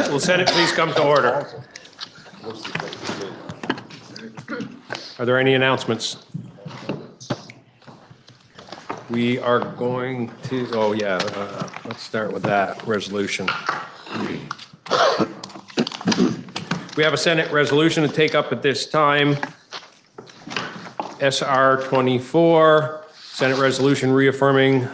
Will Senate please come to order? Are there any announcements? We are going to, let's start with that resolution. We have a Senate resolution to take up at this time. SR 24, Senate resolution reaffirming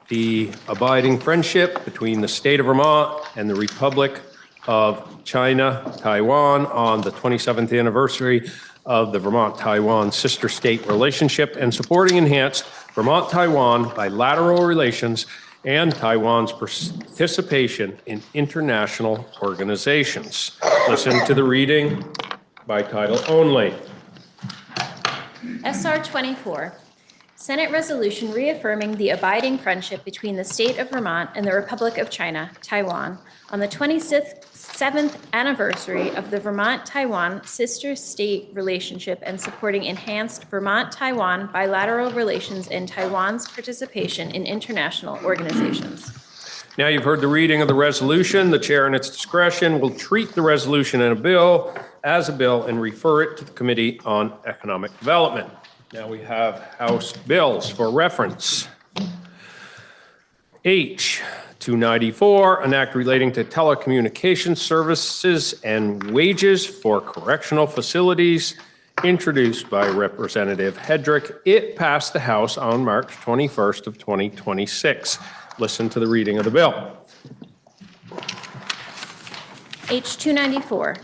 the abiding friendship between the state of Vermont and the Republic of China, Taiwan on the 27th anniversary of the Vermont-Taiwan sister state relationship and supporting enhanced Vermont-Taiwan bilateral relations and Taiwan's participation in international organizations. Listen to the reading by title only. SR 24, Senate resolution reaffirming the abiding friendship between the state of Vermont and the Republic of China, Taiwan, on the 27th anniversary of the Vermont-Taiwan sister state relationship and supporting enhanced Vermont-Taiwan bilateral relations and Taiwan's participation in international organizations. Now you've heard the reading of the resolution. The chair, in its discretion, will treat the resolution and a bill as a bill and refer it to the Committee on Economic Development. Now we have House bills for reference. H. 294, an act relating to telecommunications services and wages for correctional facilities, introduced by Representative Hedrick. It passed the House on March 21st of 2026. Listen to the reading of the bill. H 294,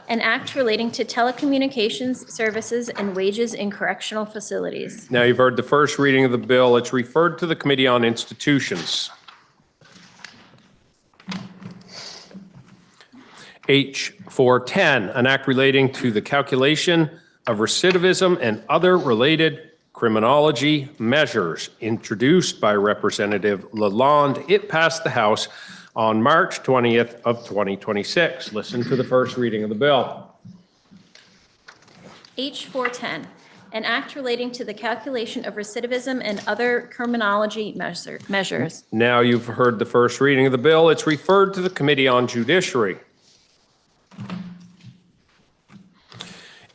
an act relating to telecommunications services and wages in correctional facilities. Now you've heard the first reading of the bill. It's referred to the Committee on Institutions. H 410, an act relating to the calculation of recidivism and other related criminology measures, introduced by Representative Lalonde. It passed the House on March 20th of 2026. Listen to the first reading of the bill. H 410, an act relating to the calculation of recidivism and other criminology measures. Now you've heard the first reading of the bill. It's referred to the Committee on Judiciary.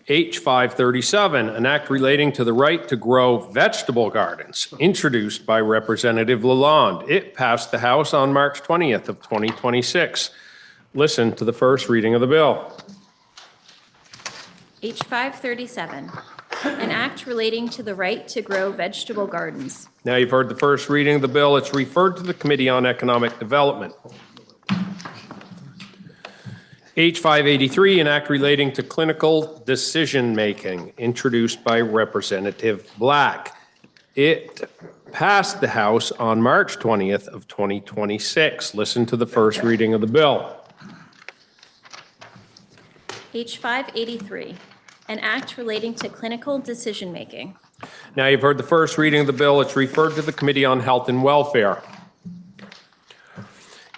H 537, an act relating to the right to grow vegetable gardens, introduced by Representative Lalonde. It passed the House on March 20th of 2026. Listen to the first reading of the bill. H 537, an act relating to the right to grow vegetable gardens. Now you've heard the first reading of the bill. It's referred to the Committee on Economic Development. H 583, an act relating to clinical decision-making, introduced by Representative Black. It passed the House on March 20th of 2026. Listen to the first reading of the bill. H 583, an act relating to clinical decision-making. Now you've heard the first reading of the bill. It's referred to the Committee on Health and Welfare.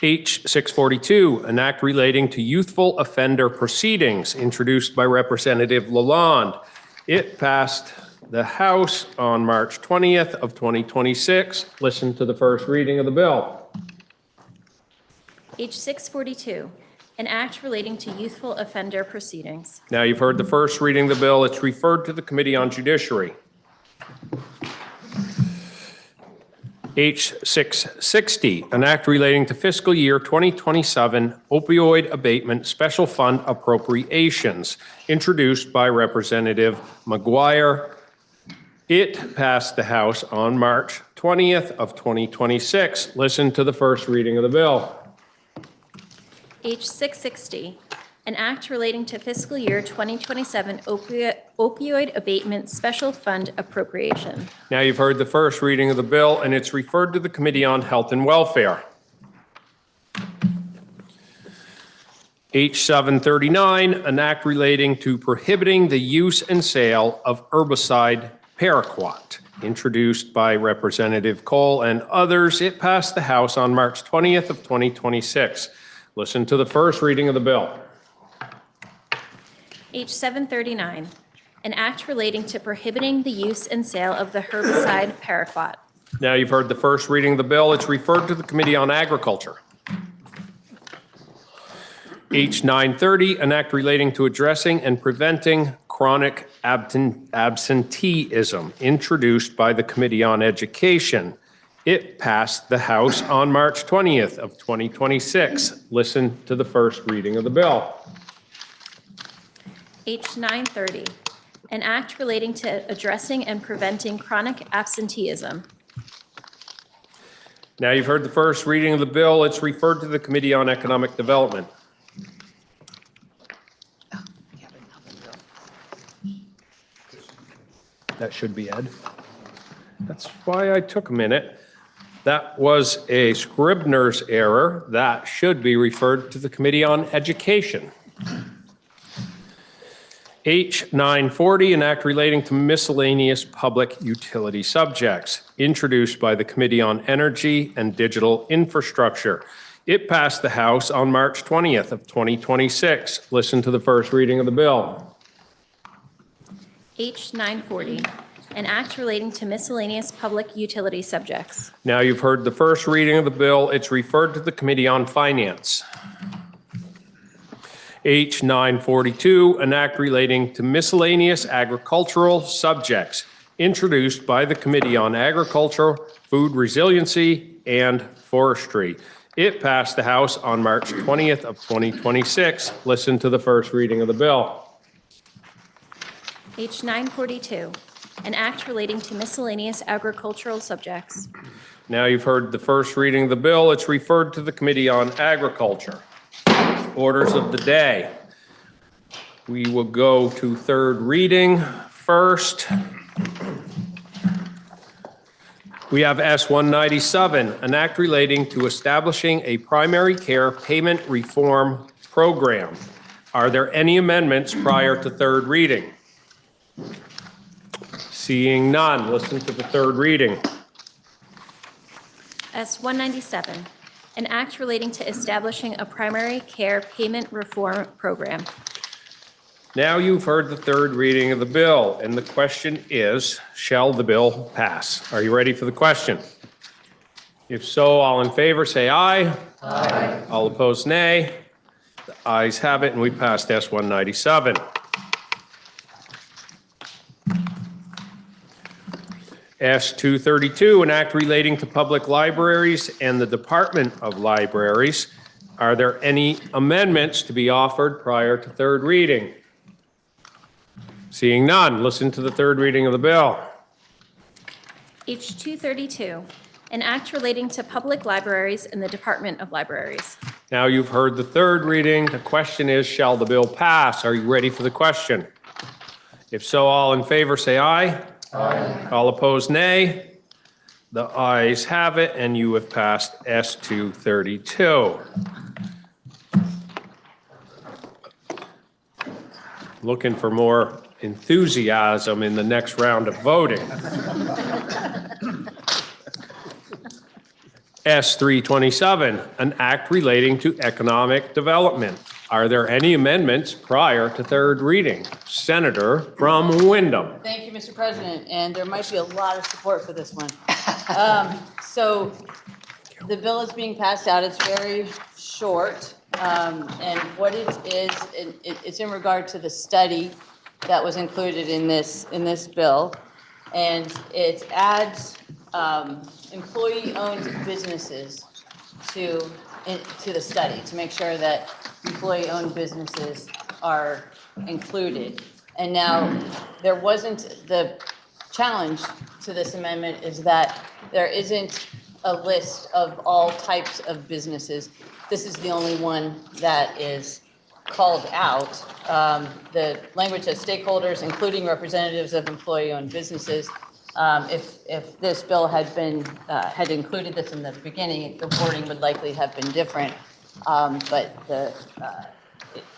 H 642, an act relating to youthful offender proceedings, introduced by Representative Lalonde. It passed the House on March 20th of 2026. Listen to the first reading of the bill. H 642, an act relating to youthful offender proceedings. Now you've heard the first reading of the bill. It's referred to the Committee on Judiciary. H 660, an act relating to fiscal year 2027 opioid abatement special fund appropriations, introduced by Representative McGuire. It passed the House on March 20th of 2026. Listen to the first reading of the bill. H 660, an act relating to fiscal year 2027 opioid abatement special fund appropriation. Now you've heard the first reading of the bill, and it's referred to the Committee on Health and Welfare. H 739, an act relating to prohibiting the use and sale of herbicide paraquat, introduced by Representative Cole and others. It passed the House on March 20th of 2026. Listen to the first reading of the bill. H 739, an act relating to prohibiting the use and sale of the herbicide paraquat. Now you've heard the first reading of the bill. It's referred to the Committee on Agriculture. H 930, an act relating to addressing and preventing chronic absenteeism, introduced by the Committee on Education. It passed the House on March 20th of 2026. Listen to the first reading of the bill. H 930, an act relating to addressing and preventing chronic absenteeism. Now you've heard the first reading of the bill. It's referred to the Committee on Economic Development. That should be Ed. That's why I took a minute. That was a Scribner's error. That should be referred to the Committee on Education. H 940, an act relating to miscellaneous public utility subjects, introduced by the Committee on Energy and Digital Infrastructure. It passed the House on March 20th of 2026. Listen to the first reading of the bill. H 940, an act relating to miscellaneous public utility subjects. Now you've heard the first reading of the bill. It's referred to the Committee on Finance. H 942, an act relating to miscellaneous agricultural subjects, introduced by the Committee on Agriculture, Food Resiliency, and Forestry. It passed the House on March 20th of 2026. Listen to the first reading of the bill. H 942, an act relating to miscellaneous agricultural subjects. Now you've heard the first reading of the bill. It's referred to the Committee on Agriculture. Orders of the day. We will go to third reading first. We have S 197, an act relating to establishing a primary care payment reform program. Are there any amendments prior to third reading? Seeing none, listen to the third reading. S 197, an act relating to establishing a primary care payment reform program. Now you've heard the third reading of the bill, and the question is, shall the bill pass? Are you ready for the question? If so, all in favor say aye. Aye. All opposed, nay. The ayes have it, and we passed S 197. S 232, an act relating to public libraries and the Department of Libraries. Are there any amendments to be offered prior to third reading? Seeing none, listen to the third reading of the bill. H 232, an act relating to public libraries and the Department of Libraries. Now you've heard the third reading. The question is, shall the bill pass? Are you ready for the question? If so, all in favor say aye. Aye. All opposed, nay. The ayes have it, and you have passed S 232. Looking for more enthusiasm in the next round of voting. S 327, an act relating to economic development. Are there any amendments prior to third reading? Senator from Windham. Thank you, Mr. President, and there might be a lot of support for this one. So the bill is being passed out. It's very short, and what it is, it's in regard to the study that was included in this bill, and it adds employee-owned businesses to the study to make sure that employee-owned businesses are included. And now, there wasn't, the challenge to this amendment is that there isn't a list of all types of businesses. This is the only one that is called out. The language says stakeholders, including representatives of employee-owned businesses. If this bill had been had included this in the beginning, the wording would likely have been different. But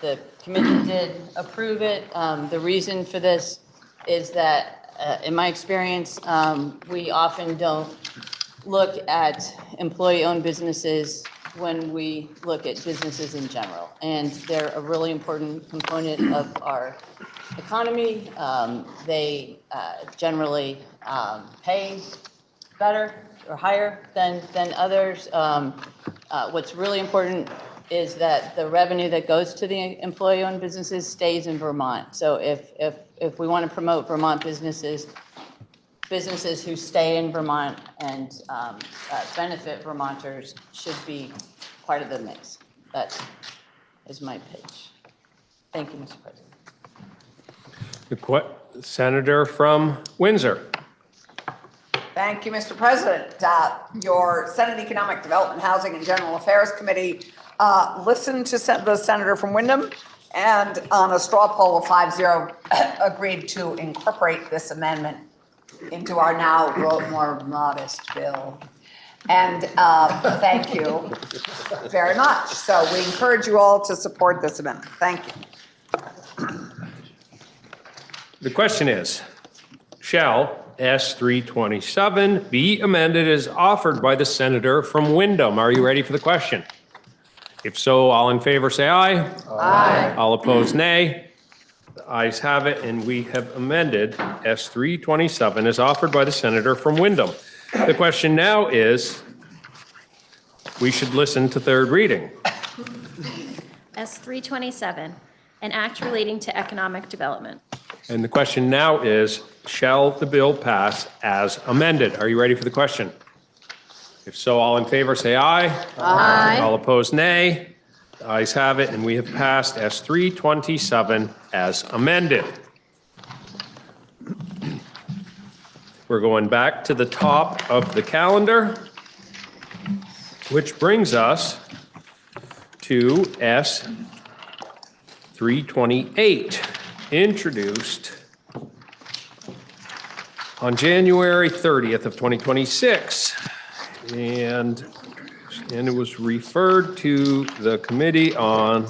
the committee did approve it. The reason for this is that, in my experience, we often don't look at employee-owned businesses when we look at businesses in general. And they're a really important component of our economy. They generally pay better or higher than others. What's really important is that the revenue that goes to the employee-owned businesses stays in Vermont. So if we want to promote Vermont businesses who stay in Vermont and benefit Vermonters should be part of the mix. That is my pitch. Thank you, Mr. President. Senator from Windsor. Thank you, Mr. President. Your Senate Economic Development, Housing and General Affairs Committee listened to the senator from Wyndham and on a straw poll of 5-0 agreed to incorporate this amendment into our now more modest bill. And thank you very much. So we encourage you all to support this amendment. Thank you. The question is, shall S327 be amended as offered by the senator from Wyndham? Are you ready for the question? If so, all in favor say aye. Aye. All opposed, nay. The ayes have it, and we have amended S327 as offered by the senator from Wyndham. The question now is, we should listen to third reading. S327, an act relating to economic development. And the question now is, shall the bill pass as amended? Are you ready for the question? If so, all in favor say aye. Aye. All opposed, nay. The ayes have it, and we have passed S327 as amended. We're going back to the top of the calendar, which brings us to S328, introduced on January 30th of 2026. And it was referred to the Committee on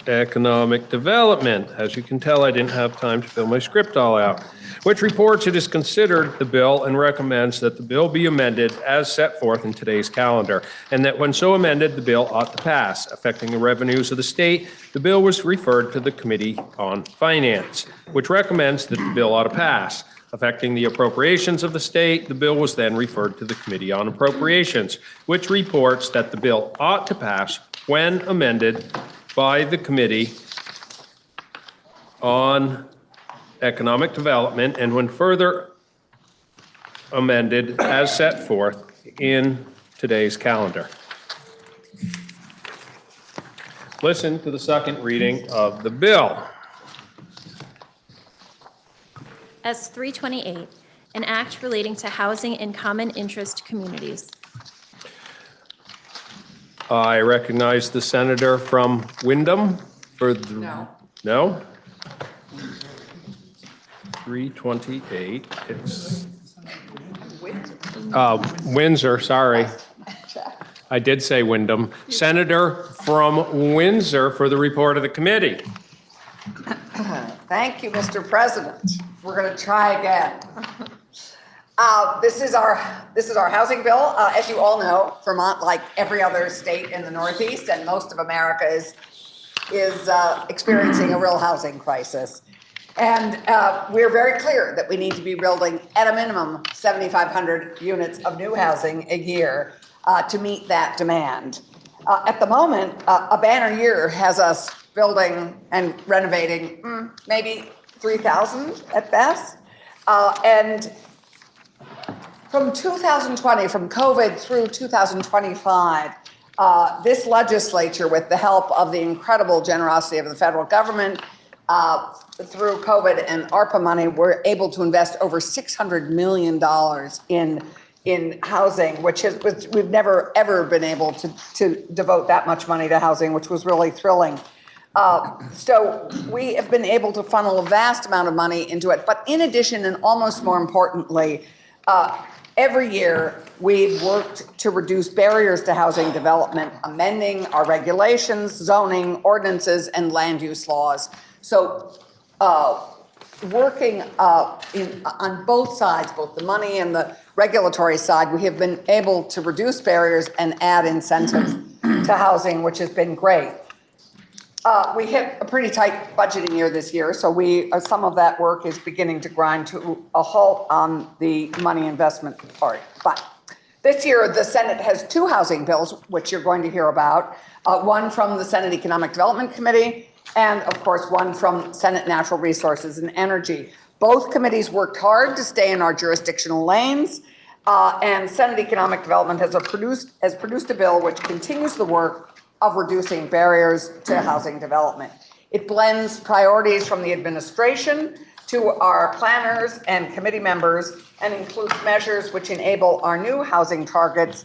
Economic Development. As you can tell, I didn't have time to fill my script all out, which reports it has considered the bill and recommends that the bill be amended as set forth in today's calendar, and that when so amended, the bill ought to pass. Affecting the revenues of the state, the bill was referred to the Committee on Finance, which recommends that the bill ought to pass. Affecting the appropriations of the state, the bill was then referred to the Committee on Appropriations, which reports that the bill ought to pass when amended by the Committee on Economic Development and when further amended as set forth in today's calendar. Listen to the second reading of the bill. S328, an act relating to housing in common interest communities. I recognize the senator from Wyndham for the... No. No? 328, it's... Windsor, sorry. I did say Wyndham. Senator from Windsor for the report of the committee. Thank you, Mr. President. We're going to try again. This is our housing bill. As you all know, Vermont, like every other state in the Northeast and most of America, is experiencing a real housing crisis. And we're very clear that we need to be building at a minimum 7,500 units of new housing a year to meet that demand. At the moment, a banner year has us building and renovating maybe 3,000 at best. And from 2020, from COVID through 2025, this legislature, with the help of the incredible generosity of the federal government, through COVID and ARPA money, we're able to invest over $600 million in housing, which we've never, ever been able to devote that much money to housing, which was really thrilling. So we have been able to funnel a vast amount of money into it. But in addition, and almost more importantly, every year we've worked to reduce barriers to housing development, amending our regulations, zoning, ordinances, and land use laws. So working on both sides, both the money and the regulatory side, we have been able to reduce barriers and add incentives to housing, which has been great. We hit a pretty tight budgeting year this year, so some of that work is beginning to grind to a halt on the money investment part. But this year, the Senate has two housing bills, which you're going to hear about. One from the Senate Economic Development Committee, and of course, one from Senate Natural Resources and Energy. Both committees worked hard to stay in our jurisdictional lanes, and Senate Economic Development has produced a bill which continues the work of reducing barriers to housing development. It blends priorities from the administration to our planners and committee members and includes measures which enable our new housing targets,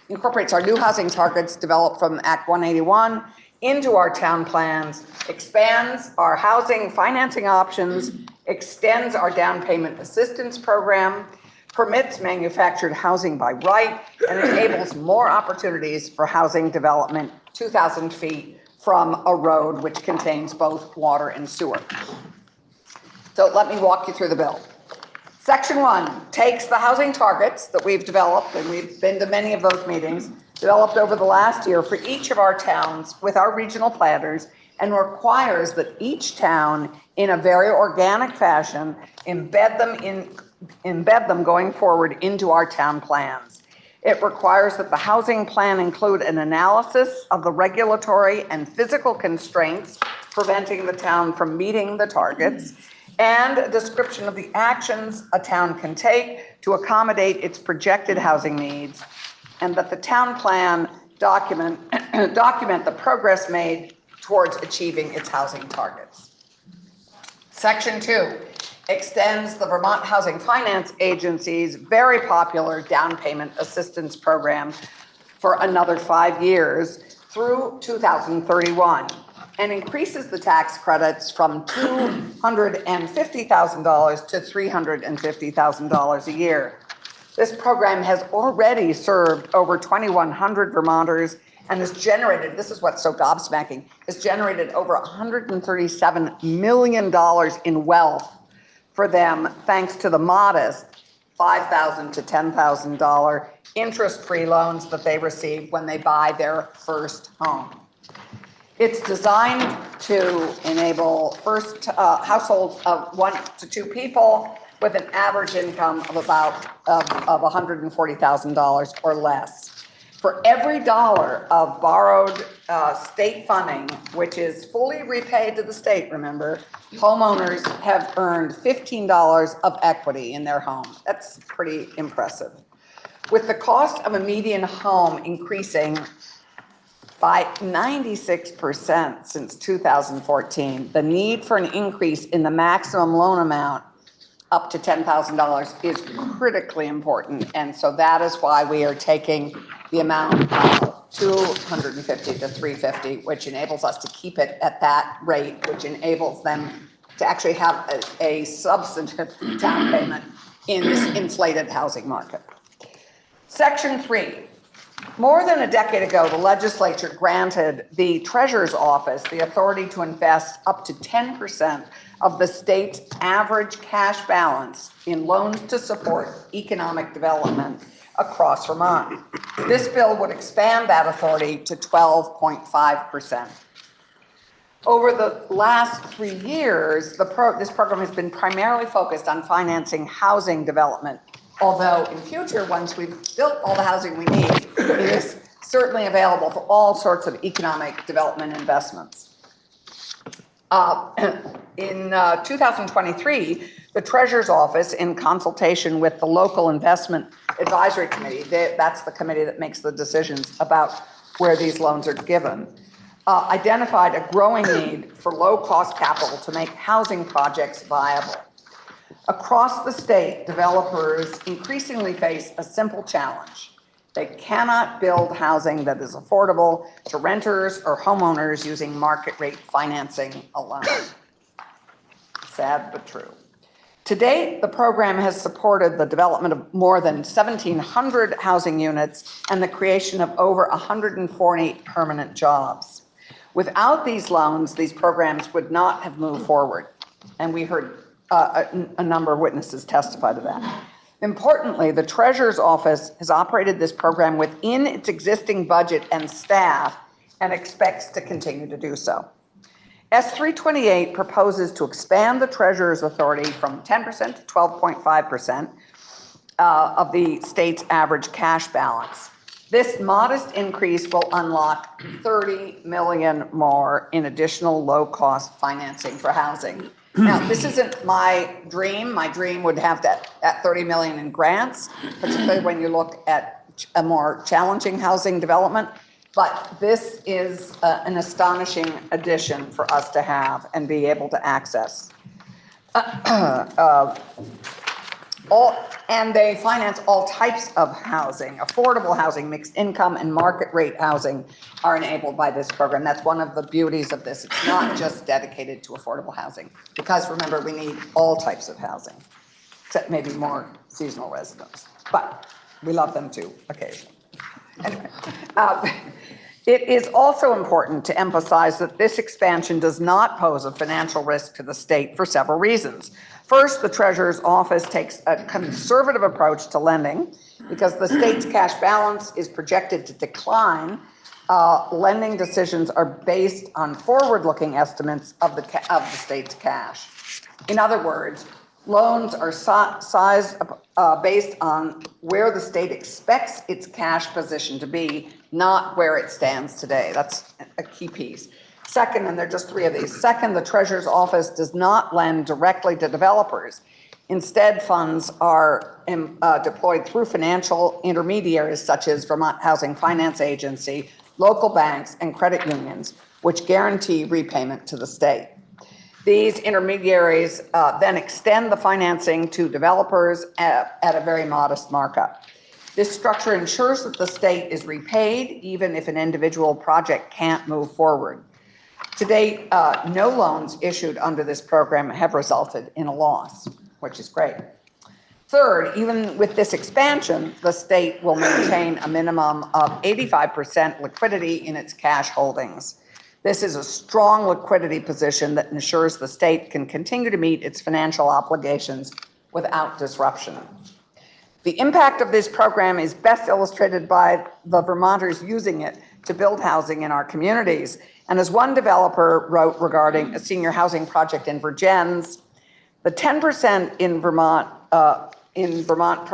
incorporates our new housing targets developed from Act 181 into our town plans, expands our housing financing options, extends our down payment assistance program, permits manufactured housing by right, and enables more opportunities for housing development 2,000 feet from a road which contains both water and sewer. So let me walk you through the bill. Section 1 takes the housing targets that we've developed, and we've been to many of those meetings, developed over the last year for each of our towns with our regional planners, and requires that each town, in a very organic fashion, embed them going forward into our town plans. It requires that the housing plan include an analysis of the regulatory and physical constraints preventing the town from meeting the targets, and a description of the actions a town can take to accommodate its projected housing needs, and that the town plan document the progress made towards achieving its housing targets. Section 2 extends the Vermont Housing Finance Agency's very popular down payment assistance program for another 5 years through 2031 and increases the tax credits from $250,000 to $350,000 a year. This program has already served over 2,100 Vermonters and has generated, this is what's so gobsmacking, has generated over $137 million in wealth for them, thanks to the modest $5,000 to $10,000 interest-free loans that they receive when they buy their first home. It's designed to enable first households of 1 to 2 people with an average income of about $140,000 or less. For every dollar of borrowed state funding, which is fully repaid to the state, remember, homeowners have earned $15 of equity in their home. That's pretty impressive. With the cost of a median home increasing by 96% since 2014, the need for an increase in the maximum loan amount up to $10,000 is critically important. And so that is why we are taking the amount of $250 to $350, which enables us to keep it at that rate, which enables them to actually have a substantive down payment in this inflated housing market. Section 3. More than a decade ago, the legislature granted the Treasurer's Office the authority to invest up to 10% of the state's average cash balance in loans to support economic development across Vermont. This bill would expand that authority to 12.5%. Over the last 3 years, this program has been primarily focused on financing housing development, although in future, once we've built all the housing we need, it is certainly available for all sorts of economic development investments. In 2023, the Treasurer's Office, in consultation with the local investment advisory committee, that's the committee that makes the decisions about where these loans are given, identified a growing need for low-cost capital to make housing projects viable. Across the state, developers increasingly face a simple challenge. They cannot build housing that is affordable to renters or homeowners using market rate financing alone. Sad but true. To date, the program has supported the development of more than 1,700 housing units and the creation of over 140 permanent jobs. Without these loans, these programs would not have moved forward. And we heard a number of witnesses testify to that. Importantly, the Treasurer's Office has operated this program within its existing budget and staff and expects to continue to do so. S328 proposes to expand the treasurer's authority from 10% to 12.5% of the state's average cash balance. This modest increase will unlock 30 million more in additional low-cost financing for housing. Now, this isn't my dream. My dream would have that 30 million in grants, particularly when you look at a more challenging housing development. But this is an astonishing addition for us to have and be able to access. And they finance all types of housing. Affordable housing, mixed income, and market rate housing are enabled by this program. That's one of the beauties of this. It's not just dedicated to affordable housing, because remember, we need all types of housing, except maybe more seasonal residents. But we love them too, occasionally. Anyway, it is also important to emphasize that this expansion does not pose a financial risk to the state for several reasons. First, the Treasurer's Office takes a conservative approach to lending because the state's cash balance is projected to decline. Lending decisions are based on forward-looking estimates of the state's cash. In other words, loans are sized based on where the state expects its cash position to be, not where it stands today. That's a key piece. Second, and there are just three of these. Second, the Treasurer's Office does not lend directly to developers. Instead, funds are deployed through financial intermediaries such as Vermont Housing Finance Agency, local banks, and credit unions, which guarantee repayment to the state. These intermediaries then extend the financing to developers at a very modest markup. This structure ensures that the state is repaid even if an individual project can't move forward. To date, no loans issued under this program have resulted in a loss, which is great. Third, even with this expansion, the state will maintain a minimum of 85% liquidity in its cash holdings. This is a strong liquidity position that ensures the state can continue to meet its financial obligations without disruption. The impact of this program is best illustrated by the Vermonters using it to build housing in our communities. And as one developer wrote regarding a senior housing project in Vergennes, the 10% in the Vermont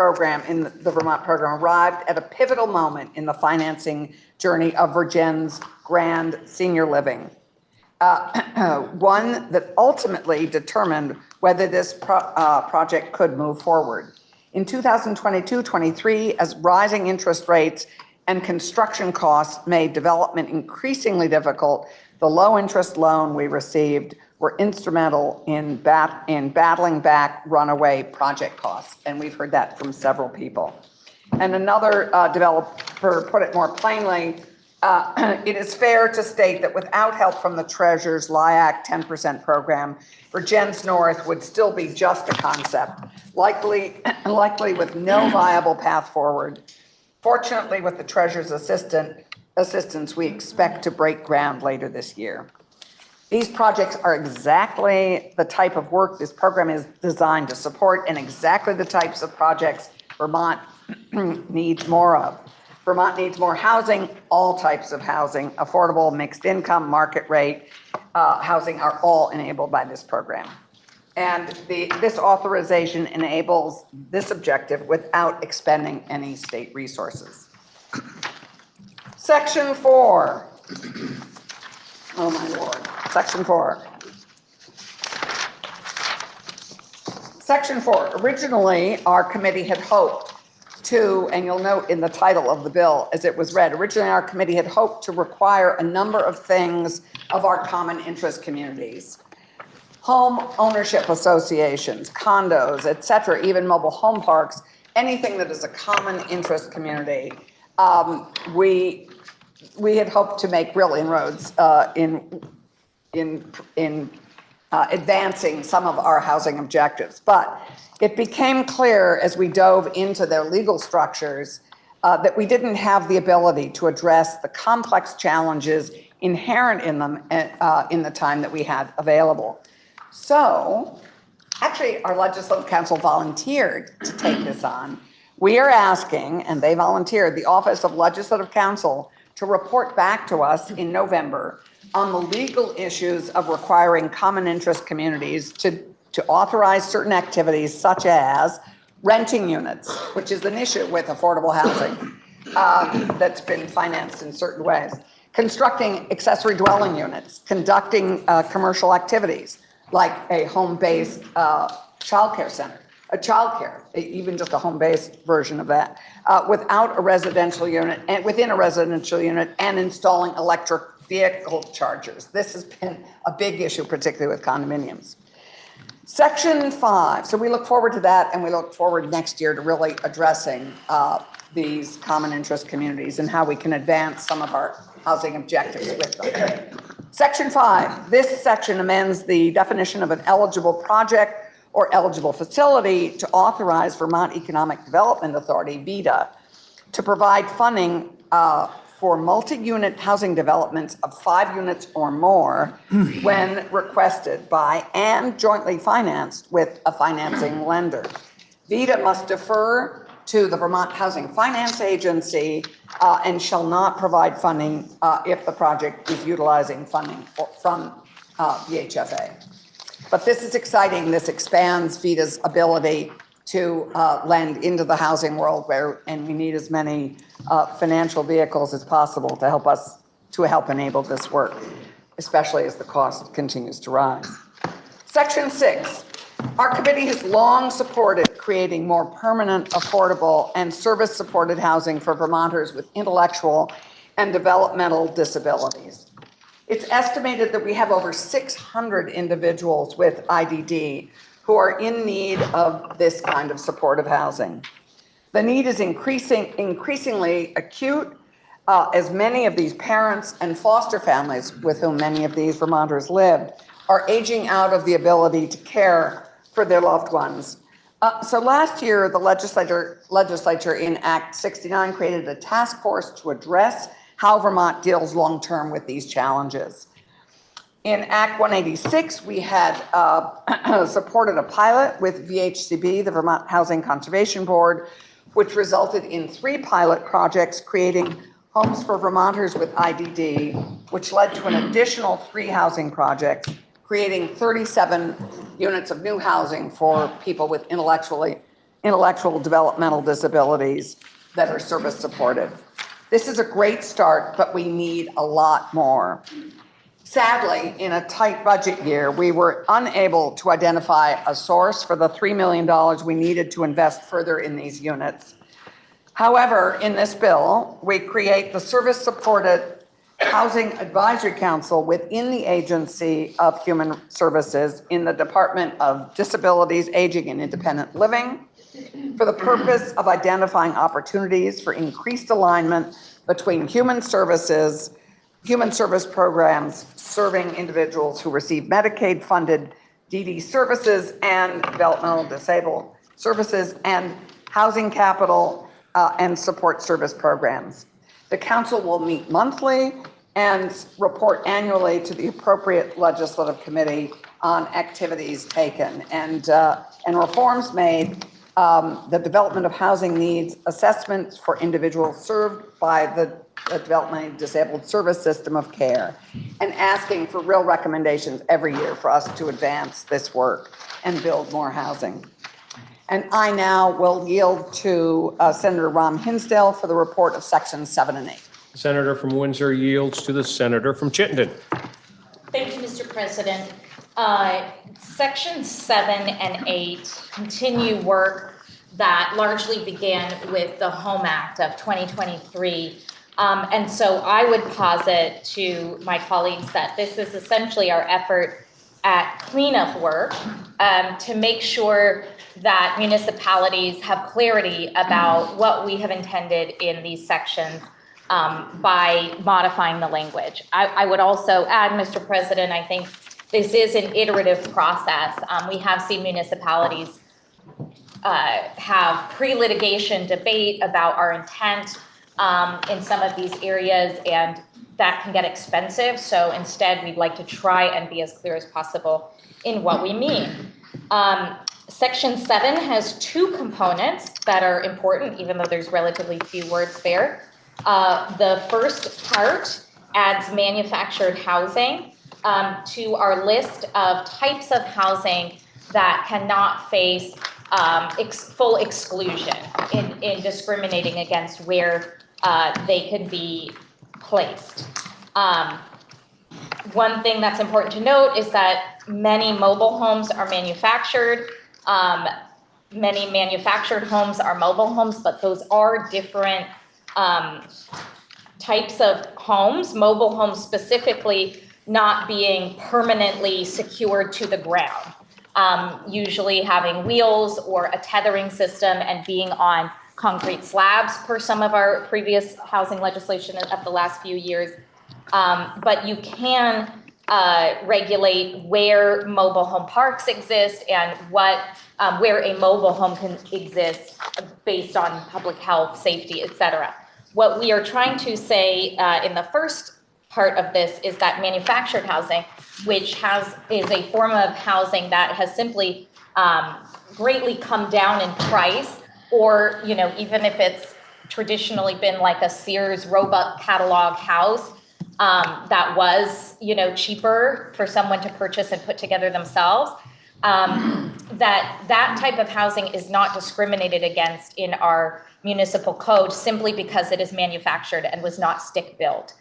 program arrived at a pivotal moment in the financing journey of Vergennes' grand senior living. One that ultimately determined whether this project could move forward. In 2022-23, as rising interest rates and construction costs made development increasingly difficult, the low-interest loan we received were instrumental in battling back runaway project costs, and we've heard that from several people. And another developer put it more plainly, it is fair to state that without help from the Treasurer's LIAC 10% program, Vergennes North would still be just a concept, likely with no viable path forward. Fortunately, with the Treasurer's assistance, we expect to break ground later this year. These projects are exactly the type of work this program is designed to support and exactly the types of projects Vermont needs more of. Vermont needs more housing, all types of housing, affordable, mixed income, market rate housing are all enabled by this program. And this authorization enables this objective without expending any state resources. Section 4. Oh my Lord. Section 4. Section 4. Originally, our committee had hoped to, and you'll note in the title of the bill as it was read, originally our committee had hoped to require a number of things of our common interest communities. Home ownership associations, condos, et cetera, even mobile home parks, anything that is a common interest community. We had hoped to make real inroads in advancing some of our housing objectives. But it became clear as we dove into their legal structures that we didn't have the ability to address the complex challenges inherent in them in the time that we had available. So, actually, our Legislative Council volunteered to take this on. We are asking, and they volunteered, the Office of Legislative Counsel to report back to us in November on the legal issues of requiring common interest communities to authorize certain activities such as renting units, which is an issue with affordable housing that's been financed in certain ways, constructing accessory dwelling units, conducting commercial activities like a home-based childcare center, even just a home-based version of that, without a residential unit and within a residential unit, and installing electric vehicle chargers. This has been a big issue, particularly with condominiums. Section 5, so we look forward to that, and we look forward next year to really addressing these common interest communities and how we can advance some of our housing objectives with them. Section 5, this section amends the definition of an eligible project or eligible facility to authorize Vermont Economic Development Authority, VEDA, to provide funding for multi-unit housing developments of 5 units or more when requested by and jointly financed with a financing lender. VEDA must defer to the Vermont Housing Finance Agency and shall not provide funding if the project is utilizing funding from VHFA. But this is exciting. This expands VEDA's ability to lend into the housing world and we need as many financial vehicles as possible to help enable this work, especially as the cost continues to rise. Section 6, our committee has long supported creating more permanent, affordable, and service-supported housing for Vermonters with intellectual and developmental disabilities. It's estimated that we have over 600 individuals with IDD who are in need of this kind of supportive housing. The need is increasingly acute as many of these parents and foster families with whom many of these Vermonters lived are aging out of the ability to care for their loved ones. So last year, the legislature in Act 69 created a task force to address how Vermont deals long-term with these challenges. In Act 186, we had supported a pilot with VHCB, the Vermont Housing Conservation Board, which resulted in 3 pilot projects creating homes for Vermonters with IDD, which led to an additional 3 housing projects, creating 37 units of new housing for people with intellectual developmental disabilities that are service supported. This is a great start, but we need a lot more. Sadly, in a tight budget year, we were unable to identify a source for the $3 million we needed to invest further in these units. However, in this bill, we create the Service-Supported Housing Advisory Council within the Agency of Human Services in the Department of Disabilities, Aging, and Independent Living for the purpose of identifying opportunities for increased alignment between human service programs serving individuals who receive Medicaid-funded DD services and developmental disabled services and housing capital and support service programs. The council will meet monthly and report annually to the appropriate legislative committee on activities taken and reforms made, the development of housing needs assessments for individuals served by the developmentally disabled service system of care, and asking for real recommendations every year for us to advance this work and build more housing. And I now will yield to Senator Ron Hinsdale for the report of sections 7 and 8. The senator from Windsor yields to the senator from Chittenden. Thank you, Mr. President. Sections 7 and 8 continue work that largely began with the Home Act of 2023. And so I would posit to my colleagues that this is essentially our effort at cleanup work to make sure that municipalities have clarity about what we have intended in these sections by modifying the language. I would also add, Mr. President, I think this is an iterative process. We have seen municipalities have pre-litigation debate about our intent in some of these areas, and that can get expensive. So instead, we'd like to try and be as clear as possible in what we mean. Section 7 has 2 components that are important, even though there's relatively few words there. The first part adds manufactured housing to our list of types of housing that cannot face full exclusion in discriminating against where they can be placed. One thing that's important to note is that many mobile homes are manufactured. Many manufactured homes are mobile homes, but those are different types of homes, mobile homes specifically not being permanently secured to the ground, usually having wheels or a tethering system and being on concrete slabs per some of our previous housing legislation of the last few years. But you can regulate where mobile home parks exist and where a mobile home can exist based on public health, safety, et cetera. What we are trying to say in the first part of this is that manufactured housing, which is a form of housing that has simply greatly come down in price, or even if it's traditionally been like a Sears Roebuck catalog house that was cheaper for someone to purchase and put together themselves, that type of housing is not discriminated against in our municipal code simply because it is manufactured and was not stick built.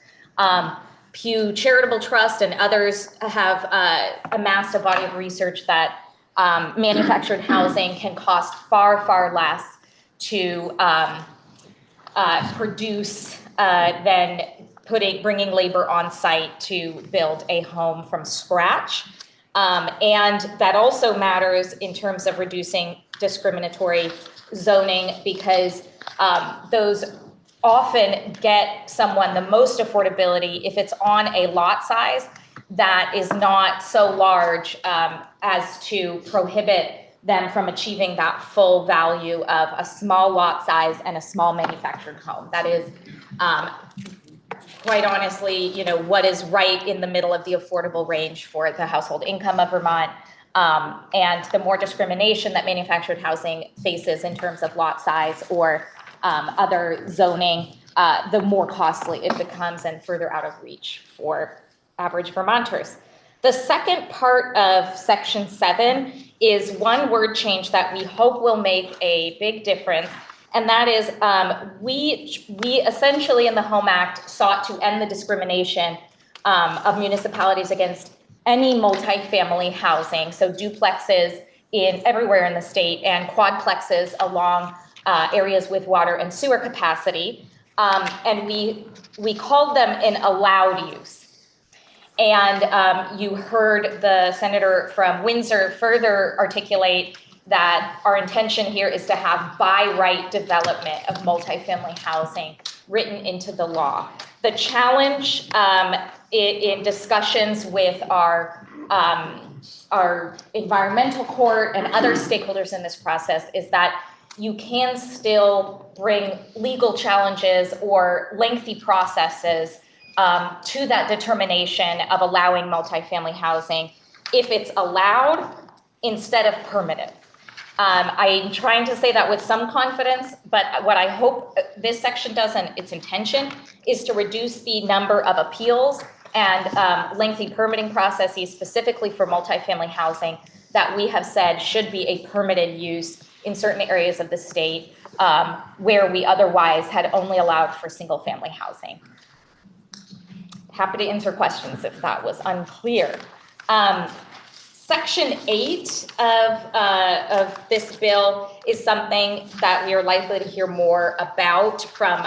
Pew Charitable Trust and others have amassed a body of research that manufactured housing can cost far, far less to produce than bringing labor on site to build a home from scratch. And that also matters in terms of reducing discriminatory zoning, because those often get someone the most affordability if it's on a lot size that is not so large as to prohibit them from achieving that full value of a small lot size and a small manufactured home. That is quite honestly, what is right in the middle of the affordable range for the household income of Vermont. And the more discrimination that manufactured housing faces in terms of lot size or other zoning, the more costly it becomes and further out of reach for average Vermonters. The second part of Section 7 is one word change that we hope will make a big difference. And that is, we essentially in the Home Act sought to end the discrimination of municipalities against any multifamily housing, so duplexes everywhere in the state and quadplexes along areas with water and sewer capacity. And we called them an allowed use. And you heard the senator from Windsor further articulate that our intention here is to have by right development of multifamily housing written into the law. The challenge in discussions with our environmental court and other stakeholders in this process is that you can still bring legal challenges or lengthy processes to that determination of allowing multifamily housing if it's allowed instead of permitted. I'm trying to say that with some confidence, but what I hope this section does, and its intention, is to reduce the number of appeals and lengthy permitting processes specifically for multifamily housing that we have said should be a permitted use in certain areas of the state where we otherwise had only allowed for single family housing. Happy to answer questions if that was unclear. Section 8 of this bill is something that we are likely to hear more about from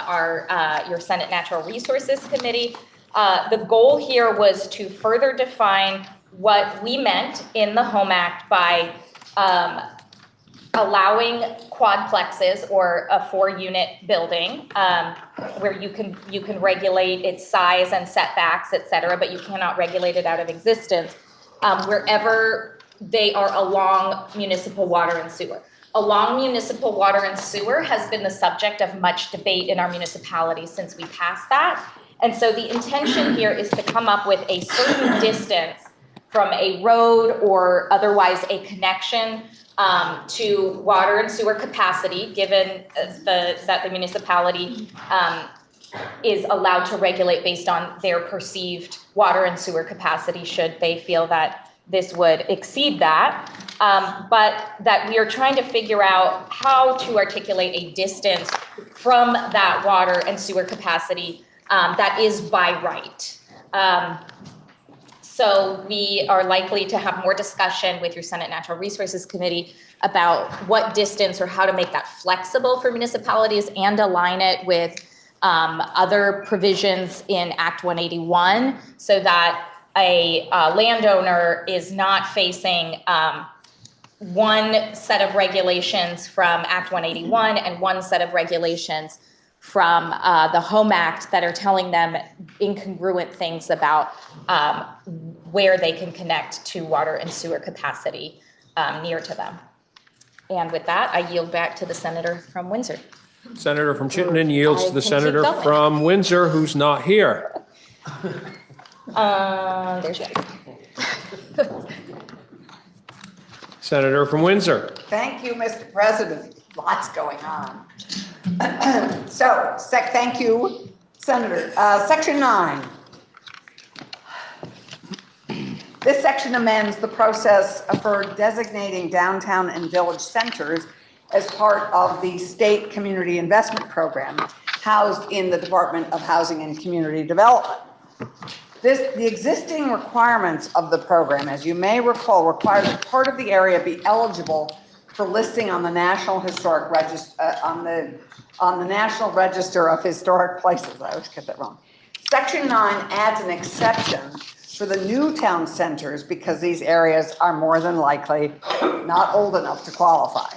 your Senate Natural Resources Committee. The goal here was to further define what we meant in the Home Act by allowing quadplexes or a 4-unit building where you can regulate its size and setbacks, et cetera, but you cannot regulate it out of existence wherever they are along municipal water and sewer. Along municipal water and sewer has been the subject of much debate in our municipality since we passed that. And so the intention here is to come up with a certain distance from a road or otherwise a connection to water and sewer capacity, given that the municipality is allowed to regulate based on their perceived water and sewer capacity should they feel that this would exceed that. But that we are trying to figure out how to articulate a distance from that water and sewer capacity that is by right. So we are likely to have more discussion with your Senate Natural Resources Committee about what distance or how to make that flexible for municipalities and align it with other provisions in Act 181 so that a landowner is not facing one set of regulations from Act 181 and one set of regulations from the Home Act that are telling them incongruent things about where they can connect to water and sewer capacity near to them. And with that, I yield back to the senator from Windsor. Senator from Chittenden yields to the I can keep senator going. from Windsor, who's not here. There's you. Senator from Windsor. Thank you, Mr. President. Lots going on. Thank you, Senator. Section 9. This section amends the process for designating downtown and village centers as part of the state community investment program housed in the Department of Housing and Community Development. The existing requirements of the program, as you may recall, require that part of the area be eligible for listing on the National Historic Register, on the National Register of Historic Places. I always get that wrong. Section 9 adds an exception for the new town centers because these areas are more than likely not old enough to qualify.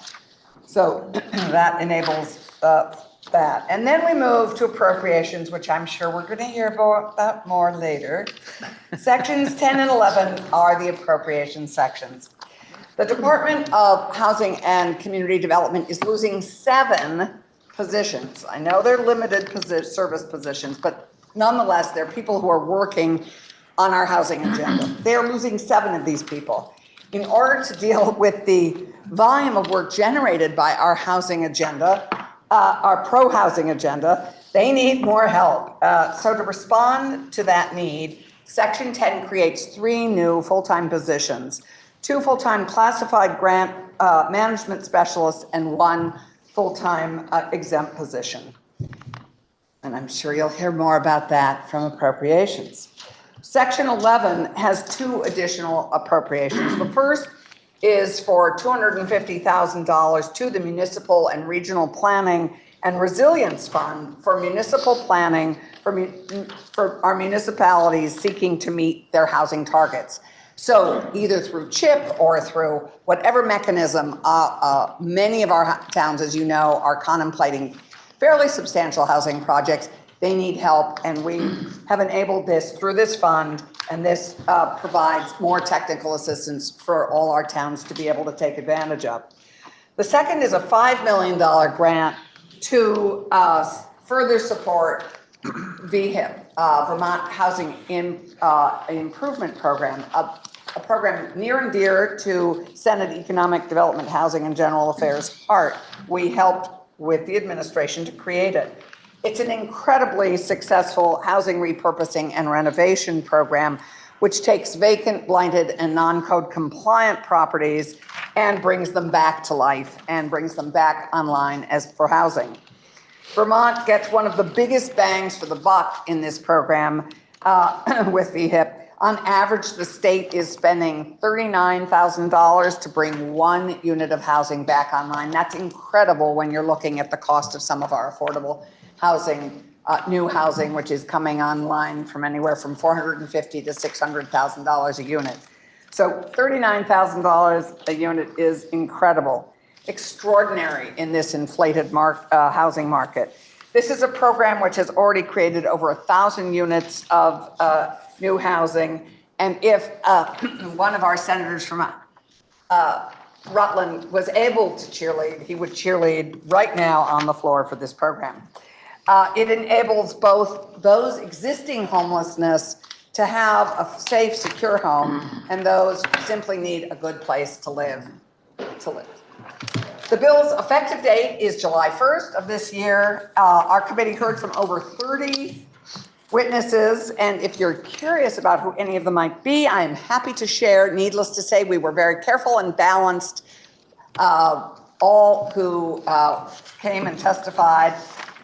So that enables that. And then we move to appropriations, which I'm sure we're going to hear about that more later. Sections 10 and 11 are the appropriation sections. The Department of Housing and Community Development is losing 7 positions. I know they're limited service positions, but nonetheless, they're people who are working on our housing agenda. They're losing 7 of these people. In order to deal with the volume of work generated by our housing agenda, our pro-housing agenda, they need more help. So to respond to that need, Section 10 creates 3 new full-time positions, 2 full-time classified grant management specialists and 1 full-time exempt position. And I'm sure you'll hear more about that from appropriations. Section 11 has 2 additional appropriations. The first is for $250,000 to the Municipal and Regional Planning and Resilience Fund for municipal planning for our municipalities seeking to meet their housing targets. So either through CHIP or through whatever mechanism, many of our towns, as you know, are contemplating fairly substantial housing projects. They need help, and we have enabled this through this fund, and this provides more technical assistance for all our towns to be able to take advantage of. The second is a $5 million grant to further support VHIP, Vermont Housing Improvement Program, a program near and dear to Senate Economic Development, Housing and General Affairs heart. We helped with the administration to create it. It's an incredibly successful housing repurposing and renovation program, which takes vacant, blighted, and non-code compliant properties and brings them back to life and brings them back online as for housing. Vermont gets one of the biggest bangs for the buck in this program with VHIP. On average, the state is spending $39,000 to bring 1 unit of housing back online. That's incredible when you're looking at the cost of some of our affordable housing, new housing, which is coming online from anywhere from $450,000 to $600,000 a unit. So $39,000 a unit is incredible, extraordinary in this inflated housing market. This is a program which has already created over 1,000 units of new housing. And if one of our senators from Rutland was able to cheerlead, he would cheerlead right now on the floor for this program. It enables both those existing homelessness to have a safe, secure home and those who simply need a good place to live. The bill's effective date is July 1st of this year. Our committee heard from over 30 witnesses, and if you're curious about who any of them might be, I am happy to share. Needless to say, we were very careful and balanced, all who came and testified,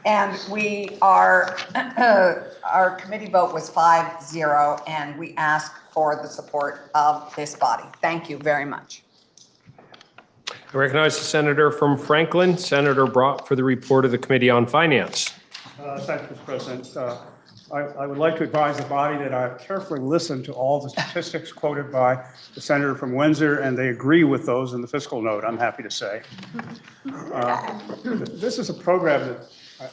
and our committee vote was 5-0, and we ask for the support of this body. Thank you very much. I recognize the senator from Franklin, Senator Brott, for the report of the Committee on Finance. Thank you, Mr. President. I would like to advise the body that I've carefully listened to all the statistics quoted by the senator from Windsor, and they agree with those in the fiscal note, I'm happy to say. This is a program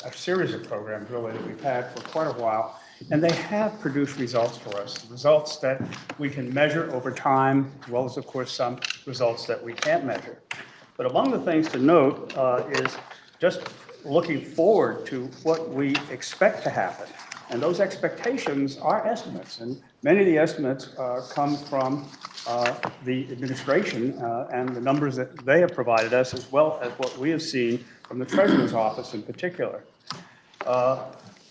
a series of programs really that we've had for quite a while, and they have produced results for us, results that we can measure over time, as well as, of course, some results that we can't measure. But among the things to note is just looking forward to what we expect to happen. And those expectations are estimates, and many of the estimates come from the administration and the numbers that they have provided us, as well as what we have seen from the Treasurer's Office in particular.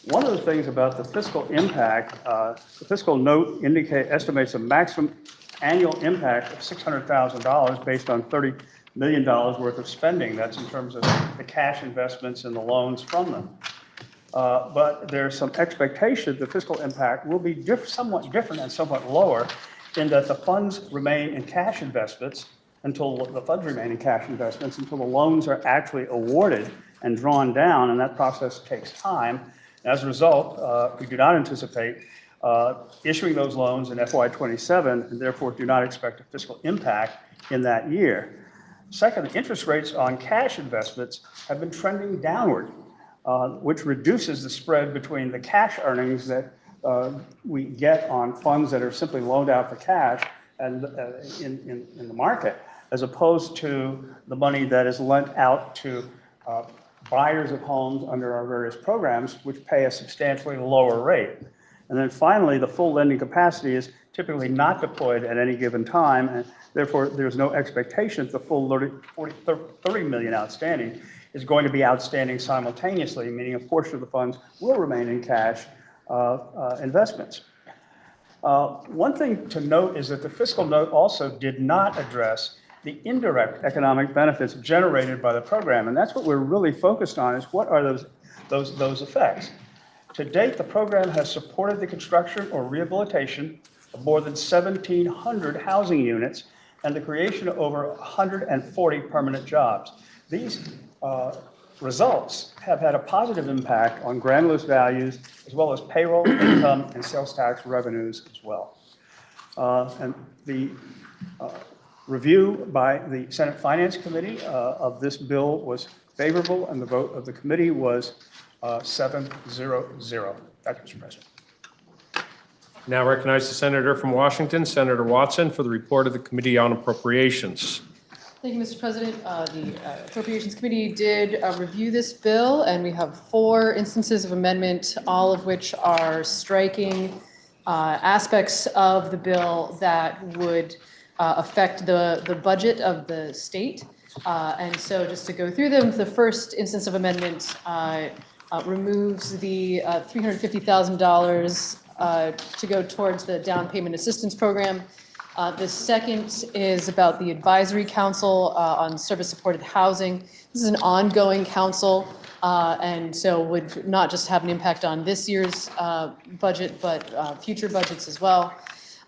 One of the things about the fiscal impact, the fiscal note estimates a maximum annual impact of $600,000 based on $30 million worth of spending. That's in terms of the cash investments and the loans from them. But there's some expectation the fiscal impact will be somewhat different and somewhat lower in that the funds remain in cash investments until the loans are actually awarded and drawn down, and that process takes time. As a result, we do not anticipate issuing those loans in FY27, and therefore do not expect a fiscal impact in that year. Second, interest rates on cash investments have been trending downward, which reduces the spread between the cash earnings that we get on funds that are simply loaned out for cash and in the market, as opposed to the money that is lent out to buyers of homes under our various programs, which pay a substantially lower rate. And then finally, the full lending capacity is typically not deployed at any given time, and therefore there's no expectation that the full 30 million outstanding is going to be outstanding simultaneously, meaning a portion of the funds will remain in cash investments. One thing to note is that the fiscal note also did not address the indirect economic benefits generated by the program, and that's what we're really focused on, is what are those effects. To date, the program has supported the construction or rehabilitation of more than 1,700 housing units and the creation of over 140 permanent jobs. These results have had a positive impact on grand list values, as well as payroll, income, and sales tax revenues as well. And the review by the Senate Finance Committee of this bill was favorable, and the vote of the committee was 7-0-0. Thank you, Mr. President. Now recognize the senator from Washington, Senator Watson, for the report of the Committee on Appropriations. Thank you, Mr. President. The Appropriations Committee did review this bill, and we have 4 instances of amendment, all of which are striking aspects of the bill that would affect the budget of the state. And so just to go through them, the first instance of amendment removes the $350,000 to go towards the down payment assistance program. The second is about the Advisory Council on Service-Supported Housing. This is an ongoing council, and so would not just have an impact on this year's budget, but future budgets as well.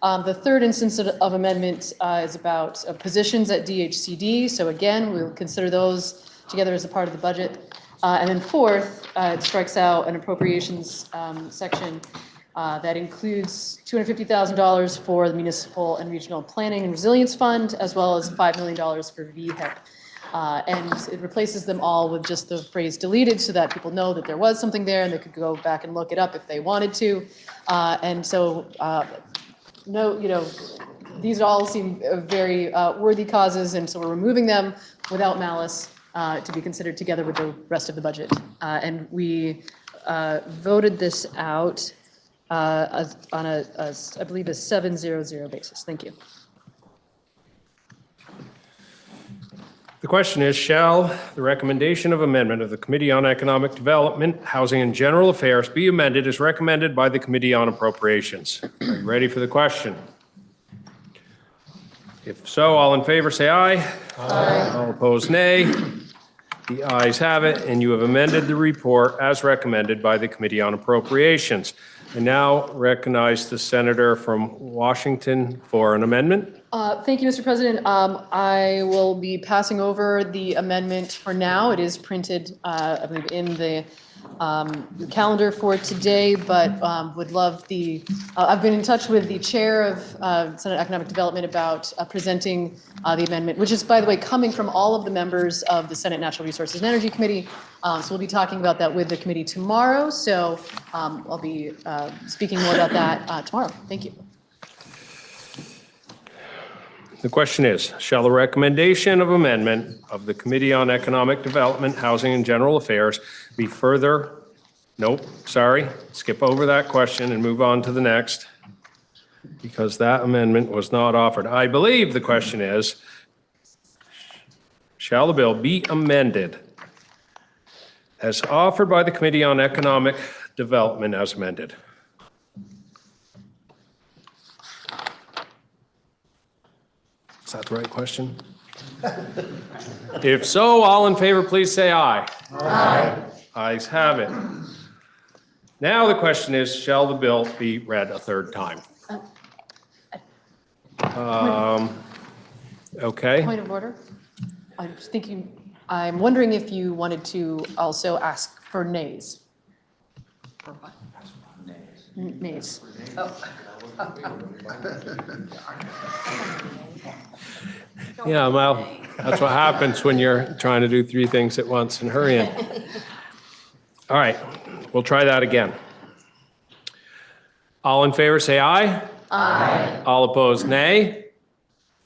The third instance of amendment is about positions at DHCD. So again, we'll consider those together as a part of the budget. And then fourth, it strikes out an appropriations section that includes $250,000 for the Municipal and Regional Planning and Resilience Fund, as well as $5 million for VHEP. And it replaces them all with just the phrase deleted, so that people know that there was something there and they could go back and look it up if they wanted to. And so, these all seem very worthy causes, and so we're removing them without malice to be considered together with the rest of the budget. And we voted this out on I believe, a 7-0-0 basis. Thank you. The question is, shall the recommendation of amendment of the Committee on Economic Development, Housing and General Affairs be amended as recommended by the Committee on Appropriations? Are you ready for the question? If so, all in favor say aye. Aye. All opposed, nay. The ayes have it, and you have amended the report as recommended by the Committee on Appropriations. I now recognize the senator from Washington for an amendment. Thank you, Mr. President. I will be passing over the amendment for now. It is printed, I believe, in the calendar for today, but would love the, I've been in touch with the chair of Senate Economic Development about presenting the amendment, which is, by the way, coming from all of the members of the Senate Natural Resources and Energy Committee. So we'll be talking about that with the committee tomorrow. So I'll be speaking more about that tomorrow. Thank you. The question is, shall the recommendation of amendment of the Committee on Economic Development, Housing and General Affairs be further, nope, sorry, skip over that question and move on to the next, because that amendment was not offered. I believe the question is, shall the bill be amended as offered by the Committee on Economic Development as amended? Is that the right question? If so, all in favor, please say aye. Aye. Ayes have it. Now the question is, shall the bill be read a third time? Okay. Point of order. I'm just thinking, I'm wondering if you wanted to also ask for nays. For what? Nays. Yeah, well, that's what happens when you're trying to do three things at once and hurrying. All right, we'll try that again. All in favor, say aye. Aye. All opposed, nay.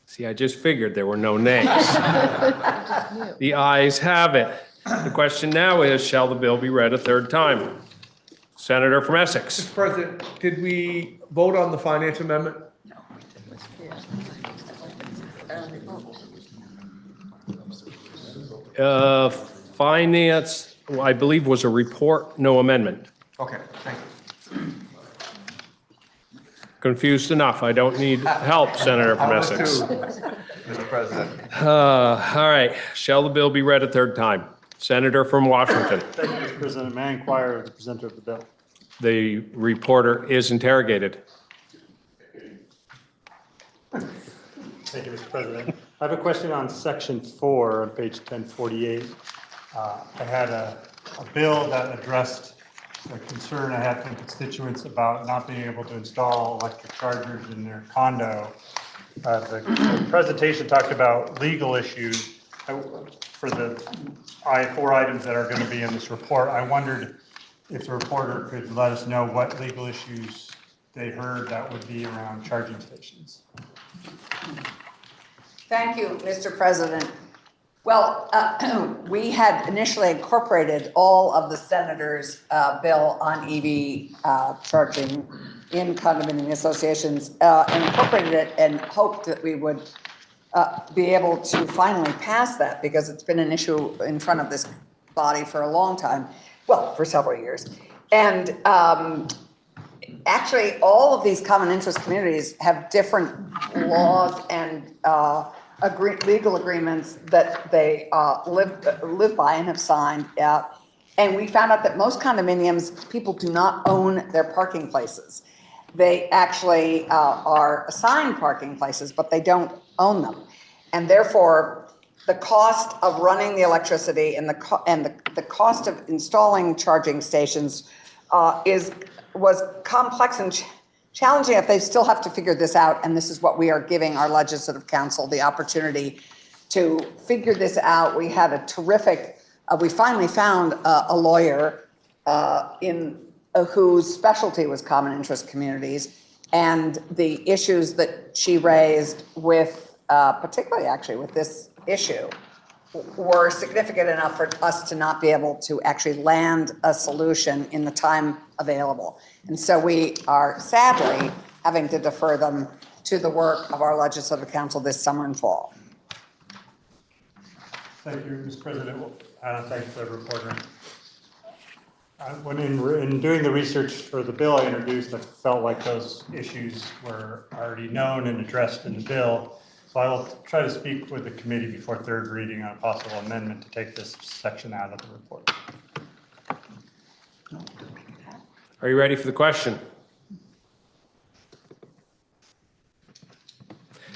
See, I just figured there were no nays. The ayes have it. The question now is, shall the bill be read a third time? Senator from Essex. Mr. President, did we vote on the finance amendment? Finance, I believe, was a report, no amendment. Okay, thank you. Confused enough. I don't need help, Senator from Essex. Mr. President. All right. Shall the bill be read a third time? Senator from Washington. Thank you, Mr. President. May I inquire of the presenter of the bill? The reporter is interrogated. Thank you, Mr. President. I have a question on section 4 on page 1048. I had a bill that addressed a concern I had from constituents about not being able to install electric chargers in their condo. The presentation talked about legal issues for the 4 items that are going to be in this report. I wondered if the reporter could let us know what legal issues they heard that would be around charging stations. Thank you, Mr. President. Well, we had initially incorporated all of the senators' bill on EV charging in condominium associations, and incorporated it and hoped that we would be able to finally pass that, because it's been an issue in front of this body for a long time, well, for several years. And actually, all of these common interest communities have different laws and legal agreements that they live by and have signed. And we found out that most condominiums, people do not own their parking places. They actually are assigned parking places, but they don't own them. And therefore, the cost of running the electricity and the cost of installing charging stations was complex and challenging. If they still have to figure this out, and this is what we are giving our legislative council the opportunity to figure this out. We had a terrific, we finally found a lawyer whose specialty was common interest communities, and the issues that she raised with, particularly actually with this issue, were significant enough for us to not be able to actually land a solution in the time available. And so we are sadly having to defer them to the work of our legislative council this summer and fall. Thank you, Mr. President. Thanks, Reporter. When in doing the research for the bill I introduced, I felt like those issues were already known and addressed in the bill. So I will try to speak with the committee before third reading on a possible amendment to take this section out of the report. Are you ready for the question?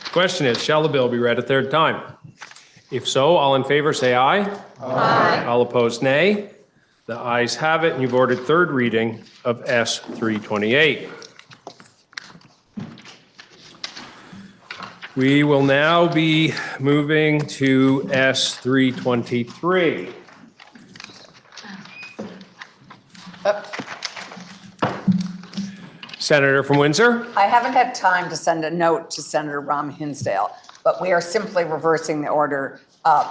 The question is, shall the bill be read a third time? If so, all in favor say aye. Aye. All opposed, nay. The ayes have it, and you've ordered third reading of S 328. We will now be moving to S 323. Senator from Windsor. I haven't had time to send a note to Senator Ram Hinsdale, but we are simply reversing the order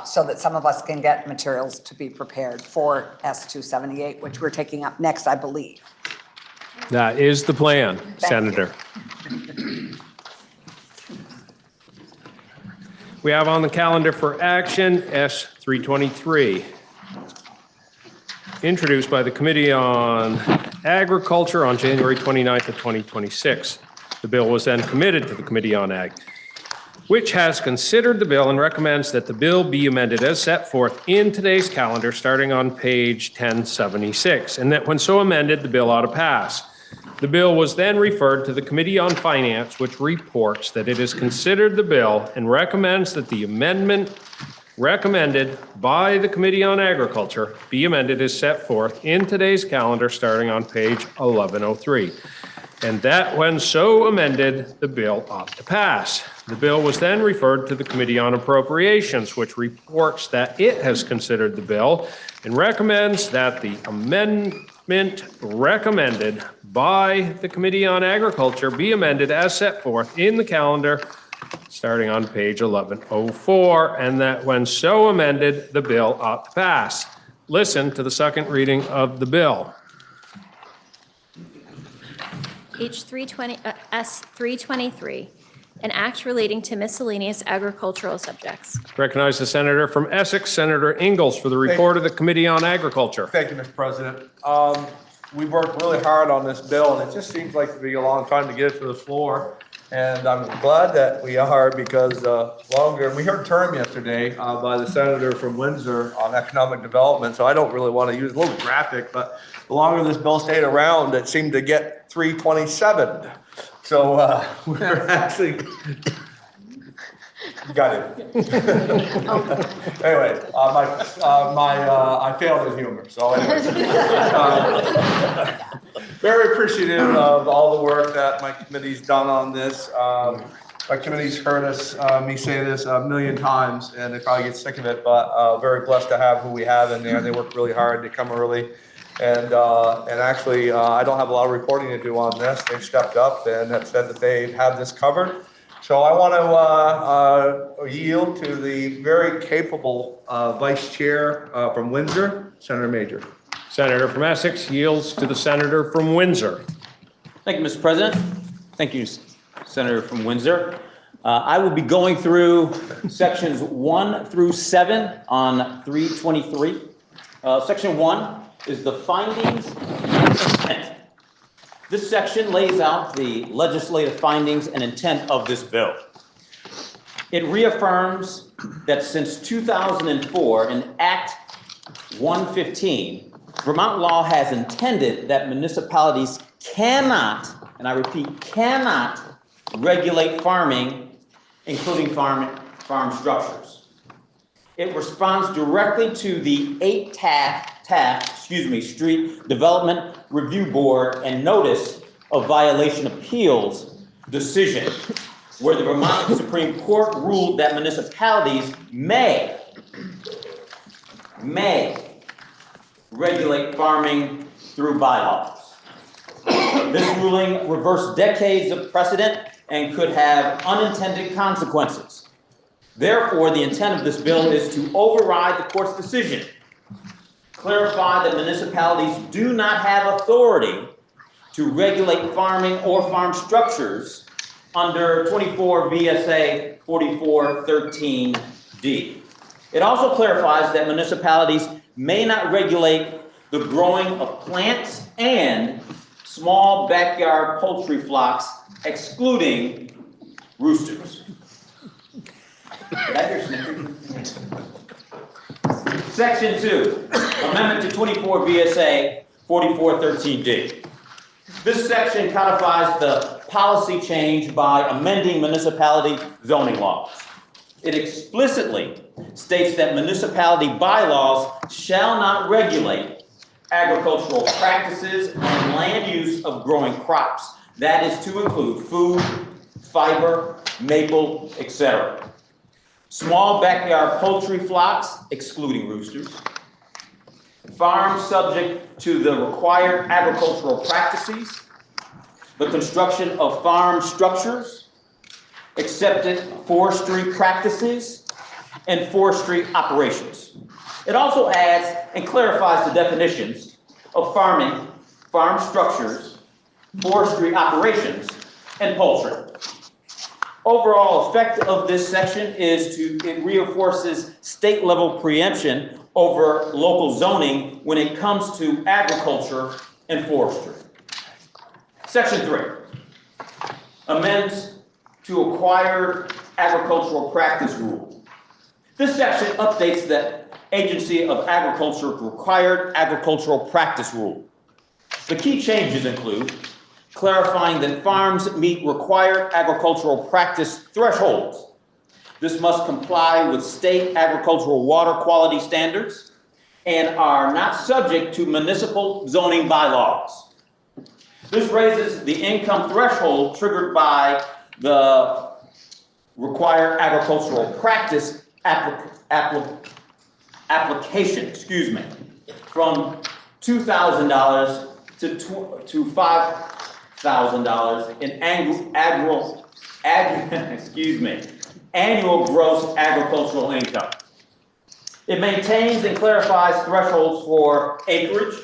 so that some of us can get materials to be prepared for S-278, which we're taking up next, I believe. That is the plan, Senator. We have on the calendar for action S-323, introduced by the Committee on Agriculture on January 29th of 2026. The bill was then committed to the Committee on Ag, which has considered the bill and recommends that the bill be amended as set forth in today's calendar, starting on page 1076, and that when so amended, the bill ought to pass. The bill was then referred to the Committee on Finance, which reports that it has considered the bill and recommends that the amendment recommended by the Committee on Agriculture be amended as set forth in today's calendar, starting on page 1103. And that when so amended, the bill ought to pass. The bill was then referred to the Committee on Appropriations, which reports that it has considered the bill and recommends that the amendment recommended by the Committee on Agriculture be amended as set forth in the calendar, starting on page 1104, and that when so amended, the bill ought to pass. Listen to the second reading of the bill. S-323, an act relating to miscellaneous agricultural subjects. Recognize the senator from Essex, Senator Ingalls, for the report of the Committee on Agriculture. Thank you, Mr. President. We worked really hard on this bill, and it just seems like to be a long time to get it to the floor. And I'm glad that we are, because we heard a term yesterday by the senator from Windsor on economic development, so I don't really want to use, a little graphic, but the longer this bill stayed around, it seemed to get 327. So we're actually, got it. Anyway, I failed in humor, so anyways. Very appreciative of all the work that my committee's done on this. My committee's heard me say this a million times, and they probably get sick of it, but very blessed to have who we have in there. They work really hard, they come early. And actually, I don't have a lot of reporting to do on this. They've stepped up and have said that they have this covered. So I want to yield to the very capable Vice Chair from Windsor, Senator Major. Senator from Essex yields to the senator from Windsor. Thank you, Mr. President. Thank you, Senator from Windsor. I will be going through sections 1 through 7 on 323. Section 1 is the findings and intent. This section lays out the legislative findings and intent of this bill. It reaffirms that since 2004 in Act 115, Vermont law has intended that municipalities cannot, and I repeat, cannot regulate farming, including farm structures. It responds directly to the 8 Street Development Review Board and Notice of Violation Appeals decision, where the Vermont Supreme Court ruled that municipalities may regulate farming through bylaws. This ruling reversed decades of precedent and could have unintended consequences. Therefore, the intent of this bill is to override the court's decision, clarify that municipalities do not have authority to regulate farming or farm structures under 24 VSA 4413D. It also clarifies that municipalities may not regulate the growing of plants and small backyard poultry flocks, excluding roosters. Did I hear snickering? Section 2, Amendment to 24 VSA 4413D. This section codifies the policy change by amending municipality zoning laws. It explicitly states that municipality bylaws shall not regulate agricultural practices and land use of growing crops. That is to include food, fiber, maple, etc. Small backyard poultry flocks, excluding roosters. Farms subject to the required agricultural practices. The construction of farm structures. Accepted forestry practices and forestry operations. It also adds and clarifies the definitions of farming, farm structures, forestry operations, and poultry. Overall effect of this section is it reinforces state level preemption over local zoning when it comes to agriculture and forestry. Section 3 amends to acquired agricultural practice rule. This section updates the Agency of Agriculture required agricultural practice rule. The key changes include clarifying that farms meet required agricultural practice thresholds. This must comply with state agricultural water quality standards and are not subject to municipal zoning bylaws. This raises the income threshold triggered by the required agricultural practice application, from $2,000 to $5,000 in annual gross agricultural income. It maintains and clarifies thresholds for acreage,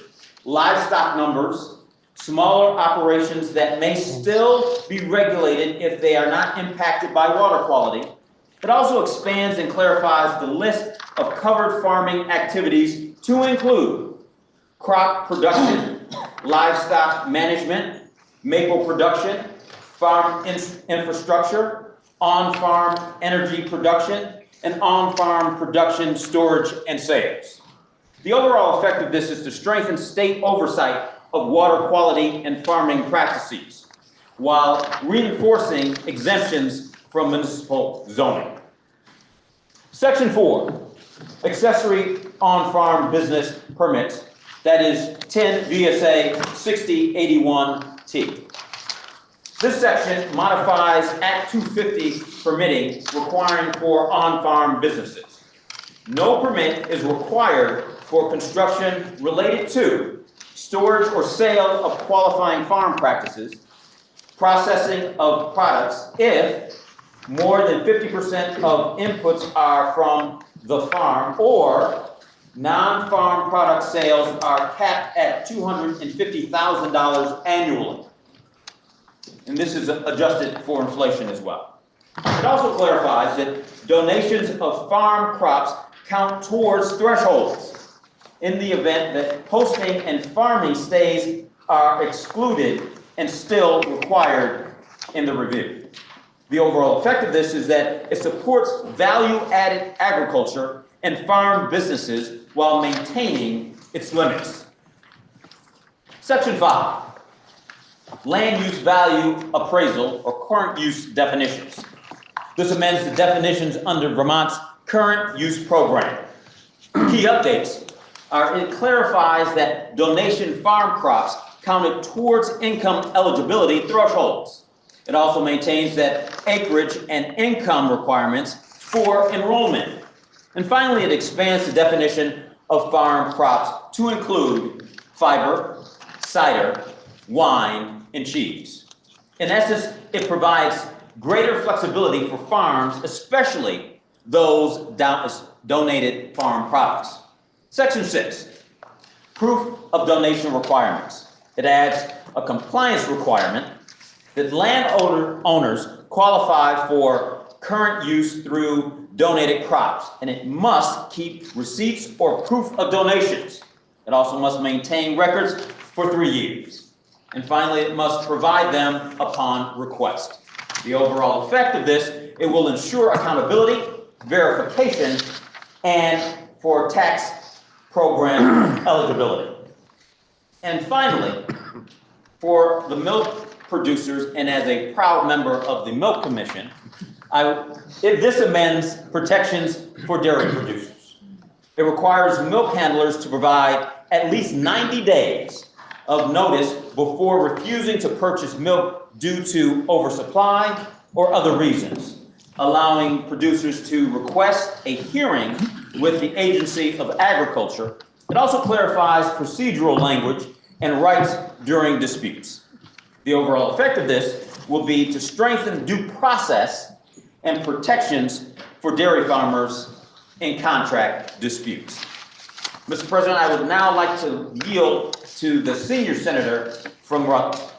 livestock numbers, smaller operations that may still be regulated if they are not impacted by water quality. It also expands and clarifies the list of covered farming activities to include crop production, livestock management, maple production, farm infrastructure, on-farm energy production, and on-farm production, storage, and sales. The overall effect of this is to strengthen state oversight of water quality and farming practices, while reinforcing exemptions from municipal zoning. Section 4, accessory on-farm business permits, that is 10 VSA 6081T. This section modifies Act 250 permitting requiring for on-farm businesses. No permit is required for construction related to storage or sale of qualifying farm practices, processing of products if more than 50% of inputs are from the farm, or non-farm product sales are capped at $250,000 annually. And this is adjusted for inflation as well. It also clarifies that donations of farm crops count towards thresholds in the event that posting and farming stays are excluded and still required in the review. The overall effect of this is that it supports value-added agriculture and farm businesses while maintaining its limits. Section 5, land use value appraisal or current use definitions. This amends the definitions under Vermont's current use program. Key updates are it clarifies that donation farm crops counted towards income eligibility thresholds. It also maintains that acreage and income requirements for enrollment. And finally, it expands the definition of farm crops to include fiber, cider, wine, and cheese. In essence, it provides greater flexibility for farms, especially those donated farm products. Section 6, proof of donation requirements. It adds a compliance requirement that owners qualify for current use through donated crops, and it must keep receipts or proof of donations. It also must maintain records for 3 years. And finally, it must provide them upon request. The overall effect of this, it will ensure accountability, verification, and for tax program eligibility. And finally, for the milk producers, and as a proud member of the Milk Commission, this amends protections for dairy producers. It requires milk handlers to provide at least 90 days of notice before refusing to purchase milk due to oversupply or other reasons, allowing producers to request a hearing with the Agency of Agriculture. It also clarifies procedural language and rights during disputes. The overall effect of this will be to strengthen due process and protections for dairy farmers in contract disputes. Mr. President, I would now like to yield to the senior senator from Rutland.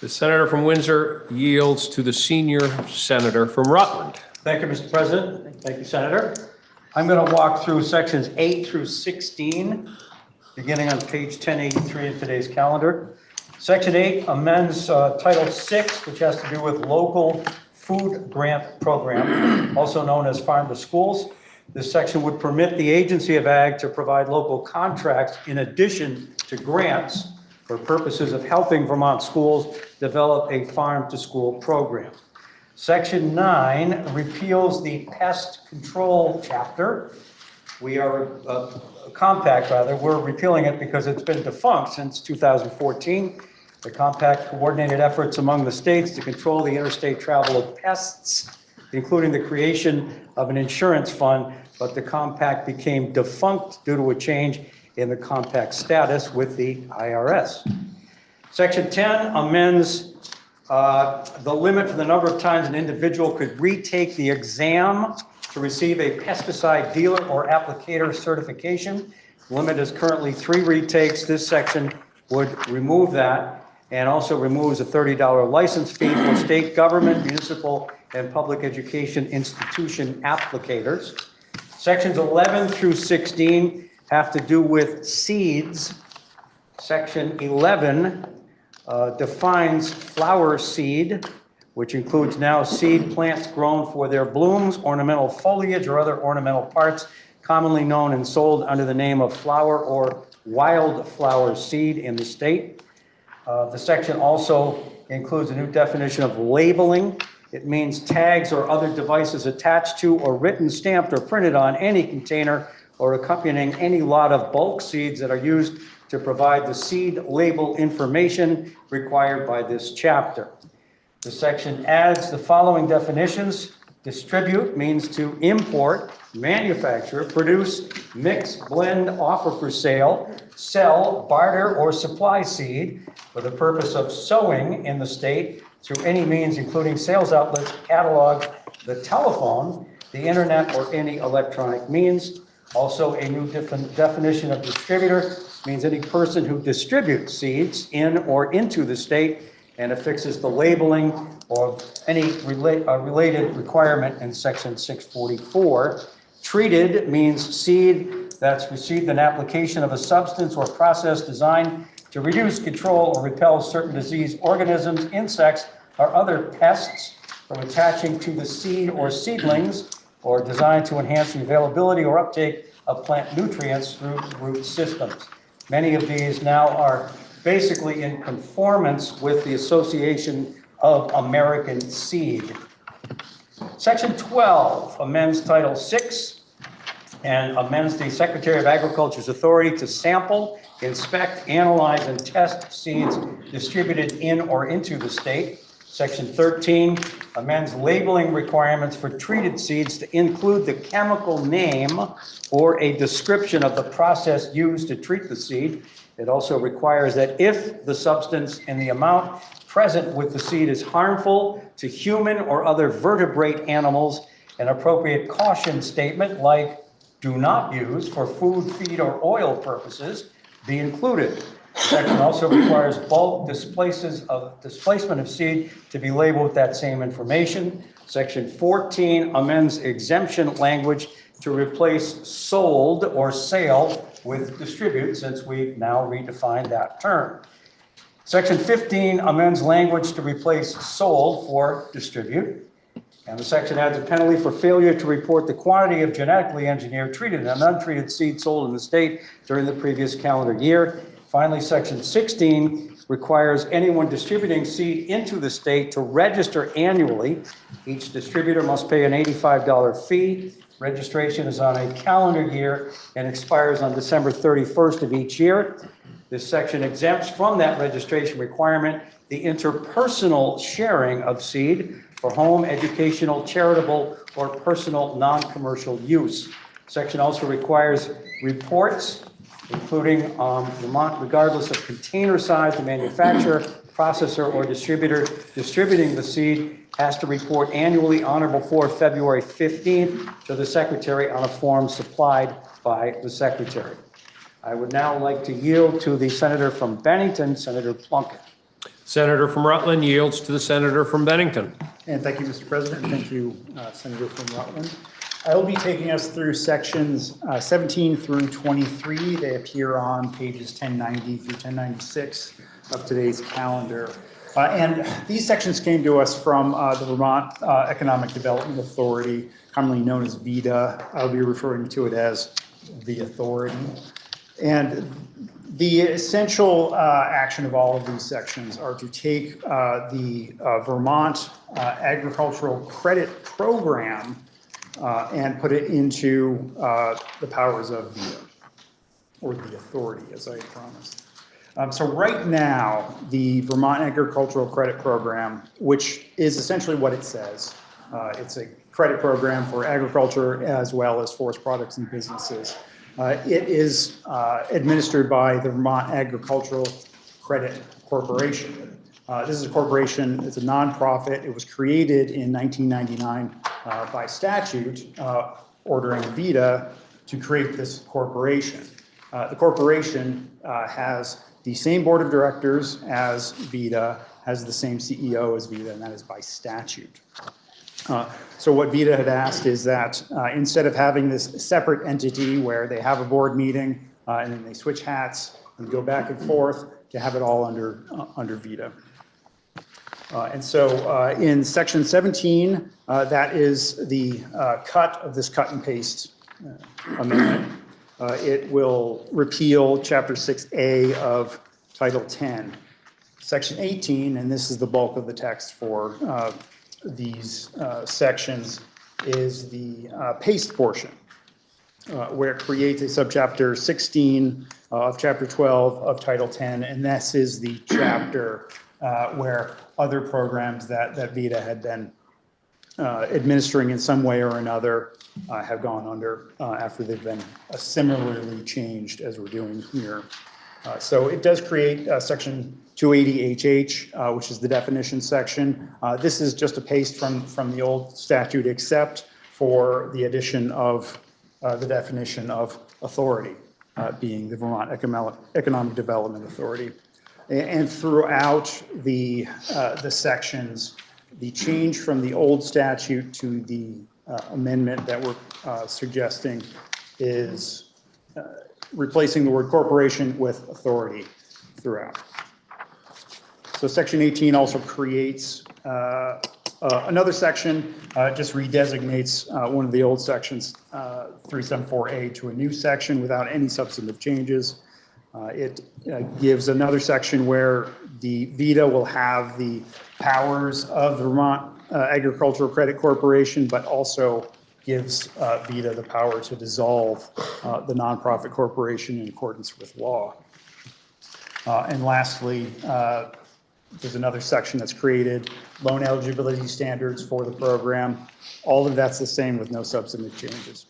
The senator from Windsor yields to the senior senator from Rutland. Thank you, Mr. President. Thank you, Senator. I'm going to walk through sections 8 through 16, beginning on page 1083 in today's calendar. Section 8 amends Title 6, which has to do with local food grant program, also known as Farm to Schools. This section would permit the Agency of Ag to provide local contracts in addition to grants for purposes of helping Vermont schools develop a farm to school program. Section 9 repeals the pest control chapter. We are, compact rather, we're repealing it because it's been defunct since 2014. The compact coordinated efforts among the states to control the interstate travel of pests, including the creation of an insurance fund, but the compact became defunct due to a change in the compact status with the IRS. Section 10 amends the limit for the number of times an individual could retake the exam to receive a pesticide dealer or applicator certification. The limit is currently 3 retakes. This section would remove that and also removes a $30 license fee for state government, municipal, and public education institution applicators. Sections 11 through 16 have to do with seeds. Section 11 defines flower seed, which includes now seed plants grown for their blooms, ornamental foliage, or other ornamental parts, commonly known and sold under the name of flower or wildflower seed in the state. The section also includes a new definition of labeling. It means tags or other devices attached to or written, stamped, or printed on any container or accompanying any lot of bulk seeds that are used to provide the seed label information required by this chapter. The section adds the following definitions. Distribute means to import, manufacture, produce, mix, blend, offer for sale, sell, barter, or supply seed for the purpose of sowing in the state through any means, including sales outlets, catalogs, the telephone, the internet, or any electronic means. Also, a new definition of distributor means any person who distributes seeds in or into the state and affixes the labeling or any related requirement in section 644. Treated means seed that's received an application of a substance or process designed to reduce, control, or repel certain disease organisms, insects, or other pests from attaching to the seed or seedlings, or designed to enhance the availability or uptake of plant nutrients through root systems. Many of these now are basically in conformance with the Association of American Seed. Section 12 amends Title 6 and amends the Secretary of Agriculture's authority to sample, inspect, analyze, and test seeds distributed in or into the state. Section 13 amends labeling requirements for treated seeds to include the chemical name or a description of the process used to treat the seed. It also requires that if the substance and the amount present with the seed is harmful to human or other vertebrate animals, an appropriate caution statement like "do not use for food, feed, or oil purposes" be included. The section also requires bulk displacement of seed to be labeled with that same information. Section 14 amends exemption language to replace sold or sale with distribute, since we've now redefined that term. Section 15 amends language to replace sold for distribute. And the section adds a penalty for failure to report the quantity of genetically engineered, treated, and untreated seed sold in the state during the previous calendar year. Finally, section 16 requires anyone distributing seed into the state to register annually. Each distributor must pay an $85 fee. Registration is on a calendar year and expires on December 31st of each year. This section exempts from that registration requirement the interpersonal sharing of seed for home, educational, charitable, or personal non-commercial use. Section also requires reports, including Vermont, regardless of container size, the manufacturer, processor, or distributor distributing the seed has to report annually on or before February 15th to the Secretary on a form supplied by the Secretary. I would now like to yield to the Senator from Bennington, Senator Plunkett. Senator from Rutland yields to the Senator from Bennington. And thank you, Mr. President, and thank you, Senator from Rutland. I will be taking us through sections 17 through 23. They appear on pages 1090 through 1096 of today's calendar. And these sections came to us from the Vermont Economic Development Authority, commonly known as VEDA. I'll be referring to it as the authority. And the essential action of all of these sections are to take the Vermont Agricultural Credit Program and put it into the powers of VEDA, or the authority, as I promised. So right now, the Vermont Agricultural Credit Program, which is essentially what it says, it's a credit program for agriculture as well as forest products and businesses. It is administered by the Vermont Agricultural Credit Corporation. This is a corporation, it's a nonprofit. It was created in 1999 by statute, ordering VEDA to create this corporation. The corporation has the same board of directors as VEDA, has the same CEO as VEDA, and that is by statute. So what VEDA had asked is that instead of having this separate entity where they have a board meeting and then they switch hats and go back and forth, to have it all under VEDA. And so in section 17, that is the cut of this cut and paste amendment. It will repeal Chapter 6A of Title 10. Section 18, and this is the bulk of the text for these sections, is the paste portion, where it creates a subchapter 16 of Chapter 12 of Title 10, and this is the chapter where other programs that VEDA had been administering in some way or another have gone under after they've been similarly changed as we're doing here. So it does create section 280HH, which is the definition section. This is just a paste from the old statute, except for the addition of the definition of authority, being the Vermont Economic Development Authority. And throughout the sections, the change from the old statute to the amendment that we're suggesting is replacing the word corporation with authority throughout. So section 18 also creates another section, just redesignates one of the old sections, 374A, to a new section without any substantive changes. It gives another section where the VEDA will have the powers of the Vermont Agricultural Credit Corporation, but also gives VEDA the power to dissolve the nonprofit corporation in accordance with law. And lastly, there's another section that's created, loan eligibility standards for the program. All of that's the same with no substantive changes.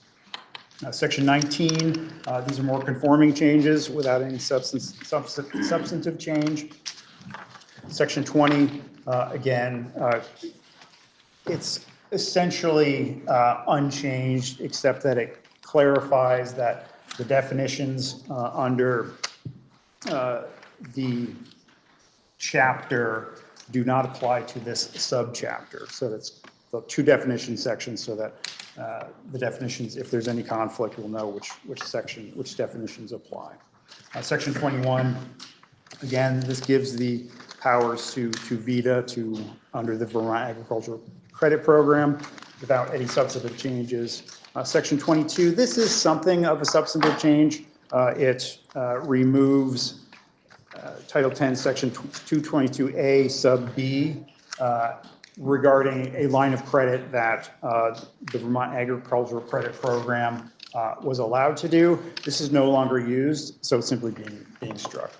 Section 19, these are more conforming changes without any substantive change. Section 20, again, it's essentially unchanged, except that it clarifies that the definitions under the chapter do not apply to this subchapter. So that's the two definition sections so that the definitions, if there's any conflict, we'll know which definitions apply. Section 21, again, this gives the powers to VETA under the Vermont Agricultural Credit Program without any substantive changes. Section 22, this is something of a substantive change. It removes Title 10, Section 222A, sub B, regarding a line of credit that the Vermont Agricultural Credit Program was allowed to do. This is no longer used, so it's simply being struck.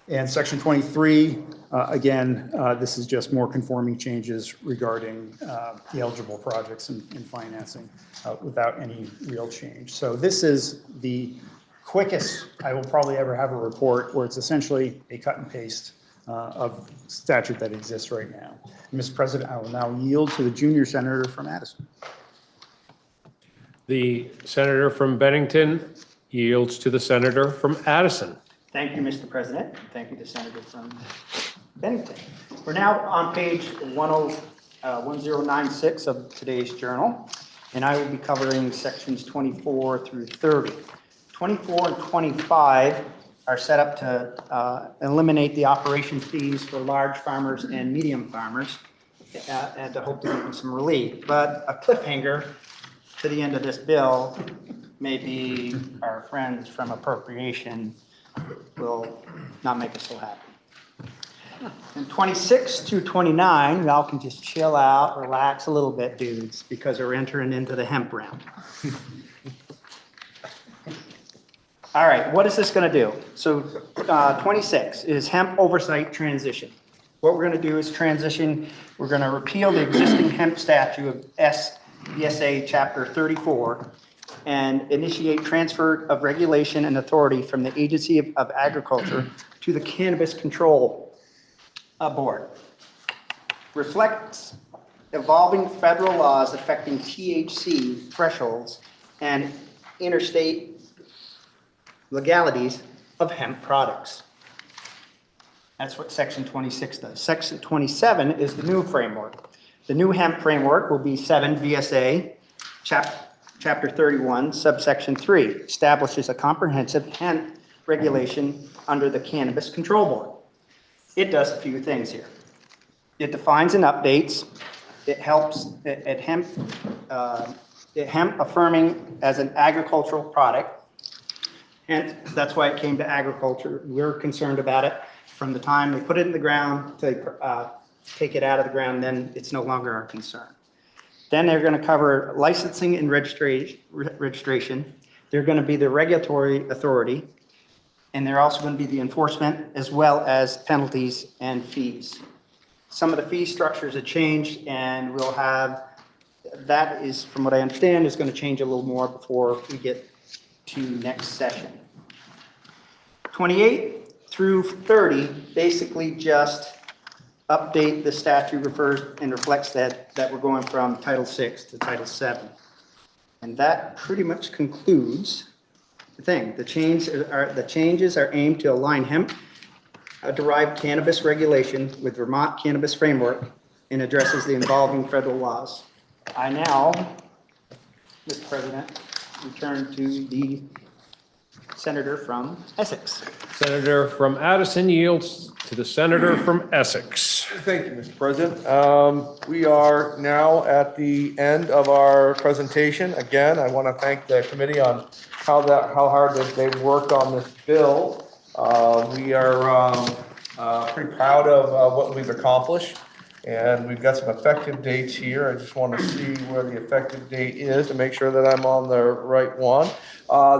And Section 23, again, this is just more conforming changes regarding the eligible projects and financing without any real change. So this is the quickest I will probably ever have a report where it's essentially a cut and paste of statute that exists right now. Mr. President, I will now yield to the junior senator from Addison. The senator from Bennington yields to the senator from Addison. Thank you, Mr. President. Thank you to Senator from Bennington. We're now on page 1096 of today's journal, and I will be covering sections 24 through 30. 24 and 25 are set up to eliminate the operation fees for large farmers and medium farmers and to hope to give them some relief. But a cliffhanger to the end of this bill may be our friends from appropriation will not make us so happy. And 26 to 29, y'all can just chill out, relax a little bit, dudes, because we're entering into the hemp round. All right, what is this going to do? So 26 is hemp oversight transition. What we're going to do is transition, we're going to repeal the existing hemp statute of SBSA Chapter 34 and initiate transfer of regulation and authority from the Agency of Agriculture to the Cannabis Control Board. Reflects evolving federal laws affecting THC thresholds and interstate legalities of hemp products. That's what Section 26 does. Section 27 is the new framework. The new hemp framework will be 7 VSA Chapter 31, subsection 3, establishes a comprehensive hemp regulation under the Cannabis Control Board. It does a few things here. It defines and updates. It helps at hemp affirming as an agricultural product. And that's why it came to agriculture. We're concerned about it from the time they put it in the ground to take it out of the ground, then it's no longer our concern. Then they're going to cover licensing and registration. They're going to be the regulatory authority, and they're also going to be the enforcement as well as penalties and fees. Some of the fee structures have changed, and we'll have, that is, from what I understand, is going to change a little more before we get to next session. 28 through 30 basically just update the statute, refers and reflects that we're going from Title 6 to Title 7. And that pretty much concludes the thing. The changes are aimed to align hemp derived cannabis regulation with Vermont Cannabis Framework and addresses the involving federal laws. I now, Mr. President, return to the senator from Essex. Senator from Addison yields to the senator from Essex. Thank you, Mr. President. We are now at the end of our presentation. Again, I want to thank the committee on how hard they've worked on this bill. We are pretty proud of what we've accomplished, and we've got some effective dates here. I just want to see where the effective date is to make sure that I'm on the right one.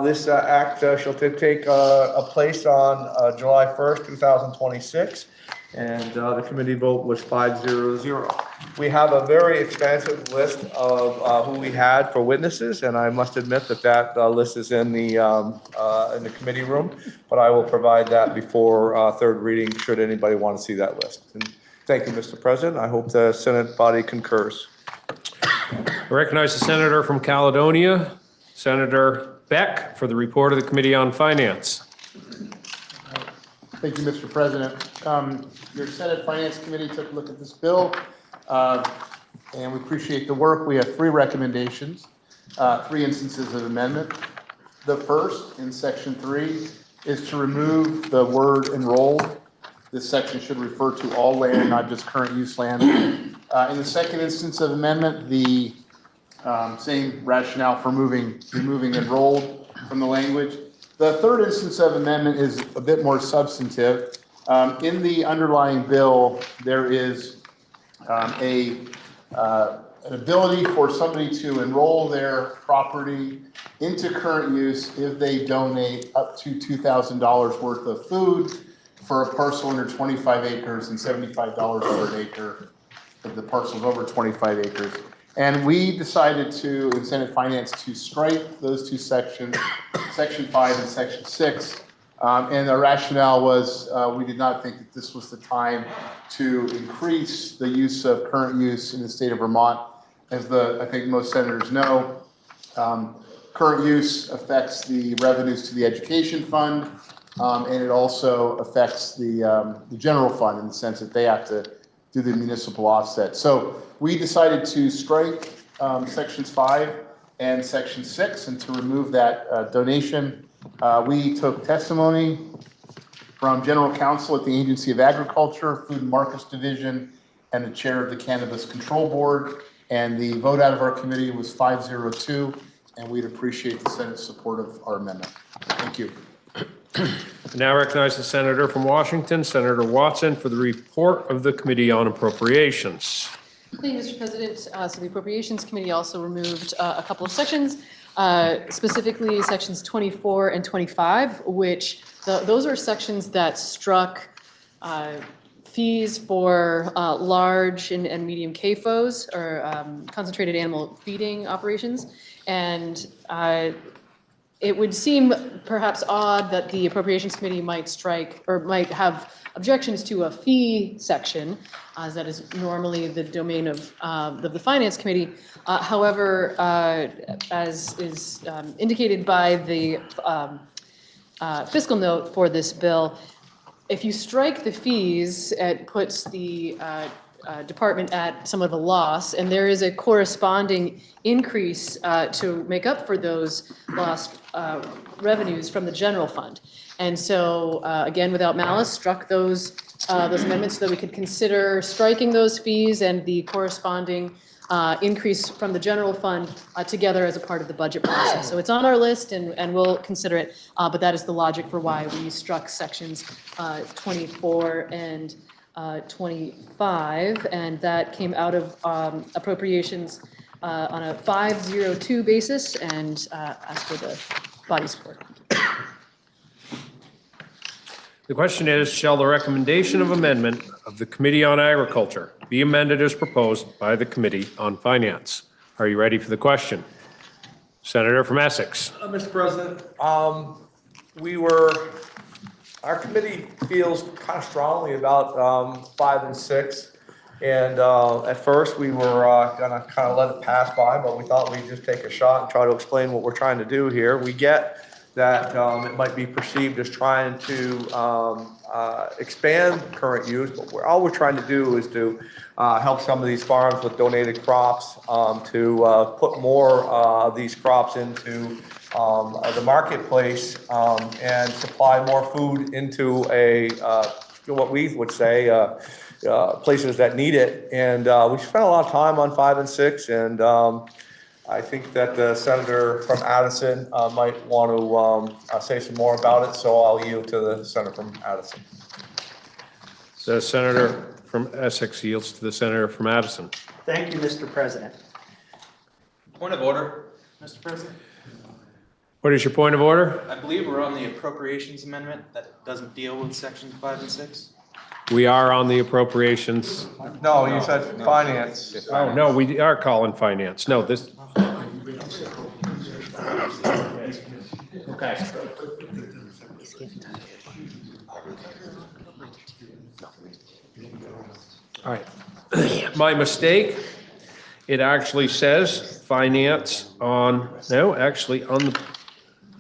This act shall take place on July 1st, 2026, and the committee vote was 5-0-0. We have a very expansive list of who we had for witnesses, and I must admit that list is in the committee room, but I will provide that before third reading should anybody want to see that list. And thank you, Mr. President. I hope the Senate body concurs. I recognize the senator from Caledonia, Senator Beck, for the report of the Committee on Finance. Thank you, Mr. President. Your Senate Finance Committee took a look at this bill. and we appreciate the work. We have 3 recommendations, 3 instances of amendment. The first, in section 3, is to remove the word enrolled. This section should refer to all land, not just current use land. In the second instance of amendment, the same rationale for removing enrolled from the language. The third instance of amendment is a bit more substantive. In the underlying bill, there is an ability for somebody to enroll their property into current use if they donate up to $2,000 worth of food for a parcel under 25 acres and $75 per acre if the parcel is over 25 acres. And we decided to, in Senate Finance, to strike those 2 sections, Section 5 and Section 6. And the rationale was we did not think that this was the time to increase the use of current use in the state of Vermont. As I think most senators know, current use affects the revenues to the education fund, and it also affects the general fund in the sense that they have to do the municipal offset. So we decided to strike Sections 5 and Section 6 and to remove that donation. We took testimony from General Counsel at the Agency of Agriculture, Food and Markets Division, and the chair of the Cannabis Control Board. And the vote out of our committee was 502, and we'd appreciate the Senate's support of our amendment. Thank you. I now recognize the senator from Washington, Senator Watson, for the report of the Committee on Appropriations. Thank you, Mr. President. So the Appropriations Committee also removed a couple of sections, specifically sections 24 and 25, which those are sections that struck fees for large and medium CAFOs, or concentrated animal feeding operations. And it would seem perhaps odd that the Appropriations Committee might strike or might have objections to a fee section, as that is normally the domain of the Finance Committee. However, as is indicated by the fiscal note for this bill, if you strike the fees, it puts the department at somewhat of a loss, and there is a corresponding increase to make up for those lost revenues from the general fund. And so, again, without malice, struck those amendments so that we could consider striking those fees and the corresponding increase from the general fund together as a part of the budget process. So it's on our list, and we'll consider it, but that is the logic for why we struck sections 24 and 25, and that came out of appropriations on a 502 basis, and ask for the body support. The question is, shall the recommendation of amendment of the Committee on Agriculture be amended as proposed by the Committee on Finance? Are you ready for the question? Senator from Essex. Mr. President, our committee feels kind of strongly about 5 and 6. And at first we were gonna kind of let it pass by, but we thought we'd just take a shot and try to explain what we're trying to do here. We get that it might be perceived as trying to expand current use, but all we're trying to do is to help some of these farms with donated crops, to put more of these crops into the marketplace, and supply more food into what we would say places that need it. And we spent a lot of time on 5 and 6, and I think that the senator from Addison might want to say some more about it, so I'll yield to the senator from Addison. The senator from Essex yields to the senator from Addison. Thank you, Mr. President. Point of order, Mr. President. What is your point of order? I believe we're on the appropriations amendment that doesn't deal with sections 5 and 6. We are on the appropriations. No, you said finance. Oh, no, we are calling finance. No, this. Okay. All right. My mistake. It actually says finance on, no, actually on the,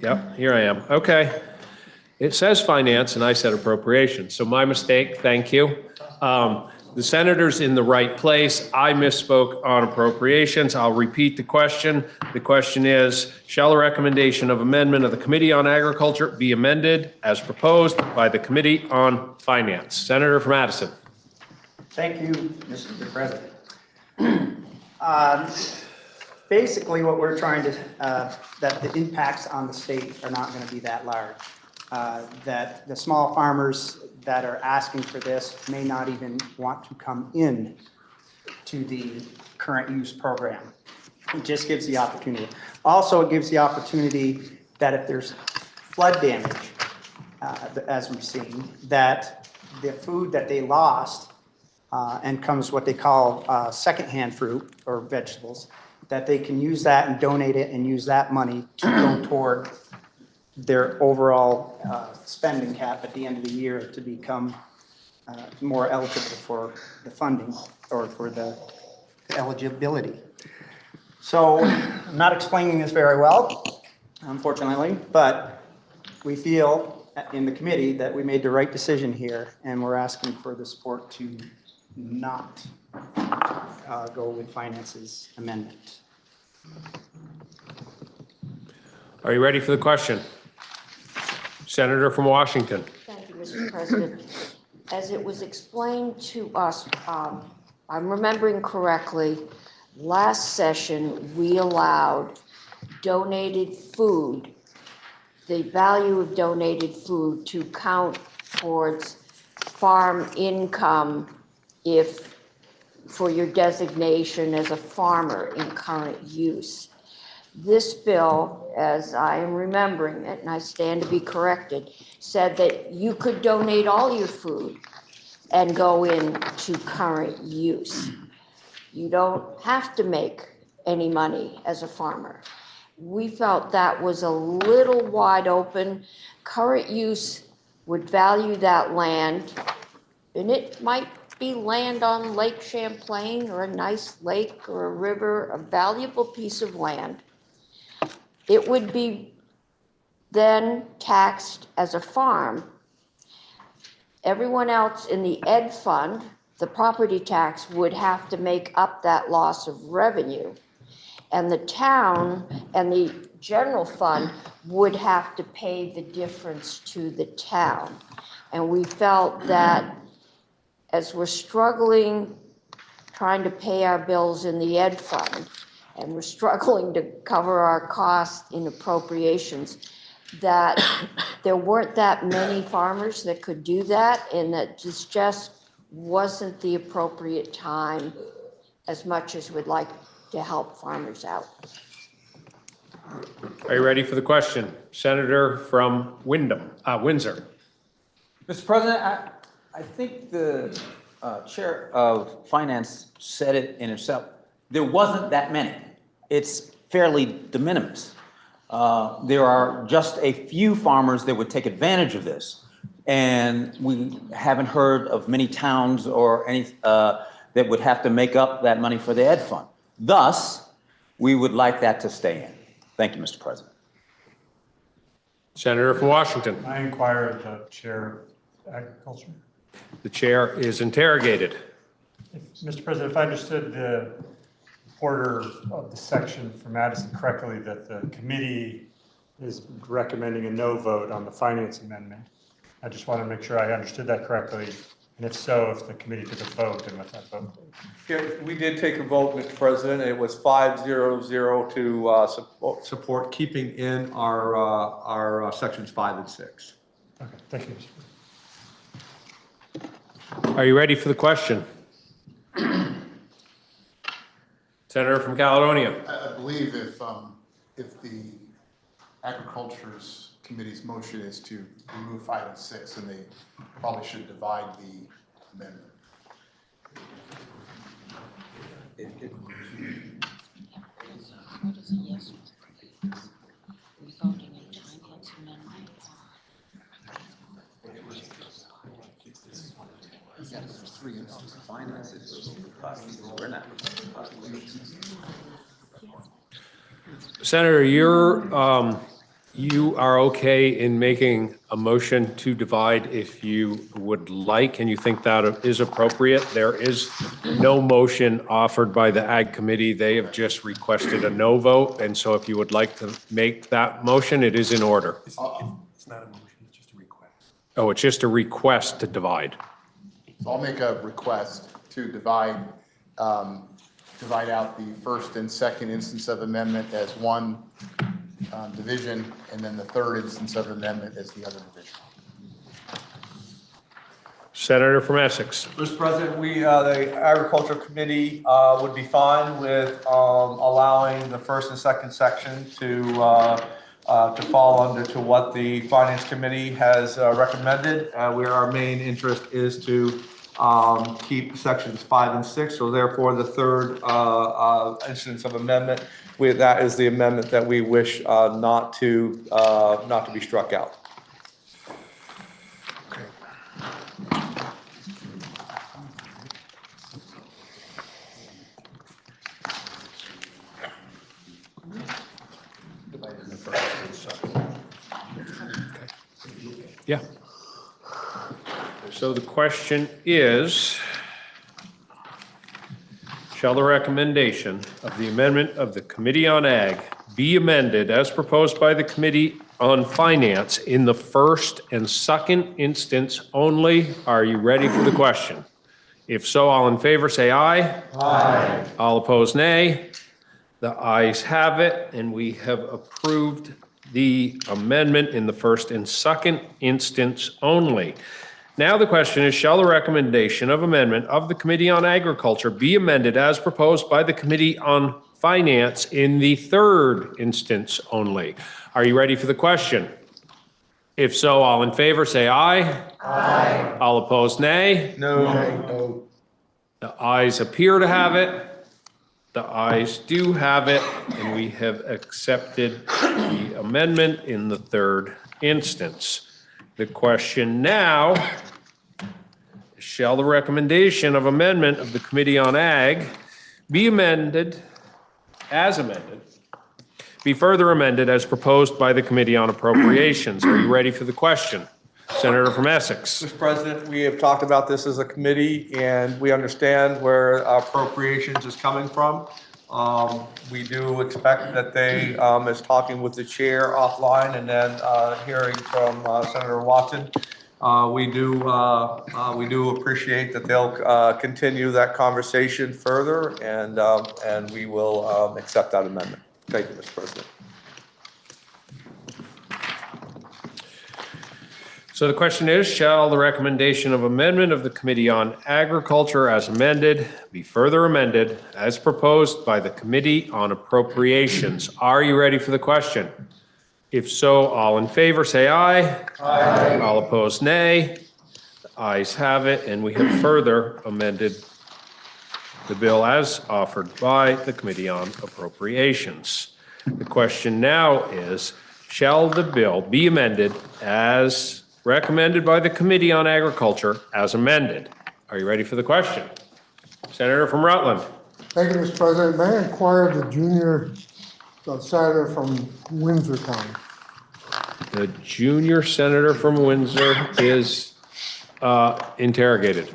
yep, here I am. Okay. It says finance and I said appropriations. So my mistake, thank you. The senator's in the right place. I misspoke on appropriations. I'll repeat the question. The question is, shall the recommendation of amendment of the Committee on Agriculture be amended as proposed by the Committee on Finance? Senator from Madison. Thank you, Mr. President. Basically, what we're trying to, that the impacts on the state are not going to be that large. That the small farmers that are asking for this may not even want to come in to the current use program. It just gives the opportunity. Also, it gives the opportunity that if there's flood damage, as we've seen, that the food that they lost and comes what they call secondhand fruit or vegetables, that they can use that and donate it and use that money to go toward their overall spending cap at the end of the year to become more eligible for the funding or for the eligibility. So I'm not explaining this very well, unfortunately, but we feel in the committee that we made the right decision here, and we're asking for the support to not go with Finance's amendment. Are you ready for the question? Senator from Washington. Thank you, Mr. President. As it was explained to us, I'm remembering correctly, last session, we allowed donated food, the value of donated food to count towards farm income if, for your designation as a farmer in current use. This bill, as I am remembering it, and I stand to be corrected, said that you could donate all your food and go into current use. You don't have to make any money as a farmer. We felt that was a little wide open. Current use would value that land, and it might be land on Lake Champlain or a nice lake or a river, a valuable piece of land. It would be then taxed as a farm. Everyone else in the ed fund, the property tax, would have to make up that loss of revenue. And the town and the general fund would have to pay the difference to the town. And we felt that as we're struggling, trying to pay our bills in the ed fund, and we're struggling to cover our costs in appropriations, that there weren't that many farmers that could do that, and that this just wasn't the appropriate time as much as we'd like to help farmers out. Are you ready for the question? Senator from Windsor. Mr. President, I think the Chair of Finance said it in herself. There wasn't that many. It's fairly de minimis. There are just a few farmers that would take advantage of this. And we haven't heard of many towns or any that would have to make up that money for the ed fund. Thus, we would like that to stay in. Thank you, Mr. President. Senator from Washington. I inquire of the Chair of Agriculture. The chair is interrogated. Mr. President, if I understood the order of the section from Madison correctly, that the committee is recommending a no vote on the finance amendment. I just want to make sure I understood that correctly. And if so, if the committee took a vote, and what that vote was. Yeah, we did take a vote, Mr. President. It was 5-0-0 to support keeping in our sections 5 and 6. Okay, thank you, Mr. President. Are you ready for the question? Senator from Caledonia. I believe if the Agriculture's Committee's motion is to remove 5 and 6, then they probably should divide the amendment. Senator, your You are okay in making a motion to divide if you would like, and you think that is appropriate. There is no motion offered by the Ag Committee. They have just requested a no vote, and so if you would like to make that motion, it is in order. It's not a motion, it's just a request. Oh, it's just a request to divide. I'll make a request to divide out the first and second instance of amendment as one division, and then the third instance of amendment as the other division. Senator from Essex. Mr. President, the Agriculture Committee would be fine with allowing the first and second section to fall under to what the Finance Committee has recommended. Where our main interest is to keep sections 5 and 6, so therefore the third instance of amendment, that is the amendment that we wish not to be struck out. Yeah. So the question is, shall the recommendation of the amendment of the Committee on Ag be amended as proposed by the Committee on Finance in the first and second instance only? Are you ready for the question? If so, all in favor say aye. Aye. All opposed, nay. The ayes have it, and we have approved the amendment in the first and second instance only. Now the question is, shall the recommendation of amendment of the Committee on Agriculture be amended as proposed by the Committee on Finance in the third instance only? Are you ready for the question? If so, all in favor say aye. Aye. All opposed, nay. No. The ayes appear to have it. The ayes do have it, and we have accepted the amendment in the third instance. The question now, shall the recommendation of amendment of the Committee on Ag be amended, be further amended as proposed by the Committee on Appropriations? Are you ready for the question? Senator from Essex. Mr. President, we have talked about this as a committee, and we understand where appropriations is coming from. We do expect that they is talking with the chair offline and then hearing from Senator Watson. We do appreciate that they'll continue that conversation further, and we will accept that amendment. Thank you, Mr. President. So the question is, shall the recommendation of amendment of the Committee on Agriculture as amended be further amended as proposed by the Committee on Appropriations? Are you ready for the question? If so, all in favor say aye. Aye. All opposed, nay. The ayes have it, and we have further amended the bill as offered by the Committee on Appropriations. The question now is, shall the bill be amended as recommended by the Committee on Agriculture as amended? Are you ready for the question? Senator from Rutland. Thank you, Mr. President. May I inquire the junior senator from Windsor County? The junior senator from Windsor is interrogated.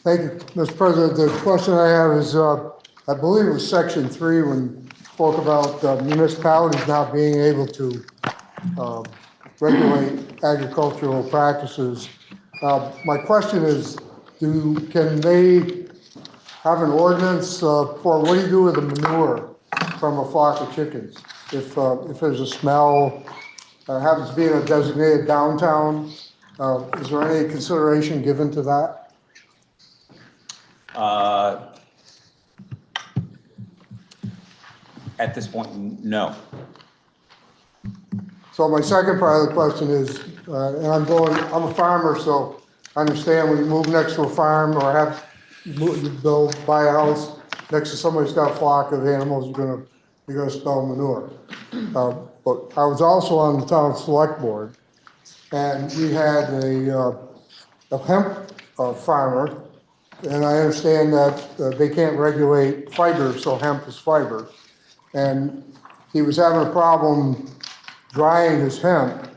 Thank you, Mr. President. The question I have is, I believe it was section 3 when spoke about municipalities not being able to regulate agricultural practices. My question is, can they have an ordinance for what do you do with the manure from a flock of chickens? If there's a smell, happens to be in a designated downtown, is there any consideration given to that? At this point, no. So my second part of the question is, and I'm a farmer, so I understand when you move next to a farm or you buy a house next to somebody's got a flock of animals, you're gonna smell manure. But I was also on the town select board, and we had a hemp farmer, and I understand that they can't regulate fiber, so hemp is fiber. And he was having a problem drying his hemp.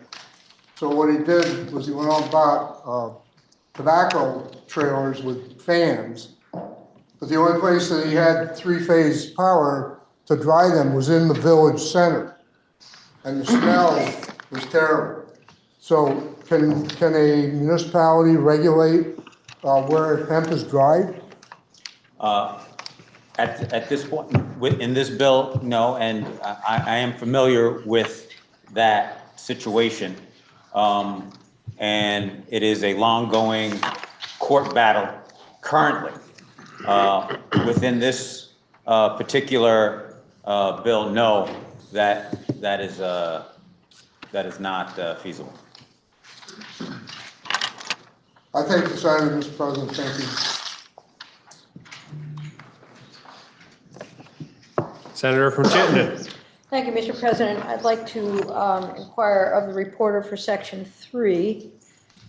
So what he did was he went out and bought tobacco trailers with fans. But the only place that he had three-phase power to dry them was in the village center. And the smell was terrible. So can a municipality regulate where hemp is dried? At this point, in this bill, no, and I am familiar with that situation. And it is a long-going court battle currently. Within this particular bill, no, that is not feasible. I thank the Senator, Mr. President. Thank you. Senator from Chittenden. Thank you, Mr. President. I'd like to inquire of the reporter for Section 3,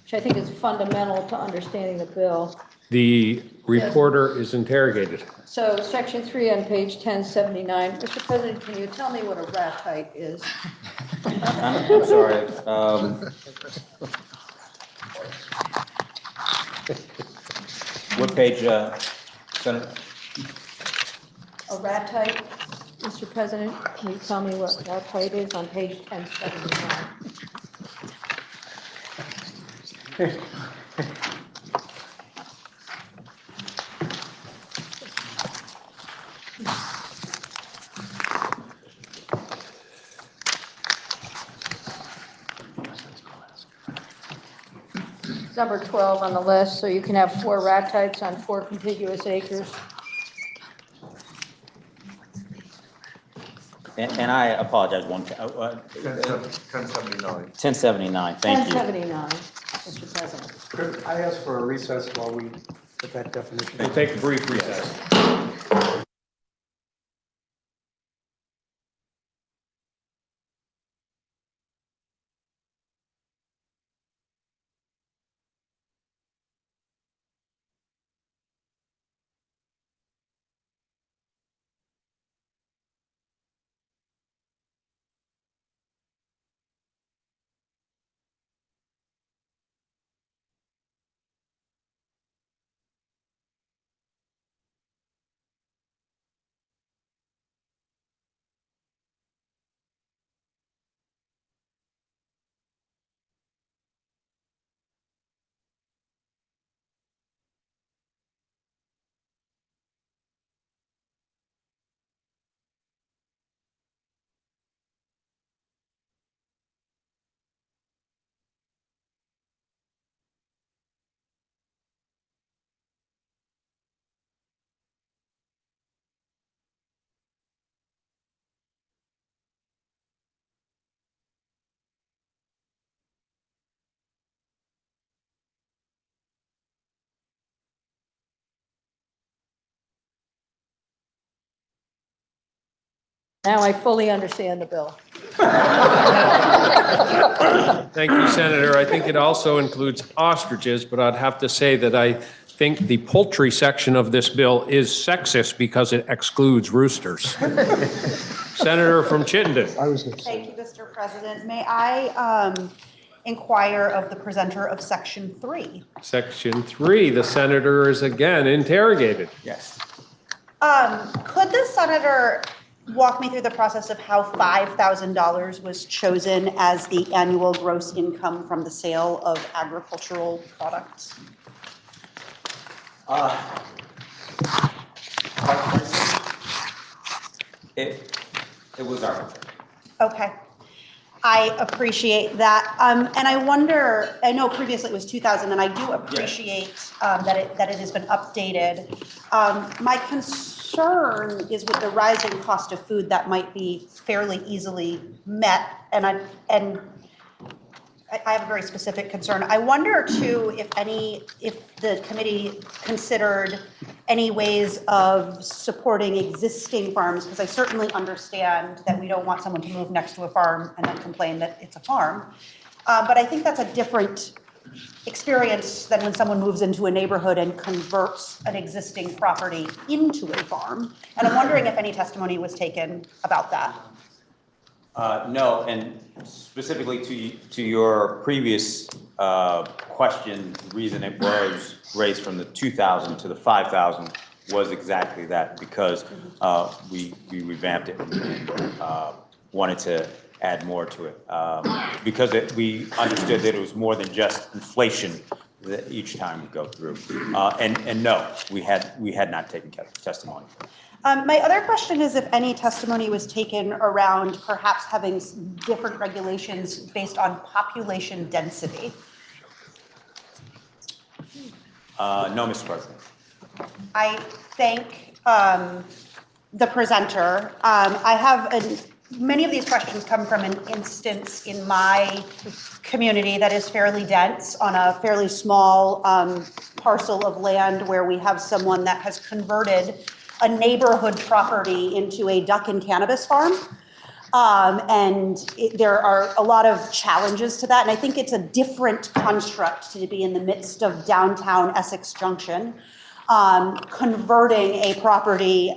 which I think is fundamental to understanding the bill. The reporter is interrogated. So Section 3 on page 1079. Mr. President, can you tell me what a ratite is? I'm sorry. What page, Senator? A ratite, Mr. President, can you tell me what ratite is on page 1079? Number 12 on the list, so you can have 4 ratites on 4 contiguous acres. And I apologize, 1079. 1079, thank you. 1079, Mr. President. Could I ask for a recess while we put that definition? We'll take a brief recess. Now I fully understand the bill. Thank you, Senator. I think it also includes ostriches, but I'd have to say that I think the poultry section of this bill is sexist because it excludes roosters. Senator from Chittenden. Thank you, Mr. President. May I inquire of the presenter of Section 3? Section 3, the senator is again interrogated. Yes. Could the senator walk me through the process of how $5,000 was chosen as the annual gross income from the sale of agricultural products? It was arbitrary. Okay. I appreciate that. And I wonder, I know previously it was 2,000, and I do appreciate that it has been updated. My concern is with the rising cost of food that might be fairly easily met, and I have a very specific concern. I wonder too if the committee considered any ways of supporting existing farms, because I certainly understand that we don't want someone to move next to a farm and then complain that it's a farm. But I think that's a different experience than when someone moves into a neighborhood and converts an existing property into a farm. And I'm wondering if any testimony was taken about that. No, and specifically to your previous question, the reason it was raised from the 2,000 to the 5,000 was exactly that, because we revamped it and wanted to add more to it. Because we understood that it was more than just inflation that each time we go through. And no, we had not taken testimony. My other question is if any testimony was taken around perhaps having different regulations based on population density. No, Mr. President. I thank the presenter. I have many of these questions come from an instance in my community that is fairly dense on a fairly small parcel of land where we have someone that has converted a neighborhood property into a duck and cannabis farm. There are a lot of challenges to that. And I think it's a different construct to be in the midst of downtown Essex Junction. Converting a property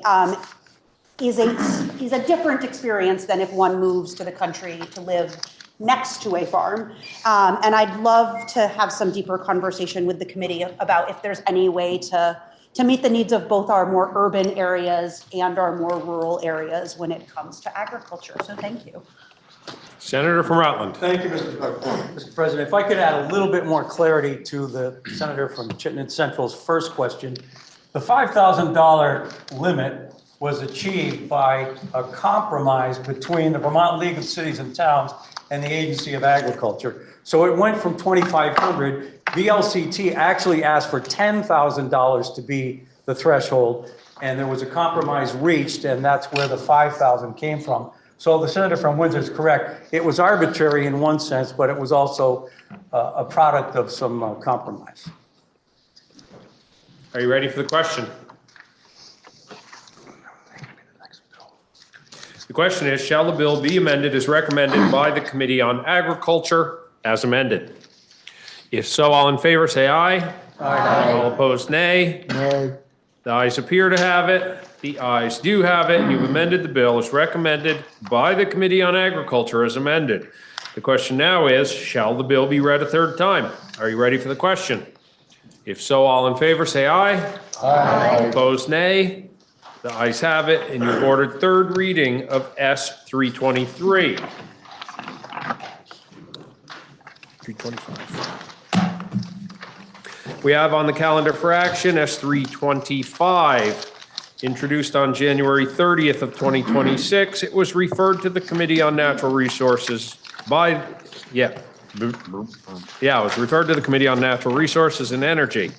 is a different experience than if one moves to the country to live next to a farm. And I'd love to have some deeper conversation with the committee about if there's any way to meet the needs of both our more urban areas and our more rural areas when it comes to agriculture. So thank you. Senator from Rutland. Thank you, Mr. President. If I could add a little bit more clarity to the senator from Chittenden Central's first question. The $5,000 limit was achieved by a compromise between the Vermont League of Cities and Towns and the Agency of Agriculture. So it went from $2,500. VLCT actually asked for $10,000 to be the threshold, and there was a compromise reached, and that's where the $5,000 came from. So the senator from Windsor is correct. It was arbitrary in one sense, but it was also a product of some compromise. Are you ready for the question? The question is, shall the bill be amended as recommended by the Committee on Agriculture as amended? If so, all in favor say aye. Aye. All opposed, nay. Nay. The ayes appear to have it. The ayes do have it, and you've amended the bill as recommended by the Committee on Agriculture as amended. The question now is, shall the bill be read a third time? Are you ready for the question? If so, all in favor say aye. Aye. All opposed, nay. The ayes have it, and you've ordered third reading of S 323. 325. We have on the calendar for action S 325, introduced on January 30th of 2026. It was referred to the Committee on Natural Resources it was referred to the Committee on Natural Resources and Energy,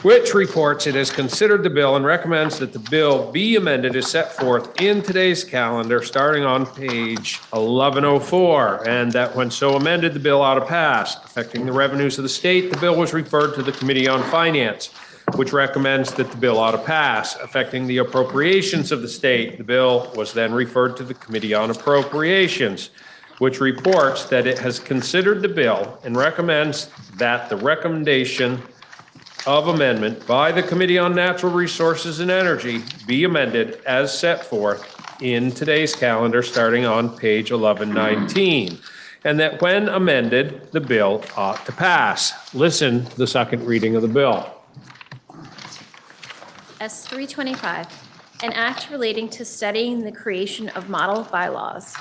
which reports it has considered the bill and recommends that the bill be amended as set forth in today's calendar, starting on page 1104, and that when so amended, the bill ought to pass. Affecting the revenues of the state, the bill was referred to the Committee on Finance, which recommends that the bill ought to pass. Affecting the appropriations of the state, the bill was then referred to the Committee on Appropriations, which reports that it has considered the bill and recommends that the recommendation of amendment by the Committee on Natural Resources and Energy be amended as set forth in today's calendar, starting on page 1119, and that when amended, the bill ought to pass. Listen to the second reading of the bill. S 325, an act relating to studying the creation of model bylaws.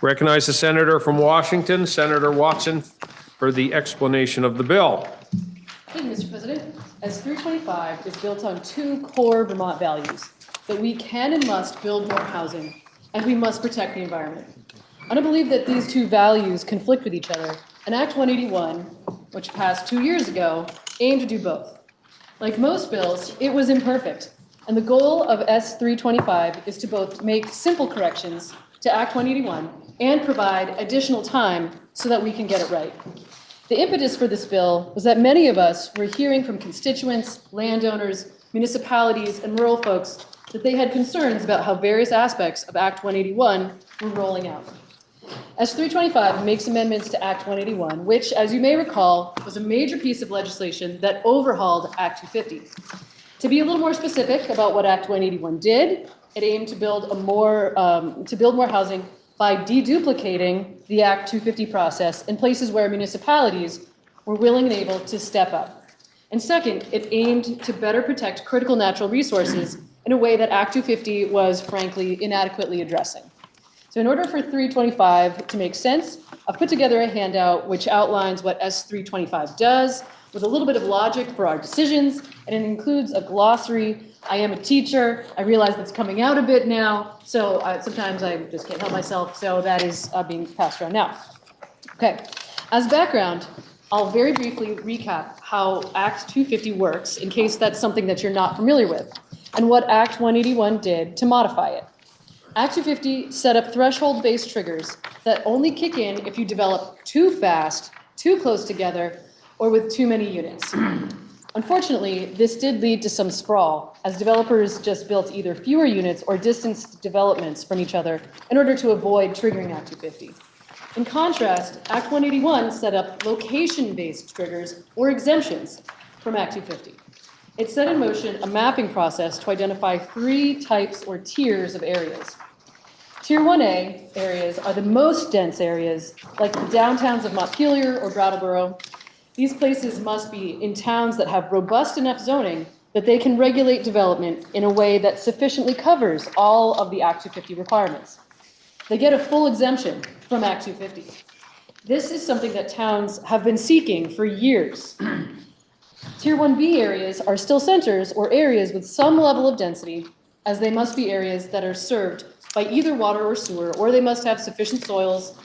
Recognize the senator from Washington, Senator Watson, for the explanation of the bill. Thank you, Mr. President. S 325 is built on two core Vermont values: that we can and must build more housing, and we must protect the environment. I don't believe that these two values conflict with each other, and Act 181, which passed 2 years ago, aimed to do both. Like most bills, it was imperfect, and the goal of S 325 is to both make simple corrections to Act 181 and provide additional time so that we can get it right. The impetus for this bill was that many of us were hearing from constituents, landowners, municipalities, and rural folks that they had concerns about how various aspects of Act 181 were rolling out. S 325 makes amendments to Act 181, which, as you may recall, was a major piece of legislation that overhauled Act 250. To be a little more specific about what Act 181 did, it aimed to build more housing by deduplicating the Act 250 process in places where municipalities were willing and able to step up. And second, it aimed to better protect critical natural resources in a way that Act 250 was frankly inadequately addressing. So in order for 325 to make sense, I've put together a handout which outlines what S325 does with a little bit of logic for our decisions, and it includes a glossary. I am a teacher. I realize that's coming out a bit now, so sometimes I just can't help myself, so that is being passed around now. Okay, as background, I'll very briefly recap how Act 250 works in case that's something that you're not familiar with, and what Act 181 did to modify it. Act 250 set up threshold-based triggers that only kick in if you develop too fast, too close together, or with too many units. Unfortunately, this did lead to some sprawl, as developers just built either fewer units or distanced developments from each other in order to avoid triggering Act 250. In contrast, Act 181 set up location-based triggers or exemptions from Act 250. It set in motion a mapping process to identify 3 types or tiers of areas. Tier 1A areas are the most dense areas, like the downtowns of Montpelier or Brattleboro. These places must be in towns that have robust enough zoning that they can regulate development in a way that sufficiently covers all of the Act 250 requirements. They get a full exemption from Act 250. This is something that towns have been seeking for years. Tier 1B areas are still centers or areas with some level of density, as they must be areas that are served by either water or sewer, or they must have sufficient soils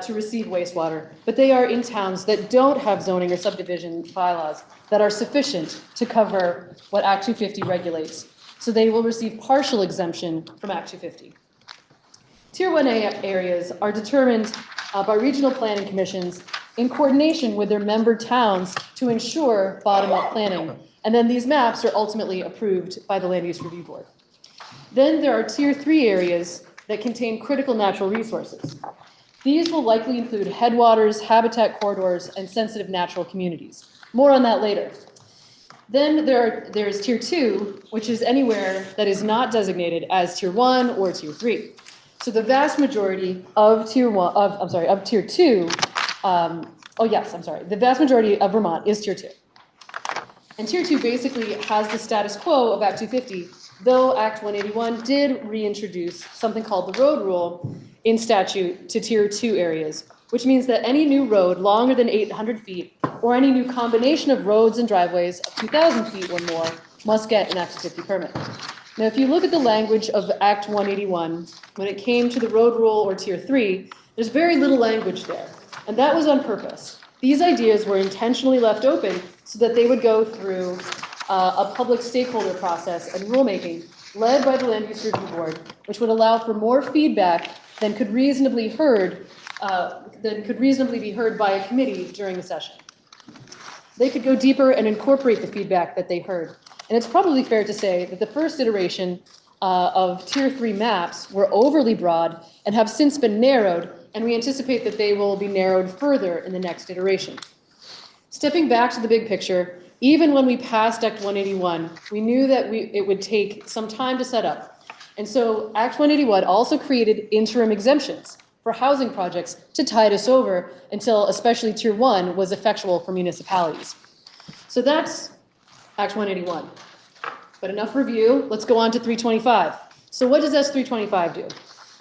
to receive wastewater, but they are in towns that don't have zoning or subdivision bylaws that are sufficient to cover what Act 250 regulates. So they will receive partial exemption from Act 250. Tier 1A areas are determined by regional planning commissions in coordination with their member towns to ensure bottom-up planning. And then these maps are ultimately approved by the Land Use Review Board. Then there are Tier 3 areas that contain critical natural resources. These will likely include headwaters, habitat corridors, and sensitive natural communities. More on that later. Then there's Tier 2, which is anywhere that is not designated as Tier 1 or Tier 3. So the vast majority of Tier 2, the vast majority of Vermont is Tier 2. And Tier 2 basically has the status quo of Act 250, though Act 181 did reintroduce something called the road rule in statute to Tier 2 areas, which means that any new road longer than 800 feet or any new combination of roads and driveways of 2,000 feet or more must get an Act 250 permit. Now, if you look at the language of Act 181, when it came to the road rule or Tier 3, there's very little language there, and that was on purpose. These ideas were intentionally left open so that they would go through a public stakeholder process and rulemaking led by the Land Use Review Board, which would allow for more feedback than could reasonably be heard by a committee during a session. They could go deeper and incorporate the feedback that they heard. And it's probably fair to say that the first iteration of Tier 3 maps were overly broad and have since been narrowed, and we anticipate that they will be narrowed further in the next iteration. Stepping back to the big picture, even when we passed Act 181, we knew that it would take some time to set up. And so Act 181 also created interim exemptions for housing projects to tide us over until especially Tier 1 was effectual for municipalities. So that's Act 181. But enough review, let's go on to 325. So what does S325 do?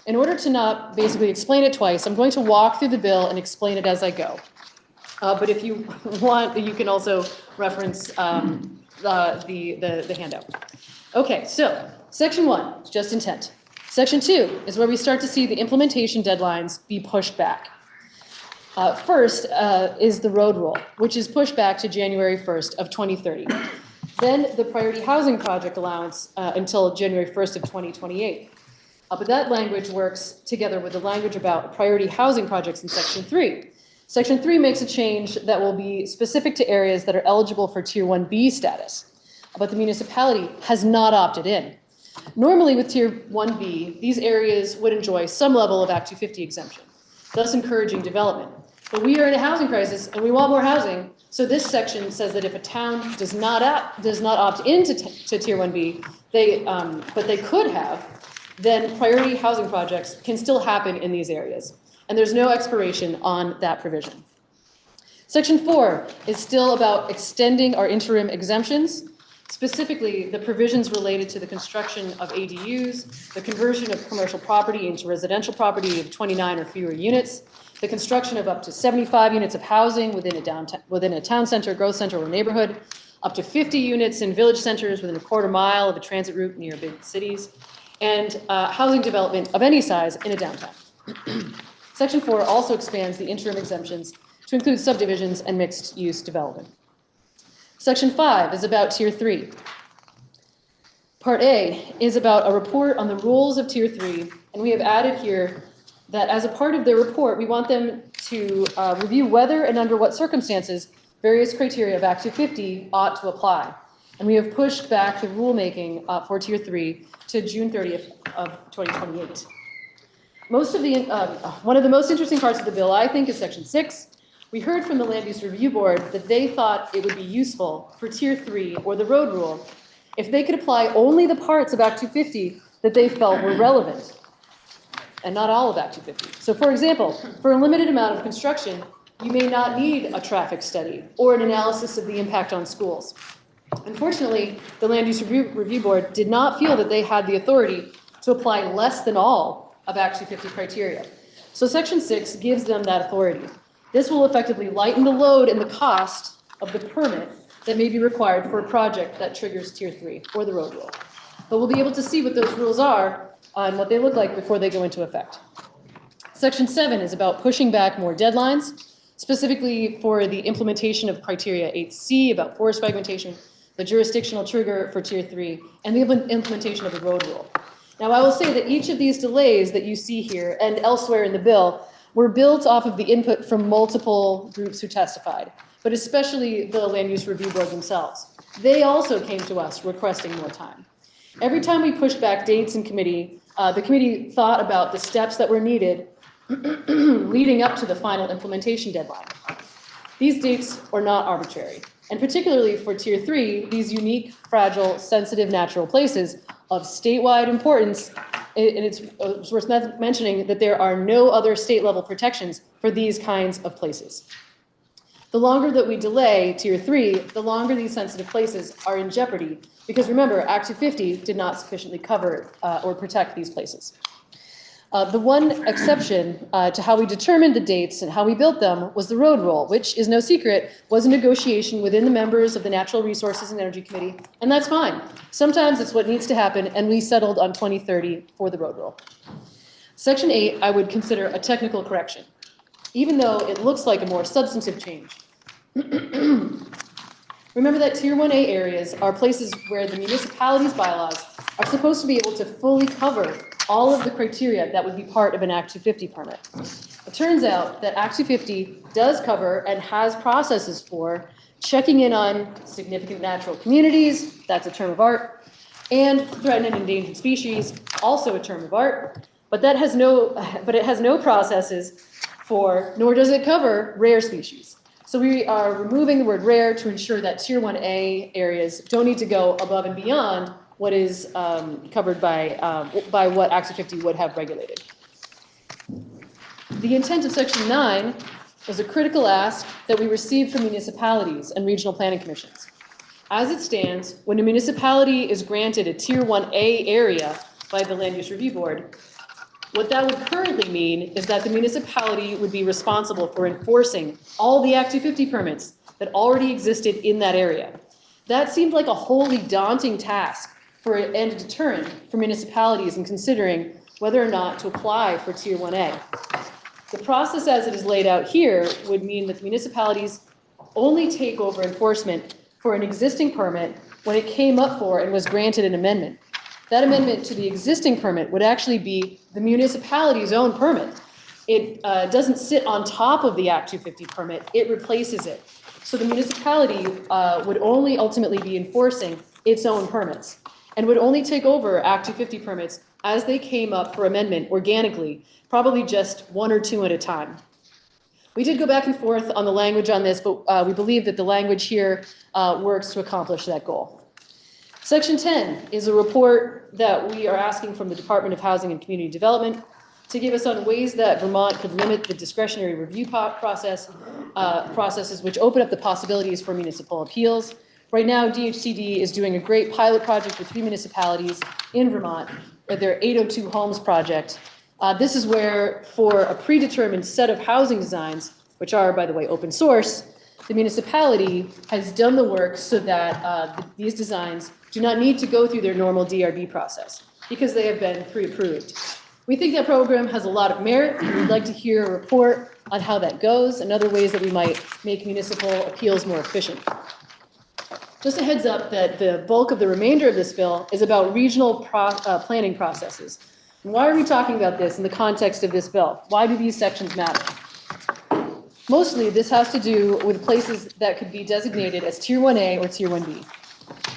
In order to not basically explain it twice, I'm going to walk through the bill and explain it as I go. But if you want, you can also reference the handout. Okay, so Section 1 is just intent. Section 2 is where we start to see the implementation deadlines be pushed back. First is the road rule, which is pushed back to January 1st of 2030. Then the priority housing project allowance until January 1st of 2028. But that language works together with the language about priority housing projects in Section 3. Section 3 makes a change that will be specific to areas that are eligible for Tier 1B status, but the municipality has not opted in. Normally with Tier 1B, these areas would enjoy some level of Act 250 exemption, thus encouraging development. But we are in a housing crisis and we want more housing, So this section says that if a town does not opt into to Tier 1B, but they could have, then priority housing projects can still happen in these areas. And there's no expiration on that provision. Section 4 is still about extending our interim exemptions, specifically the provisions related to the construction of ADUs, the conversion of commercial property into residential property of 29 or fewer units, the construction of up to 75 units of housing within a town center, growth center, or neighborhood, up to 50 units in village centers within a quarter mile of a transit route near big cities, and housing development of any size in a downtown. Section 4 also expands the interim exemptions to include subdivisions and mixed-use development. Section 5 is about Tier 3. Part A is about a report on the rules of Tier 3, and we have added here that as a part of their report, we want them to review whether and under what circumstances various criteria of Act 250 ought to apply. And we have pushed back the rulemaking for Tier 3 to June 30th of 2028. One of the most interesting parts of the bill, I think, is Section 6. We heard from the Land Use Review Board that they thought it would be useful for Tier 3 or the road rule if they could apply only the parts of Act 250 that they felt were relevant, and not all of Act 250. So for example, for a limited amount of construction, you may not need a traffic study or an analysis of the impact on schools. Unfortunately, the Land Use Review Board did not feel that they had the authority to apply less than all of Act 250 criteria. So Section 6 gives them that authority. This will effectively lighten the load and the cost of the permit that may be required for a project that triggers Tier 3 or the road rule. But we'll be able to see what those rules are and what they look like before they go into effect. Section 7 is about pushing back more deadlines, specifically for the implementation of criteria 8C about forest fragmentation, the jurisdictional trigger for Tier 3, and the implementation of the road rule. Now, I will say that each of these delays that you see here and elsewhere in the bill were built off of the input from multiple groups who testified, but especially the Land Use Review Board themselves. They also came to us requesting more time. Every time we pushed back dates in committee, the committee thought about the steps that were needed leading up to the final implementation deadline. These dates are not arbitrary, and particularly for Tier 3, these unique, fragile, sensitive natural places of statewide importance, and it's worth mentioning that there are no other state-level protections for these kinds of places. The longer that we delay Tier 3, the longer these sensitive places are in jeopardy, because remember, Act 250 did not sufficiently cover or protect these places. The one exception to how we determined the dates and how we built them was the road rule, which is no secret, was a negotiation within the members of the Natural Resources and Energy Committee, and that's fine. Sometimes it's what needs to happen, and we settled on 2030 for the road rule. Section 8, I would consider a technical correction, even though it looks like a more substantive change. Remember that Tier 1A areas are places where the municipality's bylaws are supposed to be able to fully cover all of the criteria that would be part of an Act 250 permit. It turns out that Act 250 does cover and has processes for checking in on significant natural communities, that's a term of art, and threatened and endangered species, also a term of art, but it has no processes for, nor does it cover, rare species. So we are removing the word rare to ensure that Tier 1A areas don't need to go above and beyond what is covered by what Act 250 would have regulated. The intent of Section 9 was a critical ask that we received from municipalities and regional planning commissions. As it stands, when a municipality is granted a Tier 1A area by the Land Use Review Board, what that would currently mean is that the municipality would be responsible for enforcing all the Act 250 permits that already existed in that area. That seemed like a wholly daunting task and a deterrent for municipalities in considering whether or not to apply for Tier 1A. The process as it is laid out here would mean that the municipalities only take over enforcement for an existing permit when it came up for and was granted an amendment. That amendment to the existing permit would actually be the municipality's own permit. It doesn't sit on top of the Act 250 permit, it replaces it. So the municipality would only ultimately be enforcing its own permits and would only take over Act 250 permits as they came up for amendment organically, probably just one or two at a time. We did go back and forth on the language on this, but we believe that the language here works to accomplish that goal. Section 10 is a report that we are asking from the Department of Housing and Community Development to give us on ways that Vermont could limit the discretionary review processes which open up the possibilities for municipal appeals. Right now, DHCD is doing a great pilot project with 3 municipalities in Vermont, their 802 Homes project. This is where, for a predetermined set of housing designs, which are, by the way, open source, the municipality has done the work so that these designs do not need to go through their normal DRB process because they have been pre-approved. We think that program has a lot of merit, and we'd like to hear a report on how that goes and other ways that we might make municipal appeals more efficient. Just a heads up that the bulk of the remainder of this bill is about regional planning processes. And why are we talking about this in the context of this bill? Why do these sections matter? Mostly, this has to do with places that could be designated as Tier 1A or Tier 1B,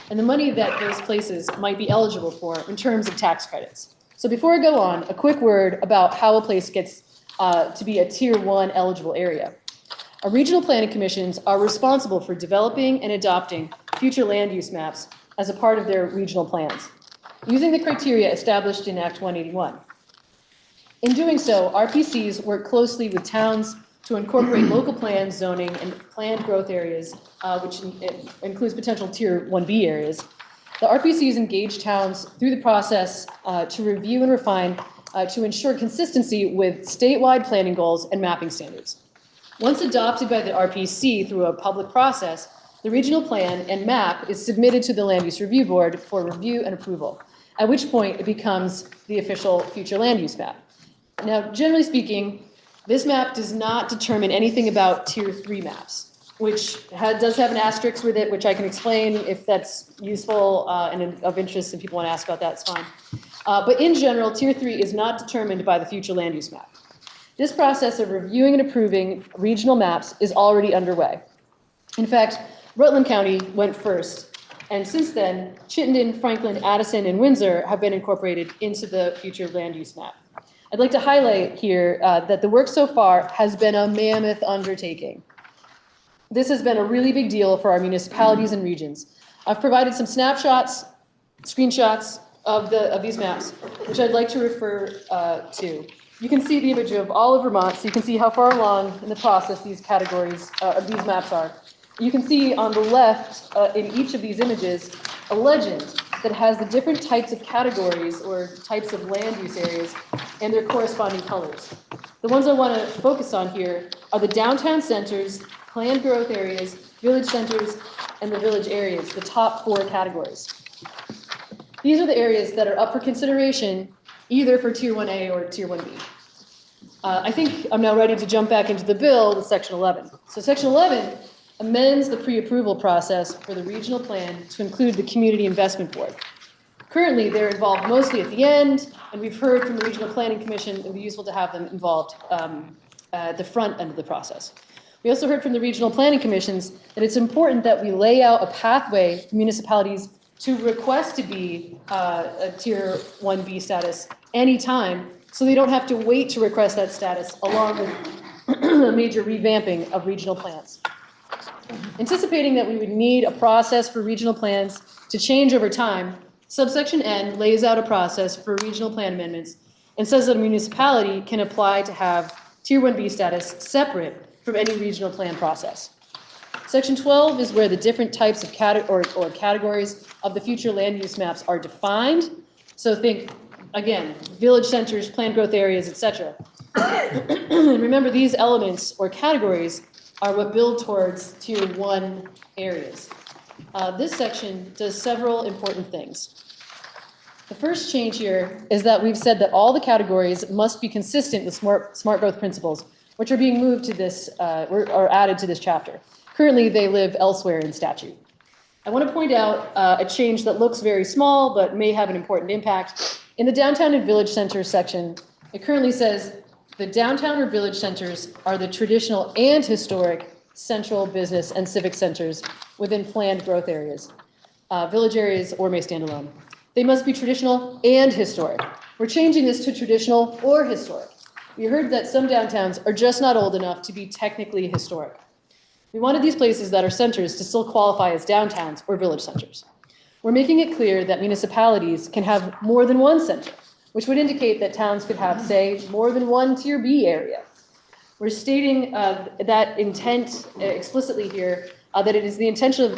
and the money that those places might be eligible for in terms of tax credits. So before I go on, a quick word about how a place gets to be a Tier 1 eligible area. Our regional planning commissions are responsible for developing and adopting future land use maps as a part of their regional plans, using the criteria established in Act 181. In doing so, RPCs work closely with towns to incorporate local plans, zoning, and planned growth areas, which includes potential Tier 1B areas. The RPCs engage towns through the process to review and refine to ensure consistency with statewide planning goals and mapping standards. Once adopted by the RPC through a public process, the regional plan and map is submitted to the Land Use Review Board for review and approval, at which point it becomes the official future land use map. Now, generally speaking, this map does not determine anything about Tier 3 maps, which does have an asterisk with it, which I can explain if that's useful and of interest and people want to ask about that, it's fine. But in general, Tier 3 is not determined by the future land use map. This process of reviewing and approving regional maps is already underway. In fact, Rutland County went first, and since then, Chittenden, Franklin, Addison, and Windsor have been incorporated into the future land use map. I'd like to highlight here that the work so far has been a mammoth undertaking. This has been a really big deal for our municipalities and regions. I've provided some snapshots, screenshots of these maps, which I'd like to refer to. You can see the image of all of Vermont, so you can see how far along in the process these categories of these maps are. You can see on the left in each of these images a legend that has the different types of categories or types of land use areas and their corresponding colors. The ones I want to focus on here are the downtown centers, planned growth areas, village centers, and the village areas, the top 4 categories. These are the areas that are up for consideration either for Tier 1A or Tier 1B. I think I'm now ready to jump back into the bill with Section 11. So Section 11 amends the pre-approval process for the regional plan to include the Community Investment Board. Currently, they're involved mostly at the end, and we've heard from the Regional Planning Commission it would be useful to have them involved at the front end of the process. We also heard from the regional planning commissions that it's important that we lay out a pathway for municipalities to request to be a Tier 1B status anytime, so they don't have to wait to request that status along with a major revamping of regional plans. Anticipating that we would need a process for regional plans to change over time, subsection N lays out a process for regional plan amendments and says that a municipality can apply to have Tier 1B status separate from any regional plan process. Section 12 is where the different types of categories of the future land use maps are defined. So think, again, village centers, planned growth areas, etc. Remember, these elements or categories are what build towards Tier 1 areas. This section does several important things. The first change here is that we've said that all the categories must be consistent with smart growth principles, which are being moved to this, or added to this chapter. Currently, they live elsewhere in statute. I want to point out a change that looks very small, but may have an important impact. In the downtown and village center section, it currently says the downtown or village centers are the traditional and historic central business and civic centers within planned growth areas. Village areas or may stand alone. They must be traditional and historic. We're changing this to traditional or historic. we heard that some downtowns are just not old enough to be technically historic. We wanted these places that are centers to still qualify as downtowns or village centers. We're making it clear that municipalities can have more than one center, which would indicate that towns could have, say, more than one Tier B area. We're stating that intent explicitly here, that it is the intention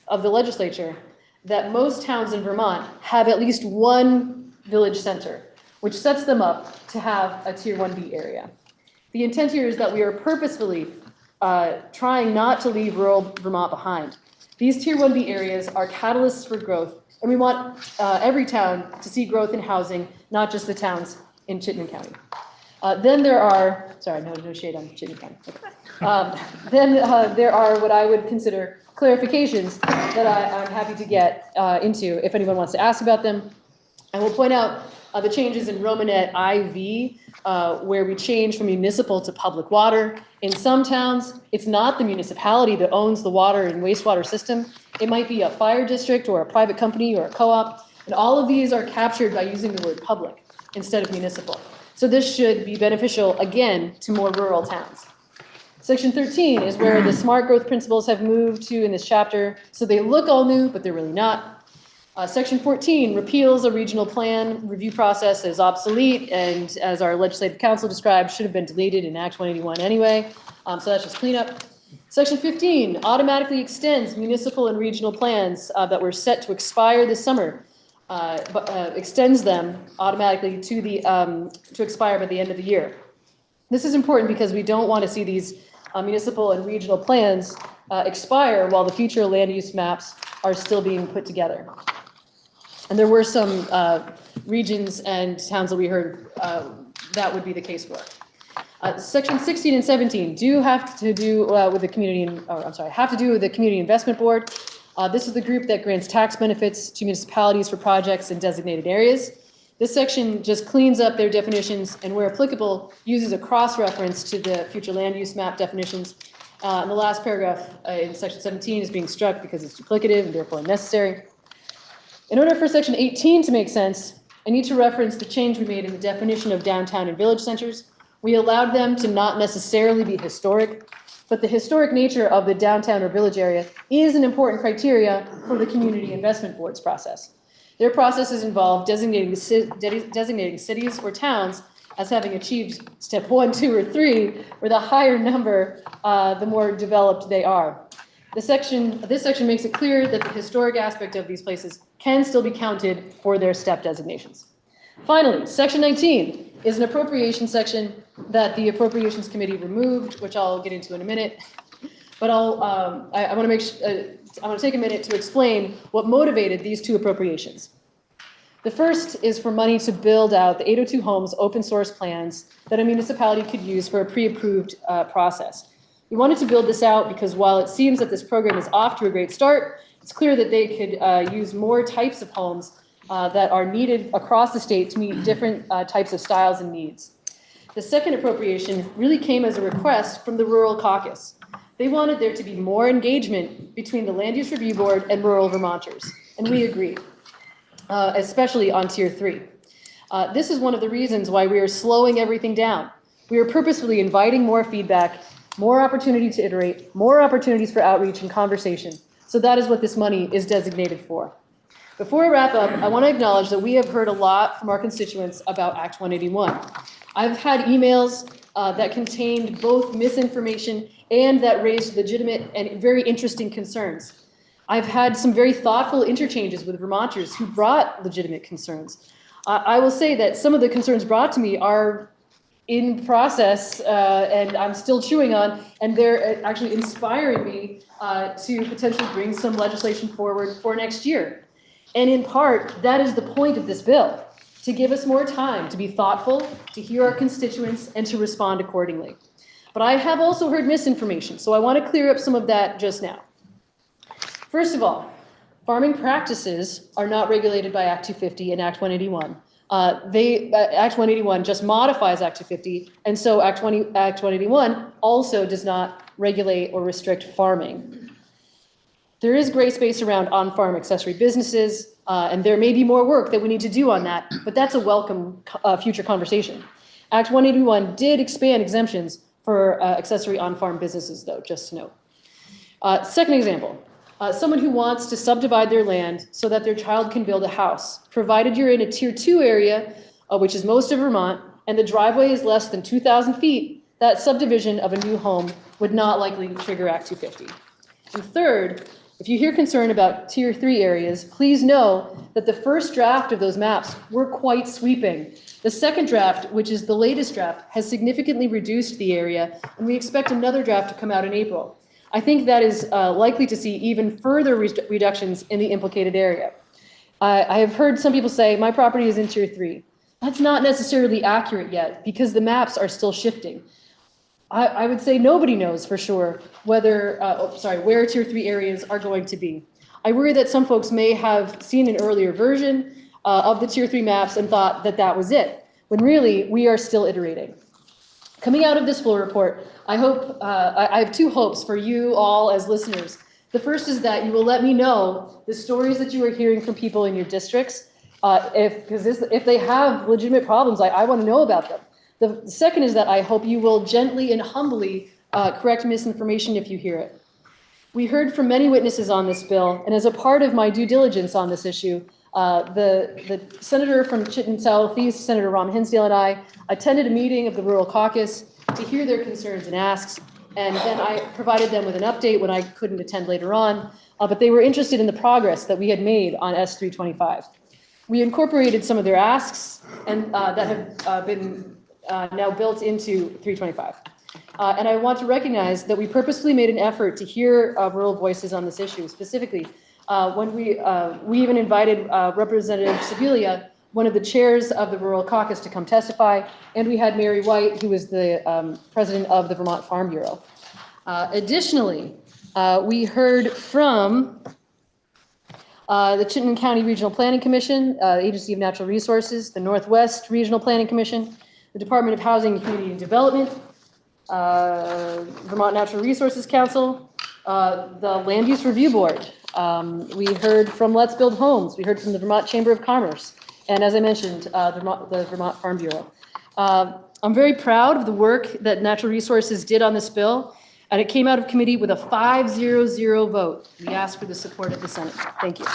of the legislature that most towns in Vermont have at least one village center, which sets them up to have a Tier 1B area. The intent here is that we are purposefully trying not to leave rural Vermont behind. These Tier 1B areas are catalysts for growth, and we want every town to see growth in housing, not just the towns in Chittenden County. Then there are, sorry, no shade on Chittenden County. Okay. There are what I would consider clarifications that I'm happy to get into if anyone wants to ask about them. I will point out the changes in Romanet IV, where we change from municipal to public water. In some towns, it's not the municipality that owns the water and wastewater system. It might be a fire district or a private company or a co-op, and all of these are captured by using the word public instead of municipal. So this should be beneficial, again, to more rural towns. Section 13 is where the smart growth principles have moved to in this chapter. So they look all new, but they're really not. Section 14 repeals a regional plan review process as obsolete, and as our legislative council described, should have been deleted in Act 181 anyway. So that's just cleanup. Section 15 automatically extends municipal and regional plans that were set to expire this summer, extends them automatically to expire by the end of the year. This is important because we don't want to see these municipal and regional plans expire while the future land use maps are still being put together. And there were some regions and towns that we heard that would be the case for. Section 16 and 17 do have to do with the community investment board. This is the group that grants tax benefits to municipalities for projects in designated areas. This section just cleans up their definitions and, where applicable, uses a cross-reference to the future land use map definitions. And the last paragraph in section 17 is being struck because it's duplicative and therefore unnecessary. In order for section 18 to make sense, I need to reference the change we made in the definition of downtown and village centers. We allowed them to not necessarily be historic, but the historic nature of the downtown or village area is an important criteria for the community investment board's process. Their processes involve designating cities or towns as having achieved step 1, 2, or 3, where the higher number, the more developed they are. This section makes it clear that the historic aspect of these places can still be counted for their step designations. Finally, section 19 is an appropriation section that the Appropriations Committee removed, which I'll get into in a minute. But I want to take a minute to explain what motivated these two appropriations. The first is for money to build out the 802 Homes open source plans that a municipality could use for a pre-approved process. We wanted to build this out because while it seems that this program is off to a great start, it's clear that they could use more types of homes that are needed across the state to meet different types of styles and needs. The second appropriation really came as a request from the Rural Caucus. They wanted there to be more engagement between the Land Use Review Board and rural Vermonters, and we agreed, especially on Tier 3. This is one of the reasons why we are slowing everything down. We are purposefully inviting more feedback, more opportunity to iterate, more opportunities for outreach and conversation. So that is what this money is designated for. Before I wrap up, I want to acknowledge that we have heard a lot from our constituents about Act 181. I've had emails that contained both misinformation and that raised legitimate and very interesting concerns. I've had some very thoughtful interchanges with Vermonters who brought legitimate concerns. I will say that some of the concerns brought to me are in process and I'm still chewing on, and they're actually inspiring me to potentially bring some legislation forward for next year. And in part, that is the point of this bill, to give us more time to be thoughtful, to hear our constituents, and to respond accordingly. But I have also heard misinformation, so I want to clear up some of that just now. First of all, farming practices are not regulated by Act 250 and Act 181. Act 181 just modifies Act 250, and so Act 181 also does not regulate or restrict farming. There is gray space around on-farm accessory businesses, and there may be more work that we need to do on that, but that's a welcome future conversation. Act 181 did expand exemptions for accessory on-farm businesses, though, just to note. Second example, someone who wants to subdivide their land so that their child can build a house, provided you're in a Tier 2 area, which is most of Vermont, and the driveway is less than 2,000 feet, that subdivision of a new home would not likely trigger Act 250. And third, if you hear concern about Tier 3 areas, please know that the first draft of those maps were quite sweeping. The second draft, which is the latest draft, has significantly reduced the area, and we expect another draft to come out in April. I think that is likely to see even further reductions in the implicated area. I have heard some people say, my property is in Tier 3. That's not necessarily accurate yet, because the maps are still shifting. I would say nobody knows for sure whether, where Tier 3 areas are going to be. I worry that some folks may have seen an earlier version of the Tier 3 maps and thought that that was it, when really we are still iterating. Coming out of this full report, I have two hopes for you all as listeners. The first is that you will let me know the stories that you are hearing from people in your districts, if they have legitimate problems, I want to know about them. The second is that I hope you will gently and humbly correct misinformation if you hear it. We heard from many witnesses on this bill, and as a part of my due diligence on this issue, the senator from Chittenden Southeast, Senator Ron Hinsdale, and I attended a meeting of the Rural Caucus to hear their concerns and asks, and then I provided them with an update when I couldn't attend later on, but they were interested in the progress that we had made on S325. We incorporated some of their asks and that have been now built into 325. And I want to recognize that we purposefully made an effort to hear rural voices on this issue. Specifically, when we even invited Representative Sibilia, one of the chairs of the Rural Caucus, to come testify, and we had Mary White, who is the president of the Vermont Farm Bureau. Additionally, we heard from the Chittenden County Regional Planning Commission, the Agency of Natural Resources, the Northwest Regional Planning Commission, the Department of Housing and Community Development, Vermont Natural Resources Council, the Land Use Review Board. We heard from Let's Build Homes. We heard from the Vermont Chamber of Commerce. And as I mentioned, the Vermont Farm Bureau. I'm very proud of the work that Natural Resources did on this bill, and it came out of committee with a 5-0-0 vote. We ask for the support of the Senate. Thank you.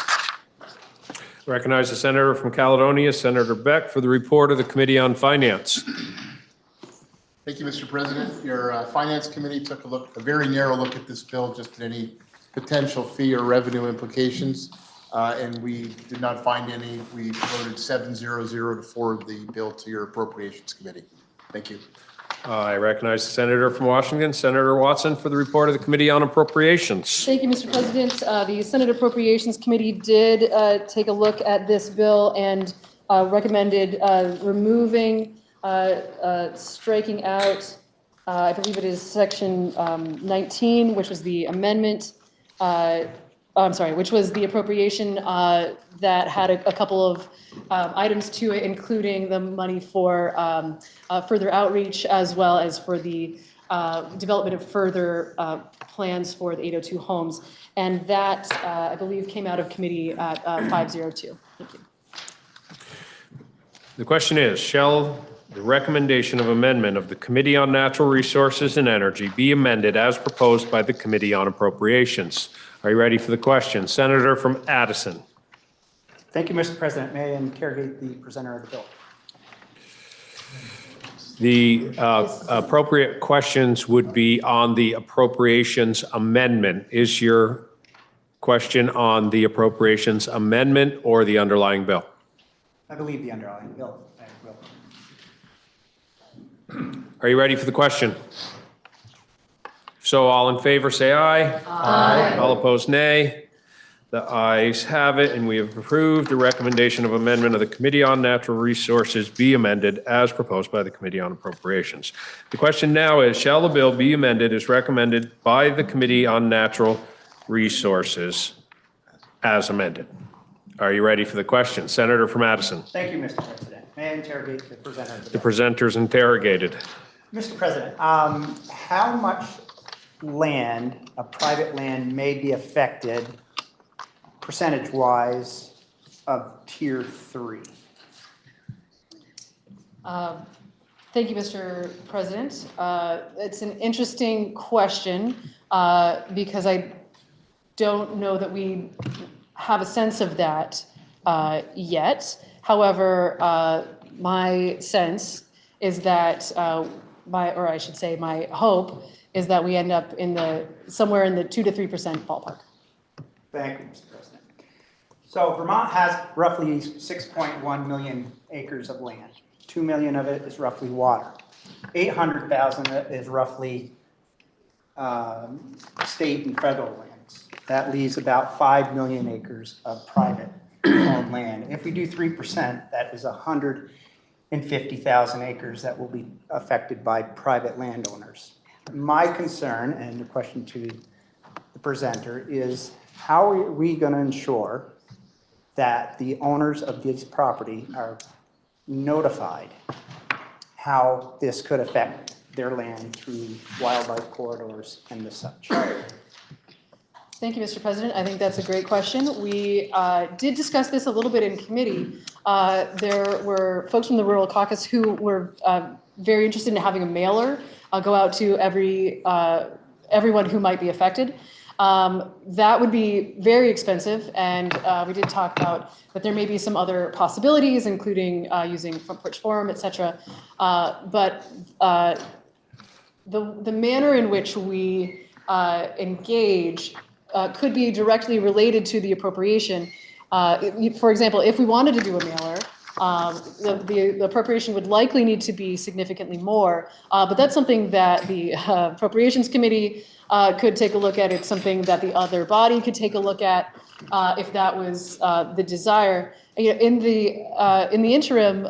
Recognize the senator from Caledonia, Senator Beck, for the report of the Committee on Finance. Thank you, Mr. President. Your Finance Committee took a very narrow look at this bill, just at any potential fee or revenue implications, and we did not find any. We voted 7-0-0 to forward the bill to your Appropriations Committee. Thank you. I recognize the senator from Washington, Senator Watson, for the report of the Committee on Appropriations. Thank you, Mr. President. The Senate Appropriations Committee did take a look at this bill and recommended removing, striking out, I believe it is section 19, which was the amendment, which was the appropriation that had a couple of items to it, including the money for further outreach, as well as for the development of further plans for the 802 homes. And that, I believe, came out of committee at 502. Thank you. The question is, shall the recommendation of amendment of the Committee on Natural Resources and Energy be amended as proposed by the Committee on Appropriations? Are you ready for the question? Senator from Addison. Thank you, Mr. President. May I interrogate the presenter of the bill? The appropriate questions would be on the appropriations amendment. Is your question on the appropriations amendment or the underlying bill? I believe the underlying bill. I will. Are you ready for the question? So all in favor, say aye. Aye. All opposed, nay. The ayes have it, and we have approved the recommendation of amendment of the Committee on Natural Resources be amended as proposed by the Committee on Appropriations. The question now is, shall the bill be amended as recommended by the Committee on Natural Resources as amended? Are you ready for the question? Senator from Addison. Thank you, Mr. President. May I interrogate the presenter of the The bill? presenter's interrogated. Mr. President, how much land, private land, may be affected percentage-wise of Tier 3? Thank you, Mr. President. It's an interesting question because I don't know that we have a sense of that yet. However, my sense is that my hope is that we end up somewhere in the 2 to 3% ballpark. Thank you, Mr. President. So Vermont has roughly 6.1 million acres of land. 2 million of it is roughly water. 800,000 is roughly state and federal lands. That leaves about 5 million acres of private owned land. If we do 3%, that is 150,000 acres that will be affected by private landowners. My concern, and the question to the presenter, is how are we going to ensure that the owners of this property are notified how this could affect their land through wildlife corridors and the such? Thank you, Mr. President. I think that's a great question. We did discuss this a little bit in committee. There were folks from the Rural Caucus who were very interested in having a mailer go out to everyone who might be affected. That would be very expensive, and we did talk about that there may be some other possibilities, including using Front Porch Forum, et cetera. But the manner in which we engage could be directly related to the appropriation. For example, if we wanted to do a mailer, the appropriation would likely need to be significantly more, but that's something that the Appropriations Committee could take a look at. It's something that the other body could take a look at if that was the desire. In the interim,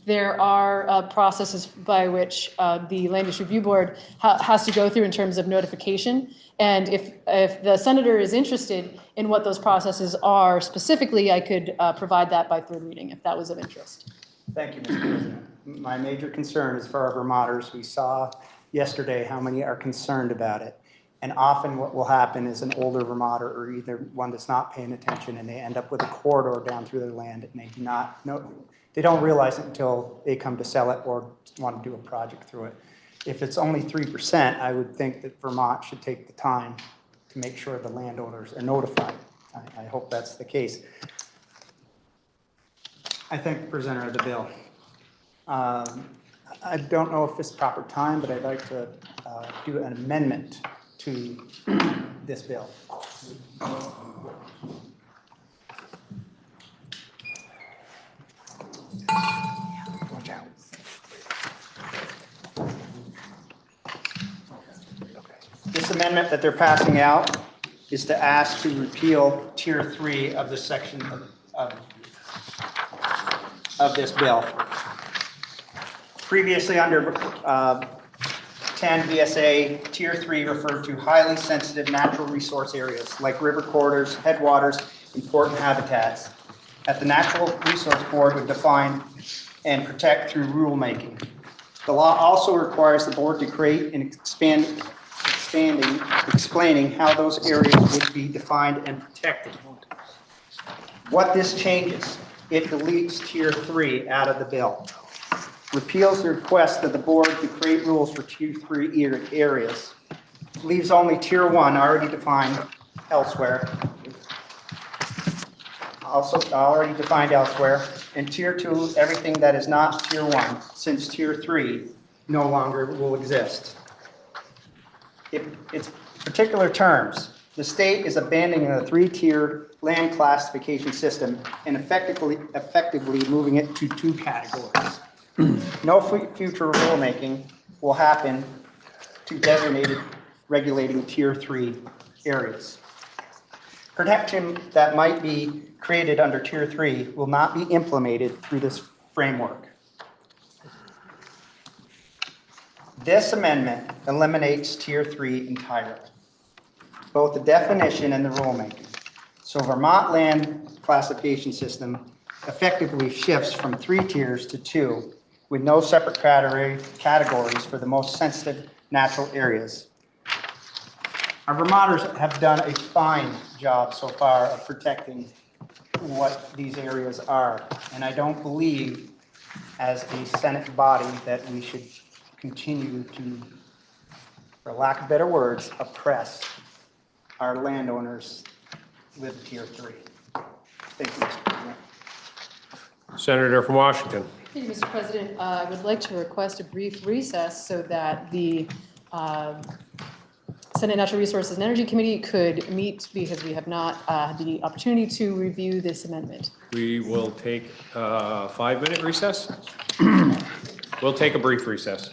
there are processes by which the Land Use Review Board has to go through in terms of notification. And if the senator is interested in what those processes are specifically, I could provide that by third reading if that was of interest. Thank you, Mr. President. My major concern is for our Vermonters. We saw yesterday how many are concerned about it. And often what will happen is an older Vermonter or either one that's not paying attention and they end up with a corridor down through their land and they do not know, they don't realize it until they come to sell it or want to do a project through it. If it's only 3%, I would think that Vermont should take the time to make sure the landowners are notified. I hope that's the case. I thank the presenter of the bill. I don't know if it's proper time, but I'd like to do an amendment to this bill. Watch out. This amendment that they're passing out is to ask to repeal Tier 3 of the section of this bill. Previously under 10 VSA, Tier 3 referred to highly sensitive natural resource areas like river corridors, headwaters, important habitats that the Natural Resource Board would define and protect through rulemaking. The law also requires the board to create and explaining how those areas would be defined and protected. What this changes, it deletes Tier 3 out of the bill. Repeals the request of the board to create rules for Tier 3 areas. Leaves only Tier 1 already defined elsewhere. Also already defined elsewhere. And Tier 2, everything that is not Tier 1, since Tier 3 no longer will exist. Its particular terms, the state is abandoning the 3-tier land classification system and effectively moving it to 2 categories. No future rulemaking will happen to designated regulating Tier 3 areas. Protection that might be created under Tier 3 will not be implemented through this framework. This amendment eliminates Tier 3 entirely, both the definition and the rulemaking. So Vermont land classification system effectively shifts from 3 tiers to 2 with no separate categories for the most sensitive natural areas. Our Vermonters have done a fine job so far of protecting what these areas are, and I don't believe as a Senate body that we should continue to, for lack of better words, oppress our landowners with Tier 3. Thank you, Mr. President. Senator from Washington. Thank you, Mr. President. I would like to request a brief recess so that the Senate Natural Resources and Energy Committee could meet because we have not had the opportunity to review this amendment. We will take a 5-minute recess. We'll take a brief recess.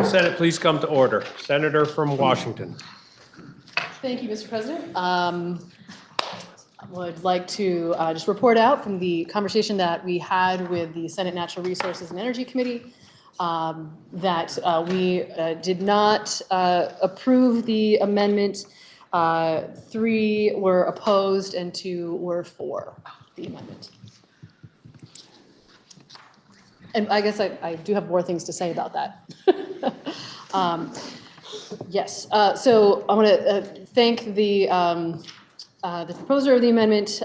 Senate please come to order? Senator from Washington. Thank you, Mr. President. I would like to just report out from the conversation that we had with the Senate Natural Resources and Energy Committee that we did not approve the amendment. 3 were opposed and 2 were for the amendment. And I guess I do have more things to say about that. Yes, so I want to thank the proposer of the amendment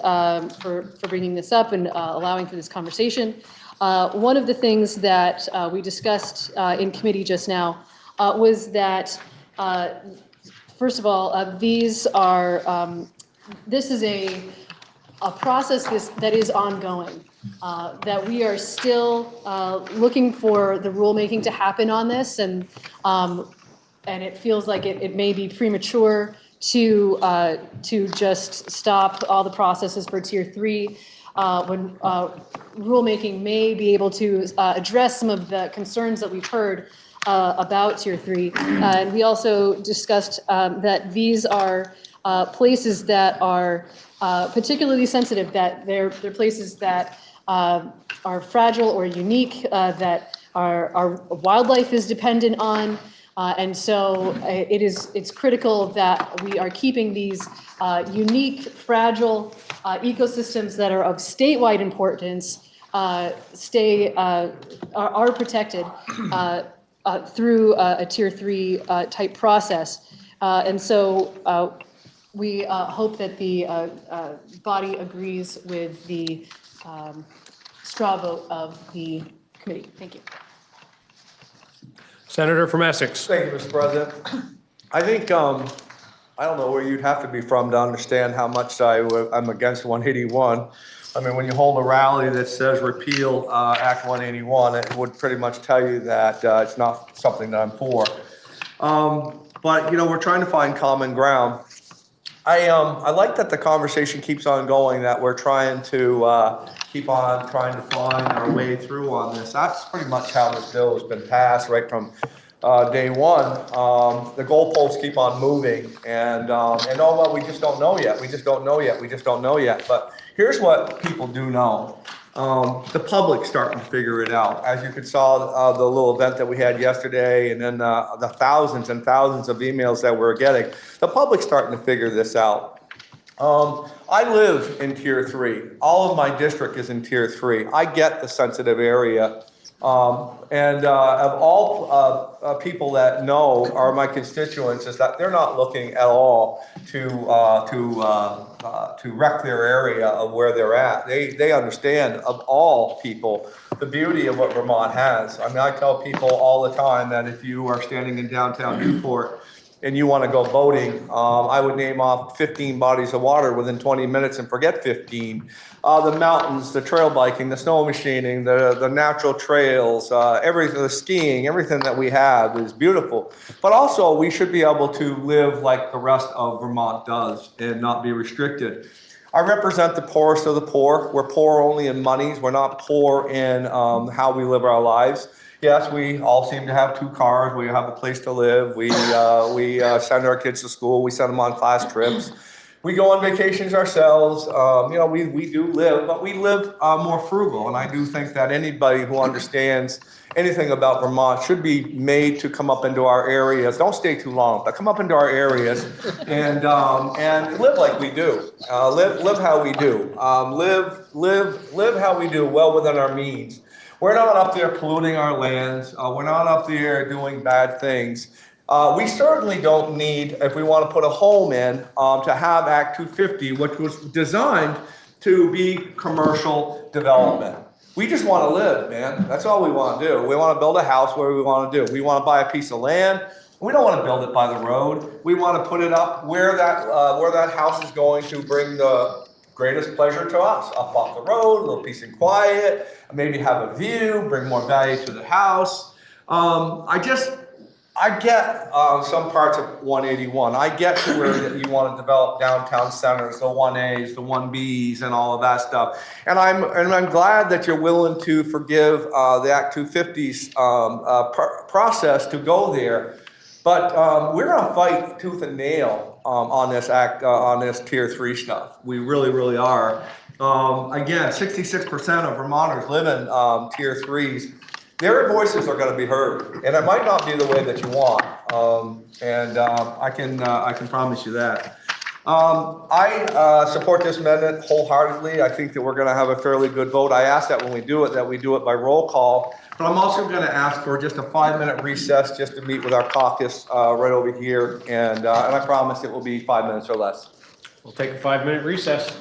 for bringing this up and allowing for this conversation. One of the things that we discussed in committee just now was that, first of all, these are, this is a process that is ongoing. That we are still looking for the rulemaking to happen on this, and it feels like it may be premature to just stop all the processes for Tier 3 when rulemaking may be able to address some of the concerns that we've heard about Tier 3. And we also discussed that these are places that are particularly sensitive, that they're places that are fragile or unique, that our wildlife is dependent on. And so it's critical that we are keeping these unique, fragile ecosystems that are of statewide importance are protected through a Tier 3 type process. And so we hope that the body agrees with the straw vote of the committee. Thank you. Senator from Essex. Thank you, Mr. President. I think, I don't know where you'd have to be from to understand how much I'm against 181. I mean, when you hold a rally that says repeal Act 181, it would pretty much tell you that it's not something that I'm for. But, you know, we're trying to find common ground. I like that the conversation keeps on going, that we're trying to keep on trying to find our way through on this. That's pretty much how this bill has been passed right from day one. The goalposts keep on moving, and oh well, we just don't know yet. We just don't know yet. We just don't know yet. But here's what people do know. The public's starting to figure it out. As you could saw the little event that we had yesterday, and then the thousands and thousands of emails that we're getting, the public's starting to figure this out. I live in Tier 3. All of my district is in Tier 3. I get the sensitive area. And of all people that know are my constituents, is that they're not looking at all to wreck their area of where they're at. They understand, of all people, the beauty of what Vermont has. I mean, I tell people all the time that if you are standing in downtown Newport and you want to go boating, I would name off 15 bodies of water within 20 minutes and forget 15. The mountains, the trail biking, the snow machining, the natural trails, everything, the skiing, everything that we have is beautiful. But also, we should be able to live like the rest of Vermont does and not be restricted. I represent the poorest of the poor. We're poor only in monies. We're not poor in how we live our lives. Yes, we all seem to have 2 cars. We have a place to live. We send our kids to school. We send them on class trips. We go on vacations ourselves. You know, we do live, but we live more frugal. And I do think that anybody who understands anything about Vermont should be made to come up into our areas. Don't stay too long, but come up into our areas and live like we do. Live how we do. Live how we do, well within our means. We're not up there polluting our lands. We're not up there doing bad things. We certainly don't need, if we want to put a home in, to have Act 250, which was designed to be commercial development. We just want to live, man. That's all we want to do. We want to build a house where we want to do. We want to buy a piece of land. We don't want to build it by the road. We want to put it up where that house is going to bring the greatest pleasure to us. Up off the road, a little peace and quiet, maybe have a view, bring more value to the house. I get some parts of 181. I get to where you want to develop downtown centers, the 1As, the 1Bs, and all of that stuff. And I'm glad that you're willing to forgive the Act 250's process to go there. But we're going to fight tooth and nail on this on this Tier 3 stuff. We really, really are. Again, 66% of Vermonters live in Tier 3s. Their voices are going to be heard, and it might not be the way that you want. I can promise you that. I support this amendment wholeheartedly. I think that we're going to have a fairly good vote. I ask that when we do it by roll call. But I'm also going to ask for just a 5-minute recess just to meet with our caucus right over here, and I promise it will be 5 minutes or less. We'll take a 5-minute recess.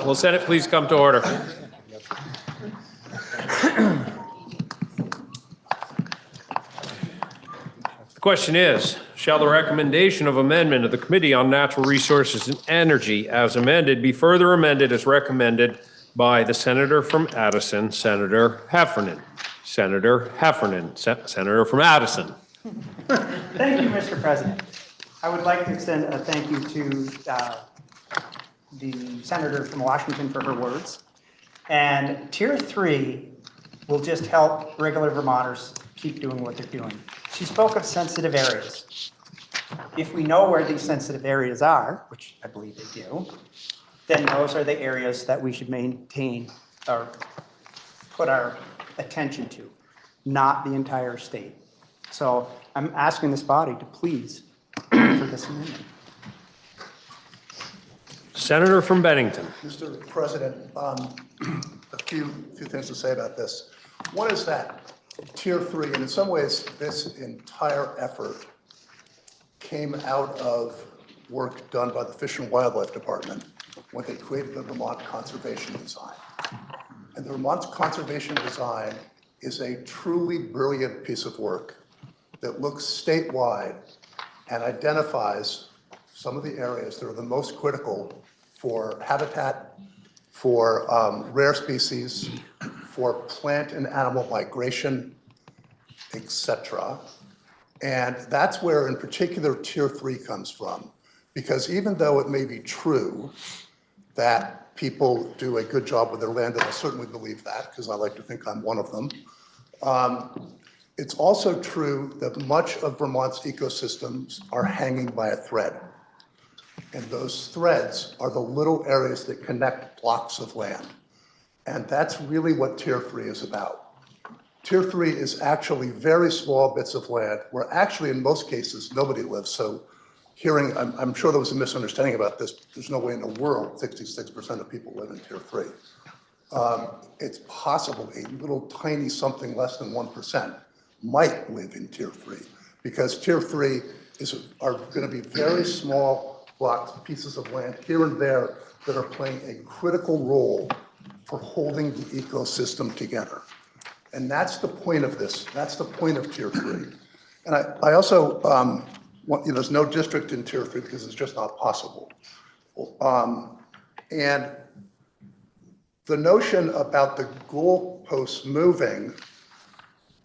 Will Senate please come to order? The question is, shall the recommendation of amendment of the Committee on Natural Resources and Energy as amended be further amended as recommended by the Senator from Addison, Senator Heffernan? Senator Heffernan, Senator from Addison. Thank you, Mr. President. I would like to extend a thank you to the senator from Washington for her words. And Tier 3 will just help regular Vermonters keep doing what they're doing. She spoke of sensitive areas. If we know where these sensitive areas are, which I believe they do, then those are the areas that we should maintain or put our attention to, not the entire state. So I'm asking this body to please vote for this amendment. Senator from Bennington. Mr. President, a few things to say about this. One is that Tier 3, and in some ways, this entire effort came out of work done by the Fish and Wildlife Department when they created the Vermont Conservation Design. And the Vermont Conservation Design is a truly brilliant piece of work. that looks statewide and identifies some of the areas that are the most critical for habitat, for rare species, for plant and animal migration, etc. And that's where in particular Tier 3 comes from. Because even though it may be true that people do a good job with their land, and I certainly believe that, because I like to think I'm one of them, it's also true that much of Vermont's ecosystems are hanging by a thread. And those threads are the little areas that connect blocks of land. And that's really what Tier 3 is about. Tier 3 is actually very small bits of land where actually in most cases nobody lives. So I'm sure there was a misunderstanding about this. There's no way in the world 66% of people live in Tier 3. It's possible a little tiny something less than 1% might live in Tier 3 because Tier 3 are going to be very small blocks, pieces of land here and there that are playing a critical role for holding the ecosystem together. And that's the point of this. That's the point of Tier 3. And I also, there's no district in Tier 3 because it's just not possible. And the notion about the goalposts moving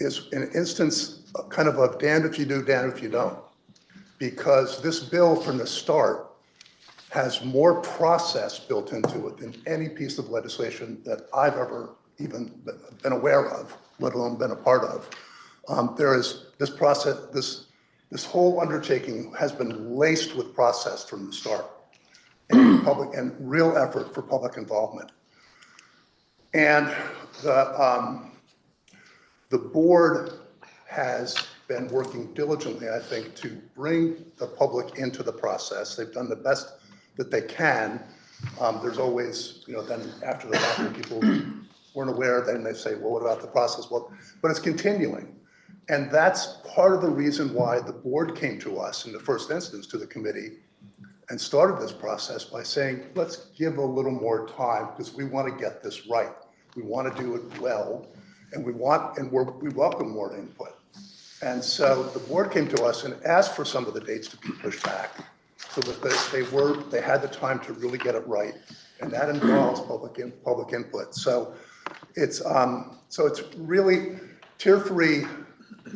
is an instance kind of damned if you do, damned if you don't. Because this bill from the start has more process built into it than any piece of legislation that I've ever even been aware of, let alone been a part of. There is this process, this whole undertaking has been laced with process from the start and real effort for public involvement. And the board has been working diligently, I think, to bring the public into the process. They've done the best that they can. There's always, then after the fact, when people weren't aware, then they say, well, what about the process? Well, but it's continuing. And that's part of the reason why the board came to us in the first instance, to the committee, and started this process by saying, let's give a little more time because we want to get this right. We want to do it well, and we welcome more input. And so the board came to us and asked for some of the dates to be pushed back so that they had the time to really get it right. And that involves public input. So it's really, Tier 3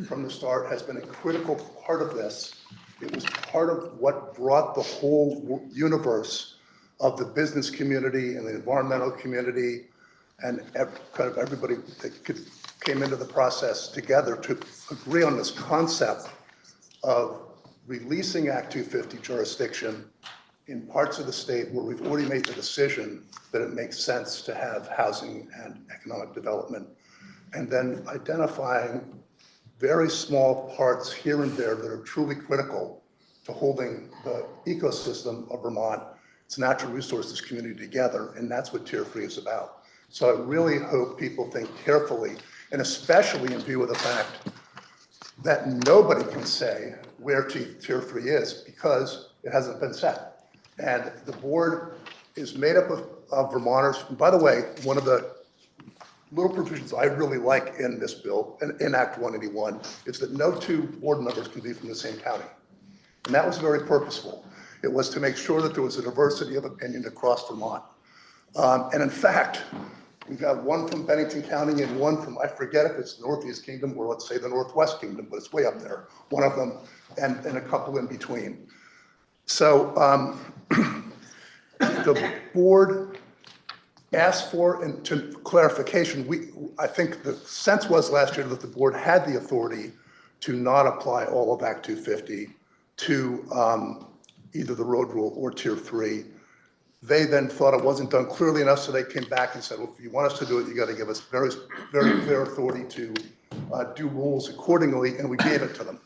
from the start has been a critical part of this. It was part of what brought the whole universe of the business community and the environmental community and kind of everybody that came into the process together to agree on this concept of releasing Act 250 jurisdiction in parts of the state where we've already made the decision that it makes sense to have housing and economic development, and then identifying very small parts here and there that are truly critical to holding the ecosystem of Vermont, its natural resources community together, and that's what Tier 3 is about. So I really hope people think carefully, and especially in view of the fact that nobody can say where Tier 3 is because it hasn't been set. And the board is made up of Vermonters. And by the way, one of the little provisions I really like in this bill, in Act 181, is that no two board members can be from the same county. And that was very purposeful. It was to make sure that there was a diversity of opinion across Vermont. And in fact, we've got one from Bennington County and one from, I forget if it's the Northeast Kingdom or let's say the Northwest Kingdom, but it's way up there, one of them, and a couple in between. So the board asked for, and to clarification, I think the sense was last year that the board had the authority to not apply all of Act 250 to either the road rule or Tier 3. They then thought it wasn't done clearly enough, so they came back and said, well, if you want us to do it, you got to give us very, very clear authority to do rules accordingly, and we gave it to them.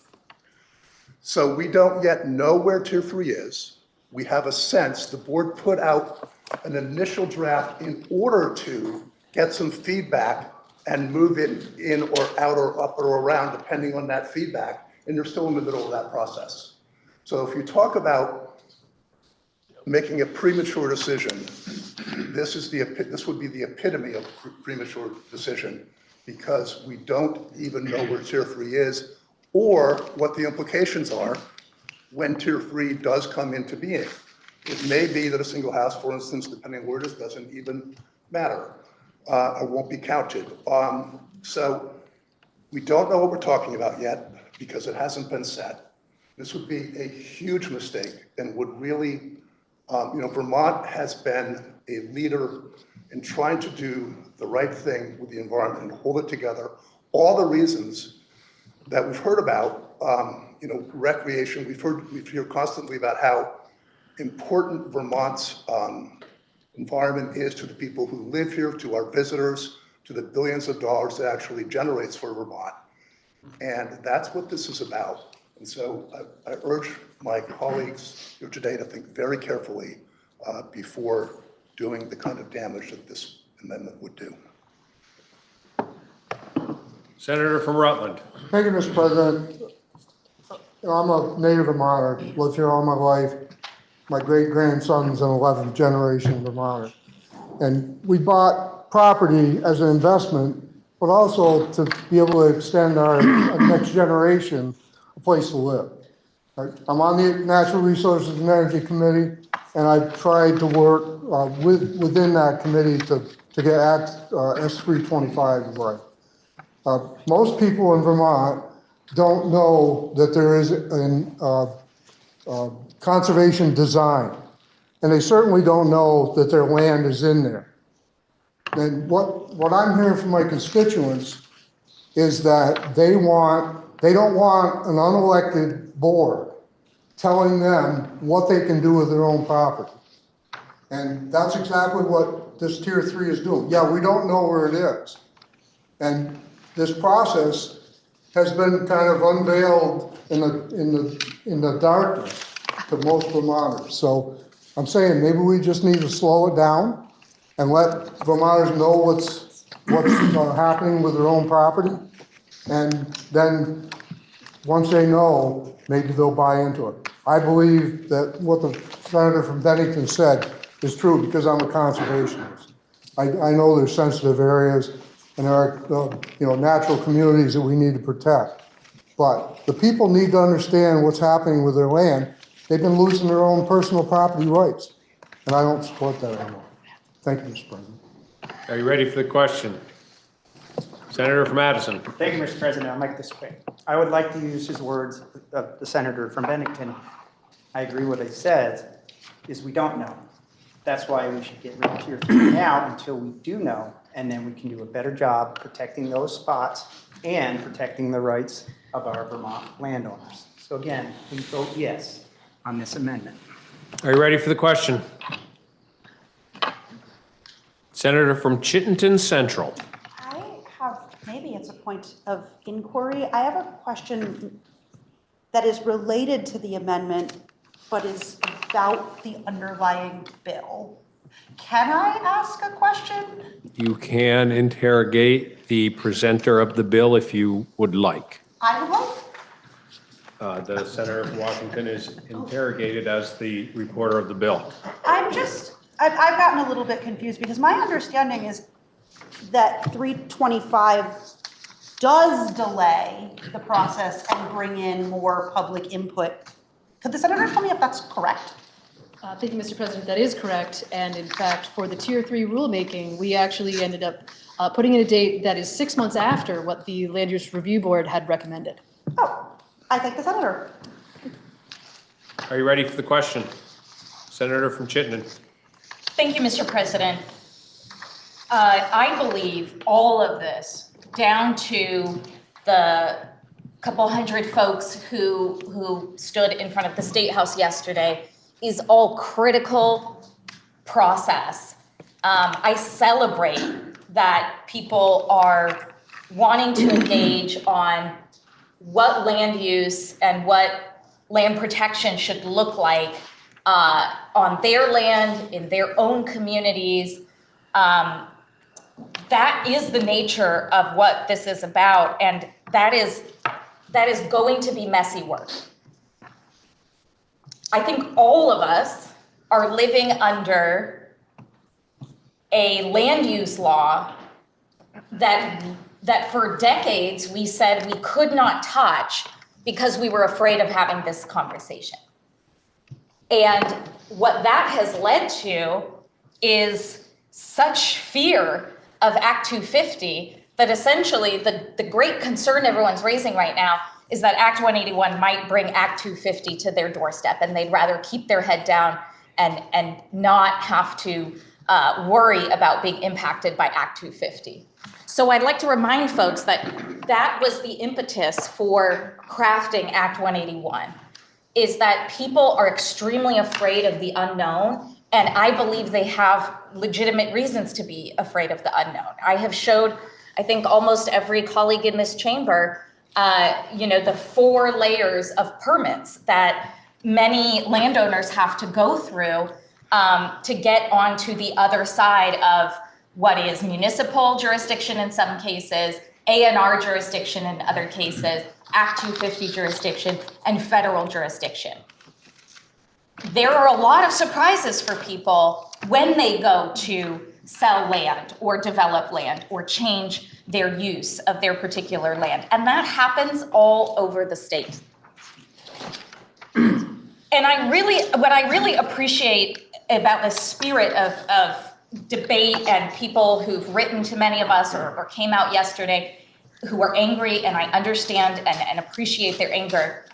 So we don't yet know where Tier 3 is. We have a sense. The board put out an initial draft in order to get some feedback and move it in or out or up or around, depending on that feedback, and they're still in the middle of that process. So if you talk about making a premature decision, this would be the epitome of premature decision because we don't even know where Tier 3 is. or what the implications are when Tier 3 does come into being. It may be that a single house, for instance, depending on where it is, doesn't even matter, or won't be counted. So we don't know what we're talking about yet because it hasn't been set. This would be a huge mistake and would really, Vermont has been a leader in trying to do the right thing with the environment and hold it together. All the reasons that we've heard about, recreation, we hear constantly about how important Vermont's environment is to the people who live here, to our visitors, to the billions of dollars it actually generates for Vermont. And that's what this is about. And so I urge my colleagues here today to think very carefully before doing the kind of damage that this amendment would do. Senator from Rutland. Thank you, Mr. President. I'm a native Vermonter, lived here all my life. My great-grandson's an 11th generation Vermonter. And we bought property as an investment, but also to be able to extend our next generation a place to live. I'm on the Natural Resources and Energy Committee, and I've tried to work within that committee to get S325 right. Most people in Vermont don't know that there is a conservation design, and they certainly don't know that their land is in there. And what I'm hearing from my constituents is that they don't want an unelected board telling them what they can do with their own property. And that's exactly what this Tier 3 is doing. Yeah, we don't know where it is. And this process has been kind of unveiled in the darkness to most Vermonters. So I'm saying maybe we just need to slow it down and let Vermonters know what's happening with their own property. And then once they know, maybe they'll buy into it. I believe that what the senator from Bennington said is true because I'm a conservationist. I know there's sensitive areas and there are natural communities that we need to protect. But the people need to understand what's happening with their land. They've been losing their own personal property rights, and I don't support that anymore. Thank you, Mr. President. Are you ready for the question? Senator from Madison. Thank you, Mr. President. I'll make this quick. I would like to use his words of the senator from Bennington. I agree what he says, is we don't know. That's why we should get rid of Tier 3 now until we do know, and then we can do a better job protecting those spots and protecting the rights of our Vermont landowners. So again, please vote yes on this amendment. Are you ready for the question? Senator from Chittenden Central. Maybe it's a point of inquiry. I have a question that is related to the amendment, but is about the underlying bill. Can I ask a question? You can interrogate the presenter of the bill if you would like. I would like. The senator from Washington is interrogated as the reporter of the bill. I've gotten a little bit confused because my understanding is that 325 does delay the process and bring in more public input. Could the senator tell me if that's correct? Thank you, Mr. President. That is correct. And in fact, for the Tier 3 rulemaking, we actually ended up putting in a date that is 6 months after what the Land Use Review Board had recommended. Oh, I thank the senator. Are you ready for the question? Senator from Chittenden. Thank you, Mr. President. I believe all of this, down to the couple hundred folks who stood in front of the State House yesterday, is all critical process. I celebrate that people are wanting to engage on what land use and what land protection should look like on their land, in their own communities. That is the nature of what this is about, and that is going to be messy work. I think all of us are living under a land use law that for decades we said we could not touch because we were afraid of having this conversation. And what that has led to is such fear of Act 250 that essentially the great concern everyone's raising right now is that Act 181 might bring Act 250 to their doorstep, and they'd rather keep their head down and not have to worry about being impacted by Act 250. So I'd like to remind folks that that was the impetus for crafting Act 181, is that people are extremely afraid of the unknown, and I believe they have legitimate reasons to be afraid of the unknown. I have showed, I think, almost every colleague in this chamber, the 4 layers of permits that many landowners have to go through to get onto the other side of what is municipal jurisdiction in some cases, A&R jurisdiction in other cases, Act 250 jurisdiction, and federal jurisdiction. There are a lot of surprises for people when they go to sell land or develop land or change their use of their particular land. And that happens all over the state. And what I really appreciate about the spirit of debate and people who've written to many of us or came out yesterday who are angry, and I understand and appreciate their anger,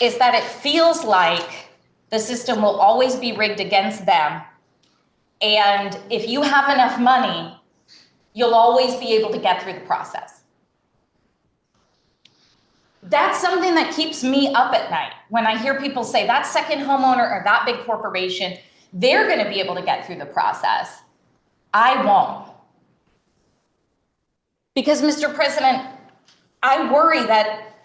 is that it feels like the system will always be rigged against them. And if you have enough money, you'll always be able to get through the process. That's something that keeps me up at night when I hear people say that second homeowner or that big corporation, they're going to be able to get through the process. I won't. Because, Mr. President, I worry that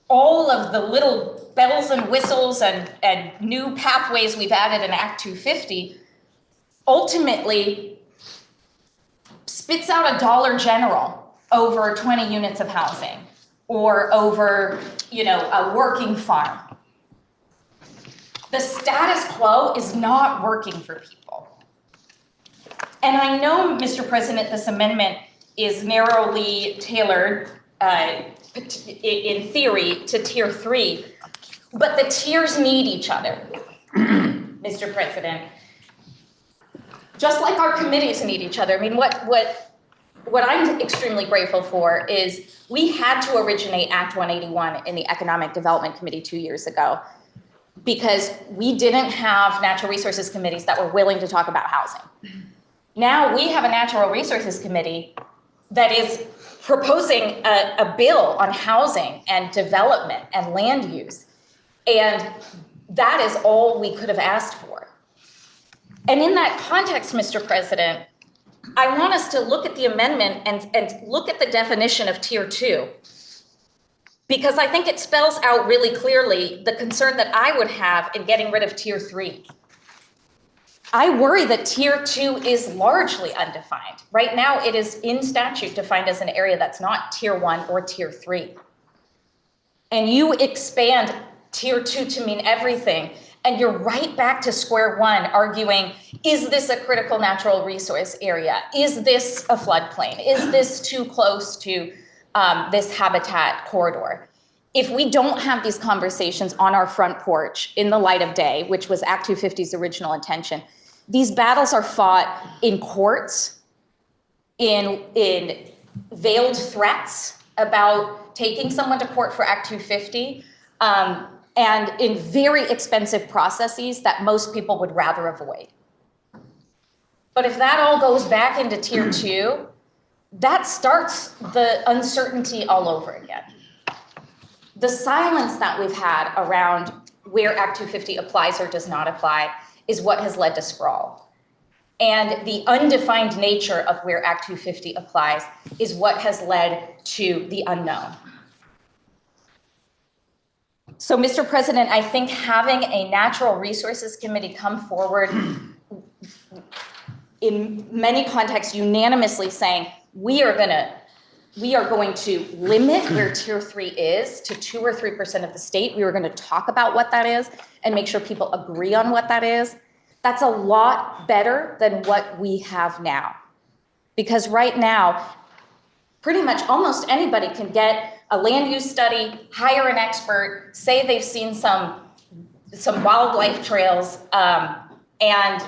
all of the little bells and whistles and new pathways we've added in Act 250 ultimately spits out a Dollar General over 20 units of housing or over, a working farm. The status quo is not working for people. And I know, Mr. President, this amendment is narrowly tailored in theory to Tier 3, but the tiers need each other, Mr. President. Just like our committees need each other. I mean, what I'm extremely grateful for is we had to originate Act 181 in the Economic Development Committee 2 years ago because we didn't have natural resources committees that were willing to talk about housing. Now we have a natural resources committee that is proposing a bill on housing and development and land use. And that is all we could have asked for. And in that context, Mr. President, I want us to look at the amendment and look at the definition of Tier 2, because I think it spells out really clearly the concern that I would have in getting rid of Tier 3. I worry that Tier 2 is largely undefined. Right now, it is in statute defined as an area that's not Tier 1 or Tier 3. And you expand Tier 2 to mean everything, and you're right back to square one arguing, is this a critical natural resource area? Is this a floodplain? Is this too close to this habitat corridor? If we don't have these conversations on our front porch in the light of day, which was Act 250's original intention, these battles are fought in courts, in veiled threats about taking someone to court for Act 250, and in very expensive processes that most people would rather avoid. But if that all goes back into Tier 2, that starts the uncertainty all over again. The silence that we've had around where Act 250 applies or does not apply is what has led to sprawl. And the undefined nature of where Act 250 applies is what has led to the unknown. So, Mr. President, I think having a Natural Resources Committee come forward in many contexts unanimously saying, we are going to limit where Tier 3 is to 2 or 3% of the state. We are going to talk about what that is and make sure people agree on what that is. That's a lot better than what we have now. Because right now, pretty much almost anybody can get a land use study, hire an expert, say they've seen some wildlife trails, and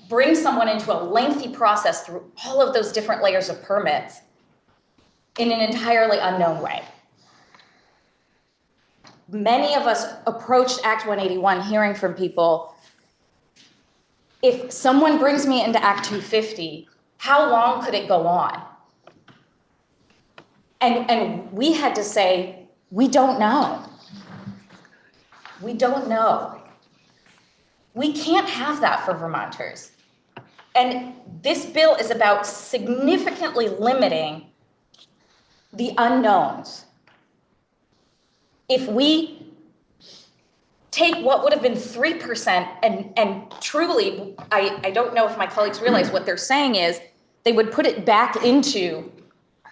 bring someone into a lengthy process through all of those different layers of permits in an entirely unknown way. Many of us approached Act 181 hearing from people, if someone brings me into Act 250, how long could it go on? And we had to say, we don't know. We don't know. We can't have that for Vermonters. And this bill is about significantly limiting the unknowns. If we take what would have been 3% and truly, I don't know if my colleagues realize what they're saying is, they would put it back into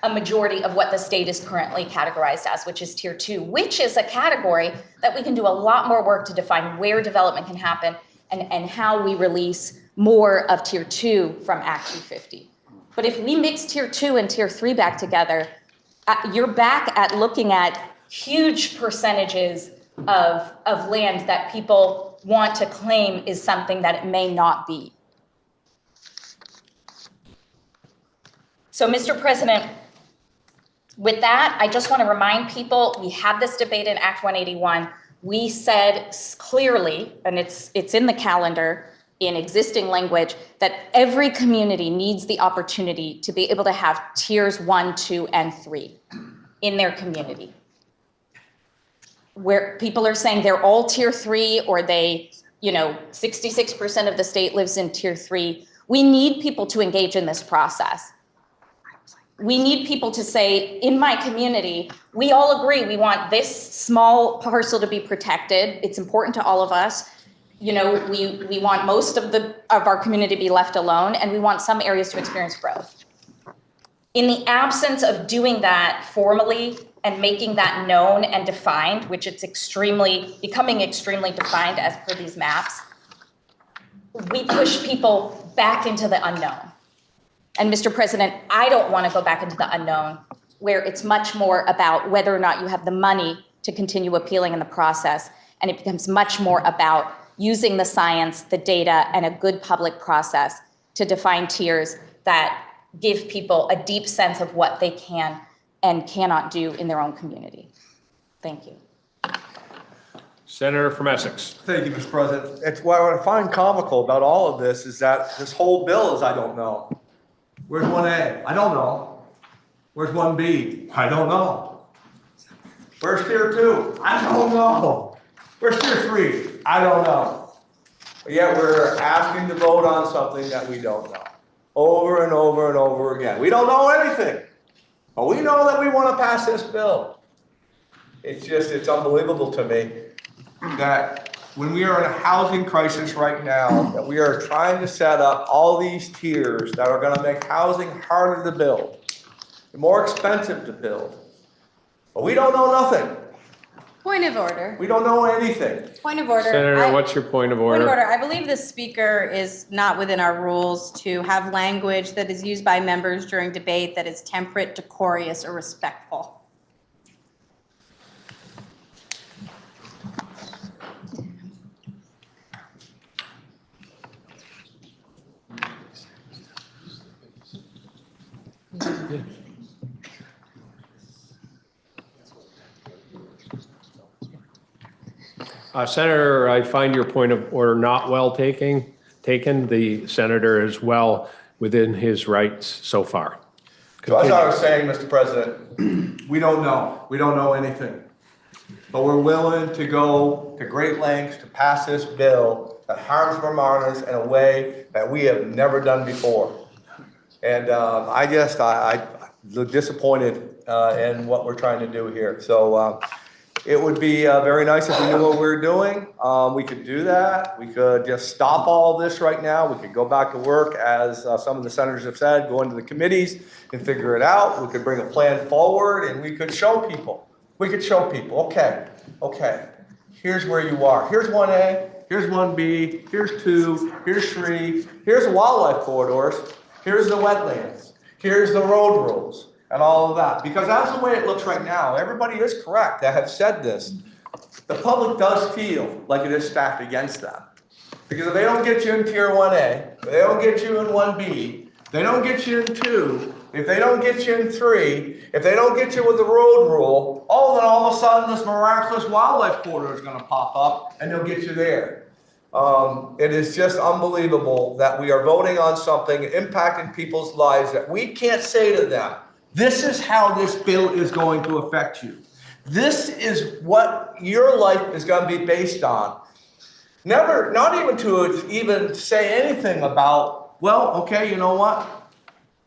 a majority of what the state is currently categorized as, which is tier 2, which is a category that we can do a lot more work to define where development can happen and how we release more of tier 2 from Act 250. But if we mix tier 2 and tier 3 back together, you're back at looking at huge percentages of land that people want to claim is something that it may not be. So, Mr. President, with that, I just want to remind people, we had this debate in Act 181. We said clearly, and it's in the calendar in existing language, that every community needs the opportunity to be able to have tiers 1, 2, and 3 in their community. Where people are saying they're all tier 3 or 66% of the state lives in tier 3. We need people to engage in this process. We need people to say, in my community, we all agree we want this small parcel to be protected. It's important to all of us. We want most of our community to be left alone, and we want some areas to experience growth. In the absence of doing that formally and making that known and defined, which it's becoming extremely defined as per these maps, we push people back into the unknown. And Mr. President, I don't want to go back into the unknown where it's much more about whether or not you have the money to continue appealing in the process. And it becomes much more about using the science, the data, and a good public process to define tiers that give people a deep sense of what they can and cannot do in their own community. Thank you. Senator from Essex. Thank you, Mr. President. It's what I find comical about all of this is that this whole bill is I don't know. Where's 1A? I don't know. Where's 1B? I don't know. Where's tier 2? I don't know. Where's tier 3? I don't know. But yet we're asking to vote on something that we don't know. Over and over and over again. We don't know anything. But we know that we want to pass this bill. It's unbelievable to me that when we are in a housing crisis right now, that we are trying to set up all these tiers that are going to make housing harder to build, more expensive to build. But we don't know nothing. Point of order. We don't know anything. Point of order. Senator, what's your point of order? Point of order. I believe the speaker is not within our rules to have language that is used by members during debate that is temperate, decorous, or respectful. Senator, I find your point of order not well taken. The senator is well within his rights so far. So as I was saying, Mr. President, we don't know. We don't know anything. But we're willing to go to great lengths to pass this bill that harms Vermonters in a way that we have never done before. And I'm disappointed in what we're trying to do here. So it would be very nice if we knew what we were doing. We could do that. We could just stop all this right now. We could go back to work, as some of the senators have said, go into the committees and figure it out. We could bring a plan forward and we could show people. Okay, here's where you are. Here's 1A, here's 1B, here's 2, here's 3, here's the wildlife corridors, here's the wetlands, here's the road rules. and all of that. Because that's the way it looks right now. Everybody is correct that have said this. The public does feel like it is stacked against them. Because if they don't get you in tier 1A, if they don't get you in 1B, they don't get you in 2, if they don't get you in 3, if they don't get you with the road rule, then all of a sudden this miraculous wildlife corridor is going to pop up and they'll get you there. It is just unbelievable that we are voting on something impacting people's lives that we can't say to them, this is how this bill is going to affect you. This is what your life is going to be based on. Never, not even to even say anything about, well, okay, you know what?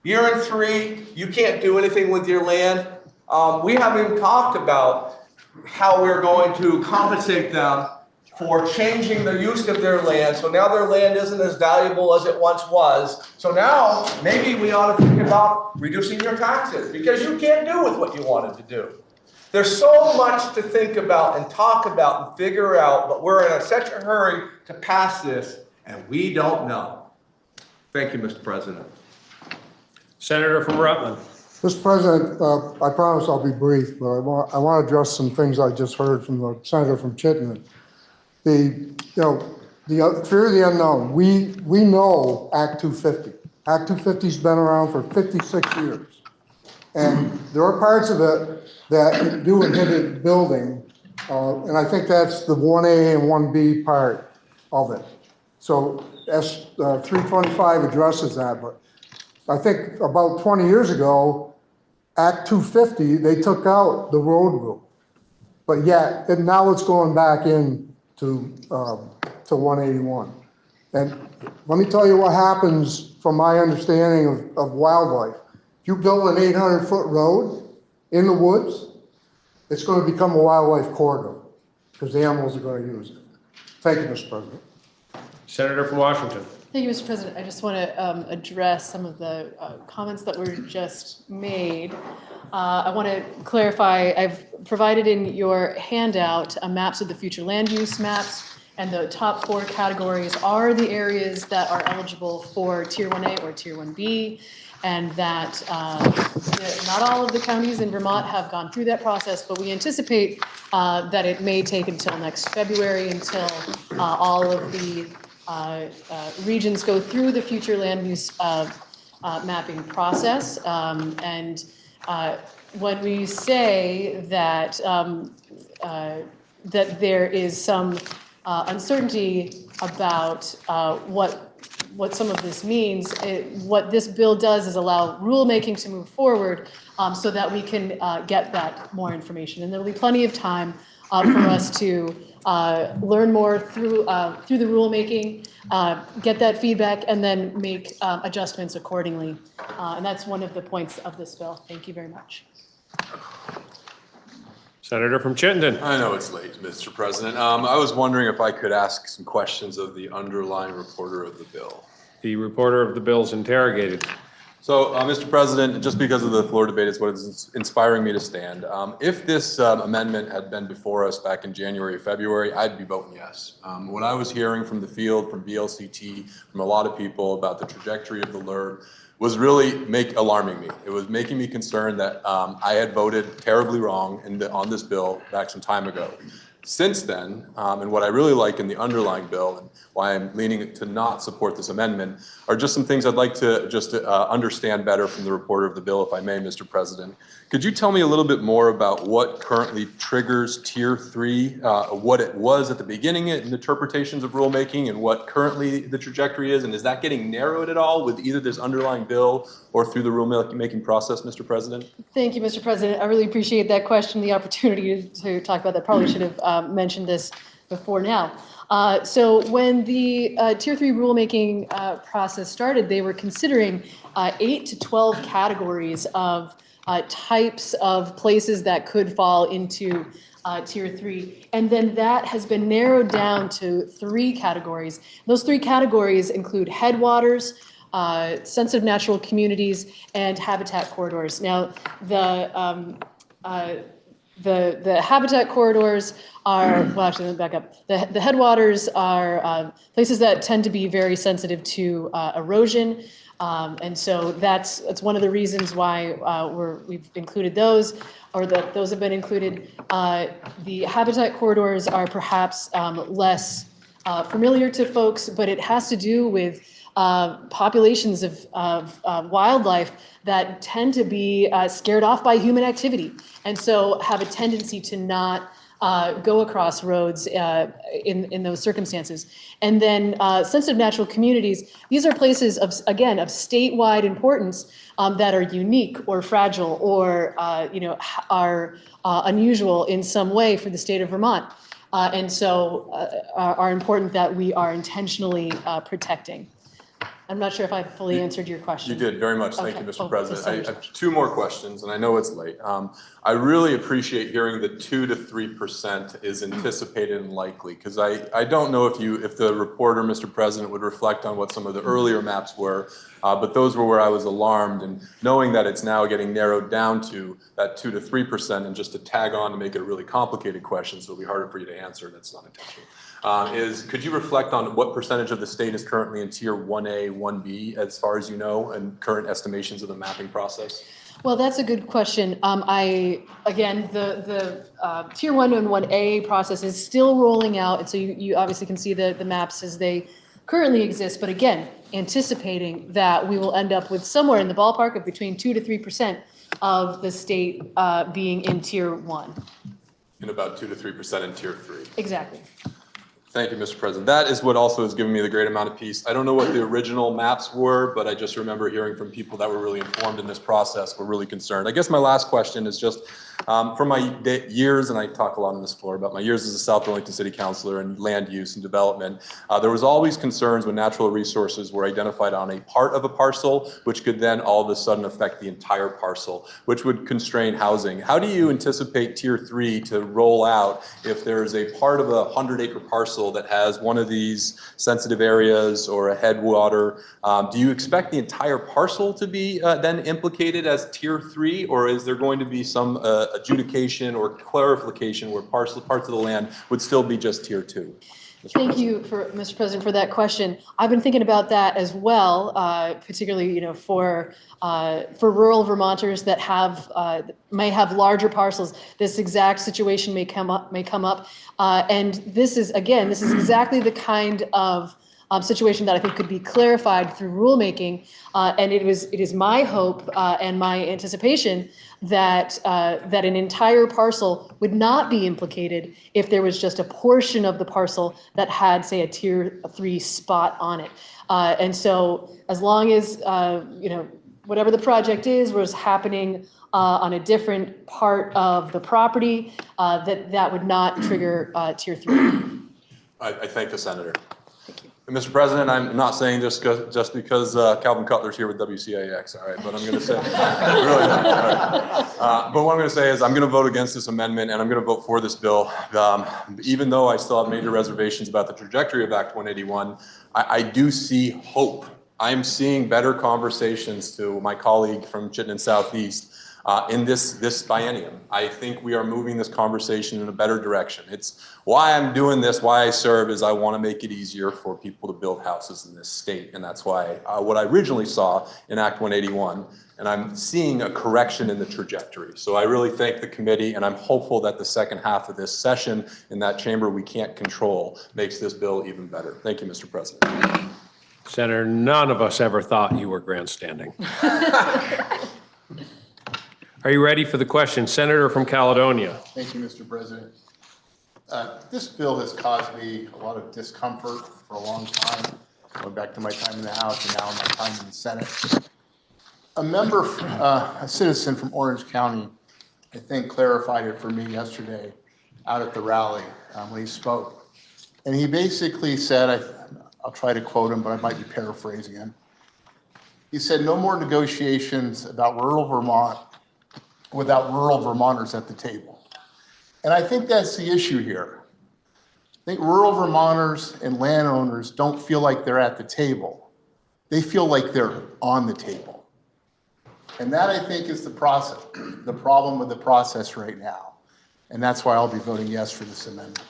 You're in 3, you can't do anything with your land. We haven't even talked about how we're going to compensate them for changing the use of their land. So now their land isn't as valuable as it once was. So now maybe we ought to think about reducing your taxes because you can't do with what you wanted to do. There's so much to think about and talk about and figure out, but we're in such a hurry to pass this, and we don't know. Thank you, Mr. President. Senator from Rutland. Mr. President, I promise I'll be brief, but I want to address some things I just heard from the senator from Chittenden. The fear of the unknown. We know Act 250. Act 250's been around for 56 years. And there are parts of it that do inhibit building, and I think that's the 1A and 1B part of it. So S325 addresses that, but I think about 20 years ago, Act 250, they took out the road rule. But yet, and now it's going back in to 181. And let me tell you what happens from my understanding of wildlife. If you build an 800-foot road in the woods, it's going to become a wildlife corridor because the animals are going to use it. Thank you, Mr. President. Senator from Washington. Thank you, Mr. President. I just want to address some of the comments that were just made. I want to clarify, I've provided in your handout maps of the future land use maps, and the top 4 categories are the areas that are eligible for Tier 1A or Tier 1B, and that not all of the counties in Vermont have gone through that process, but we anticipate that it may take until next February until all of the regions go through the future land use mapping process. And when we say that that there is some uncertainty about what some of this means, what this bill does is allow rulemaking to move forward so that we can get that more information. And there'll be plenty of time for us to learn more through the rulemaking, get that feedback, and then make adjustments accordingly. And that's one of the points of this bill. Thank you very much. Senator from Chittenden. I know it's late, Mr. President. I was wondering if I could ask some questions of the underlying reporter of the bill. The reporter of the bill is interrogated. So, Mr. President, just because of the floor debate is what is inspiring me to stand. If this amendment had been before us back in January, February, I'd be voting yes. What I was hearing from the field, from VLCT, from a lot of people about the trajectory of the LRD was really alarming me. It was making me concerned that I had voted terribly wrong on this bill back some time ago. Since then, and what I really like in the underlying bill and why I'm leaning to not support this amendment are just some things I'd like to just understand better from the reporter of the bill, if I may, Mr. President. Could you tell me a little bit more about what currently triggers Tier 3, what it was at the beginning in interpretations of rulemaking and what currently the trajectory is? And is that getting narrowed at all with either this underlying bill or through the rulemaking process, Mr. President? Thank you, Mr. President. I really appreciate that question, the opportunity to talk about that. Probably should have mentioned this before now. So when the Tier 3 rulemaking process started, they were considering 8 to 12 categories of types of places that could fall into Tier 3. And then that has been narrowed down to 3 categories. Those 3 categories include headwaters, sensitive natural communities, and habitat corridors. Now, the habitat corridors are, well, actually, let me back up. The headwaters are places that tend to be very sensitive to erosion. And so that's one of the reasons why we've included those, or that those have been included. The habitat corridors are perhaps less familiar to folks, but it has to do with populations of wildlife that tend to be scared off by human activity, and so have a tendency to not go across roads in those circumstances. And then sensitive natural communities, these are places of, again, of statewide importance that are unique or fragile or are unusual in some way for the state of Vermont. And so are important that we are intentionally protecting. I'm not sure if I fully answered your question. You did very much. Thank Okay. you, Mr. Oh, President. yes, I have two more questions, and I know it's late. I really appreciate hearing that 2 to 3% is anticipated and likely, because I don't know if the reporter, Mr. President, would reflect on what some of the earlier maps were, but those were where I was alarmed, and knowing that it's now getting narrowed down to that 2 to 3%, and just to tag on to make it a really complicated question, so it'll be harder for you to answer, that's not intentional. Could you reflect on what percentage of the state is currently in tier 1A, 1B, as far as you know, and current estimations of the mapping process? Well, that's a good question. Again, the tier 1 and 1A process is still rolling out, and so you obviously can see the maps as they currently exist. But again, anticipating that we will end up with somewhere in the ballpark of between 2 to 3% of the state being in tier 1. And about 2 to 3% in tier 3. Exactly. Thank you, Mr. President. That is what also has given me the great amount of peace. I don't know what the original maps were, but I just remember hearing from people that were really informed in this process, were really concerned. I guess my last question is just, from my years, and I talk a lot on this floor about my years as a South Burlington City Councilor and land use and development, there was always concerns when natural resources were identified on a part of a parcel, which could then all of a sudden affect the entire parcel, which would constrain housing. How do you anticipate tier 3 to roll out if there's a part of a 100-acre parcel that has one of these sensitive areas or a headwater? Do you expect the entire parcel to be then implicated as tier 3, or is there going to be some adjudication or clarification where parts of the land would still be just tier 2? Thank you, Mr. President, for that question. I've been thinking about that as well, particularly, for rural Vermonters that may have larger parcels. This exact situation may come up, and this is exactly the kind of situation that I think could be clarified through rulemaking. And it is my hope and my anticipation that an entire parcel would not be implicated if there was just a portion of the parcel that had, say, a tier 3 spot on it. And so as long as, whatever the project was happening on a different part of the property, that would not trigger tier 3. I thank the senator. Mr. President, I'm not saying just because Calvin Cutler's here with WCAX, all right, but I'm going to say, really not, all right. But what I'm going to say is I'm going to vote against this amendment, and I'm going to vote for this bill. Even though I still have major reservations about the trajectory of Act 181, I do see hope. I'm seeing better conversations to my colleague from Chittenden Southeast in this biennium. I think we are moving this conversation in a better direction. It's why I'm doing this, why I serve, is I want to make it easier for people to build houses in this state. And that's why what I originally saw in Act 181, and I'm seeing a correction in the trajectory. So I really thank the committee, and I'm hopeful that the second half of this session in that chamber we can't control makes this bill even better. Thank you, Mr. President. Senator, none of us ever thought you were grandstanding. Are you ready for the question? Senator from Caledonia. Thank you, Mr. President. This bill has caused me a lot of discomfort for a long time, going back to my time in the House and now my time in the Senate. A citizen from Orange County, I think, clarified it for me yesterday out at the rally when he spoke. And he basically said, I'll try to quote him, but I might be paraphrasing him. He said, no more negotiations about rural Vermont without rural Vermonters at the table. And I think that's the issue here. I think rural Vermonters and landowners don't feel like they're at the table. They feel like they're on the table. And that, I think, is the problem with the process right now. And that's why I'll be voting yes for this amendment.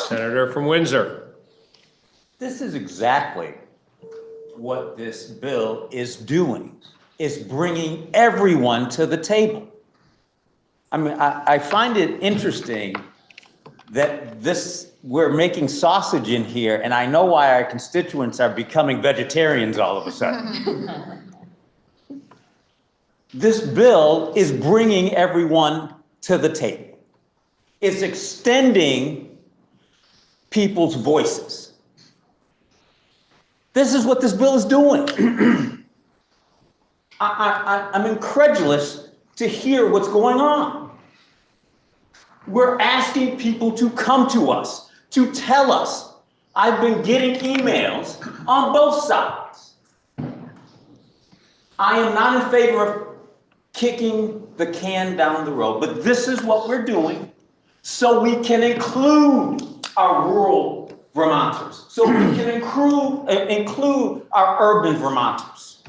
Senator from Windsor. This is exactly what this bill is doing. It's bringing everyone to the table. I mean, I find it interesting that we're making sausage in here, and I know why our constituents are becoming vegetarians all of a sudden. This bill is bringing everyone to the table. It's extending people's voices. This is what this bill is doing. I'm incredulous to hear what's going on. We're asking people to come to us, to tell us. I've been getting emails on both sides. I am not in favor of kicking the can down the road, but this is what we're doing so we can include our rural Vermonters, so we can include our urban Vermonters.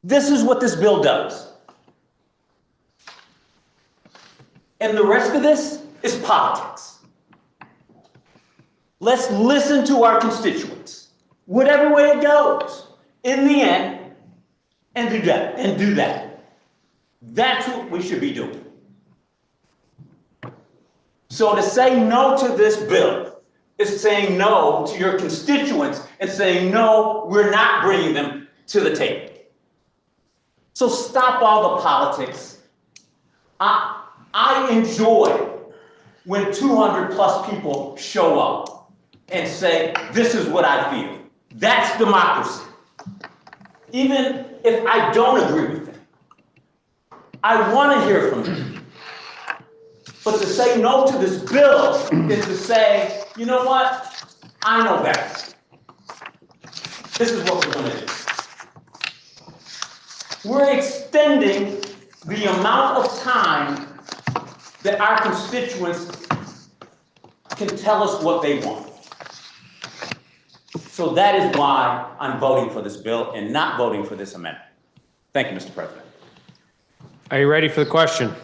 This is what this bill does. And the rest of this is politics. Let's listen to our constituents, whatever way it goes, in the end, and do that. That's what we should be doing. So to say no to this bill is saying no to your constituents and saying, no, we're not bringing them to the table. So stop all the politics. I enjoy when 200 plus people show up and say, this is what I feel. That's democracy. Even if I don't agree with them, I want to hear from them. But to say no to this bill is to say, you know what? I know better. This is what we're going to do. We're extending the amount of time that our constituents can tell us what they want. So that is why I'm voting for this bill and not voting for this amendment. Thank you, Mr. President. Are you ready for the question?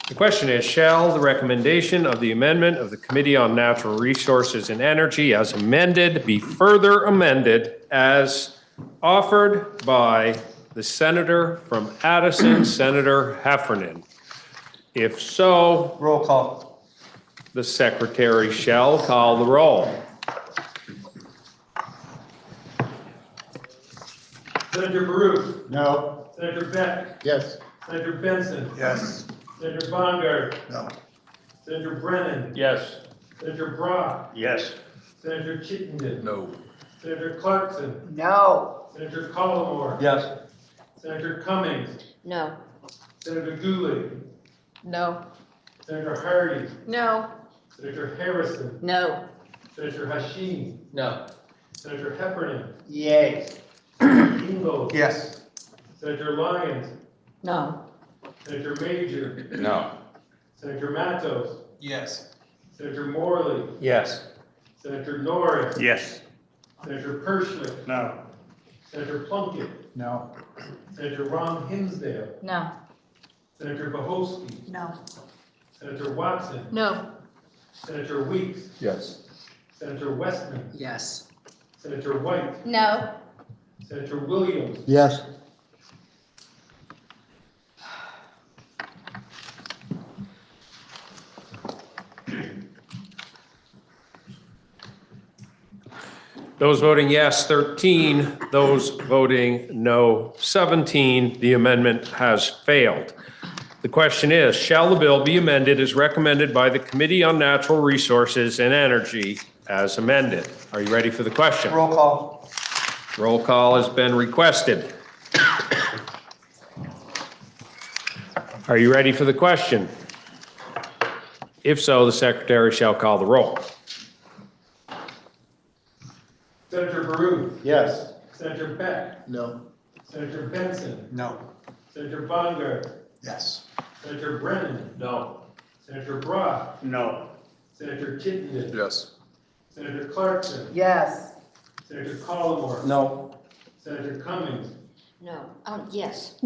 The question is, shall the recommendation of the amendment of the Committee on Natural Resources and Energy as amended be further amended as offered by the senator from Addison, Senator Heffernan? If so, roll call. The secretary shall call the roll. Senator Baruch. No. Senator Beck. Yes. Senator Benson. Yes. Senator Bongard. No. Senator Brennan. Yes. Senator Brock. Yes. Senator Chittenden. No. Senator Clarkson. No. Senator Collmore. Yes. Senator Cummings. No. Senator Dooley. No. Senator Hardy. No. Senator Harrison. No. Senator Hashim. No. Senator Heffernan. Yay. Senator Ingalls. Yes. Senator Lyons. No. Senator Major. No. Senator Matos. Yes. Senator Morley. Yes. Senator Norris. Yes. Senator Perschlick. No. Senator Plunkett. No. Senator Ron Hinsdale. No. Senator Bohosky. No. Senator Watson. No. Senator Weeks. Yes. Senator Westman. Yes. Senator White. No. Senator Williams. Yes. Those voting yes, 13. Those voting no, 17. The amendment has failed. The question is, shall the bill be amended as recommended by the Committee on Natural Resources and Energy as amended? Are you ready for the question? Roll call. Roll call has been requested. Are you ready for the question? If so, the secretary shall call the roll. Senator Baruch. Yes. Senator Beck. No. Senator Benson. No. Senator Bongard. Yes. Senator Brennan. No. Senator Brock. No. Senator Chittenden. Yes. Senator Clarkson. Yes. Senator Collmore. No. Senator Cummings, No, yes.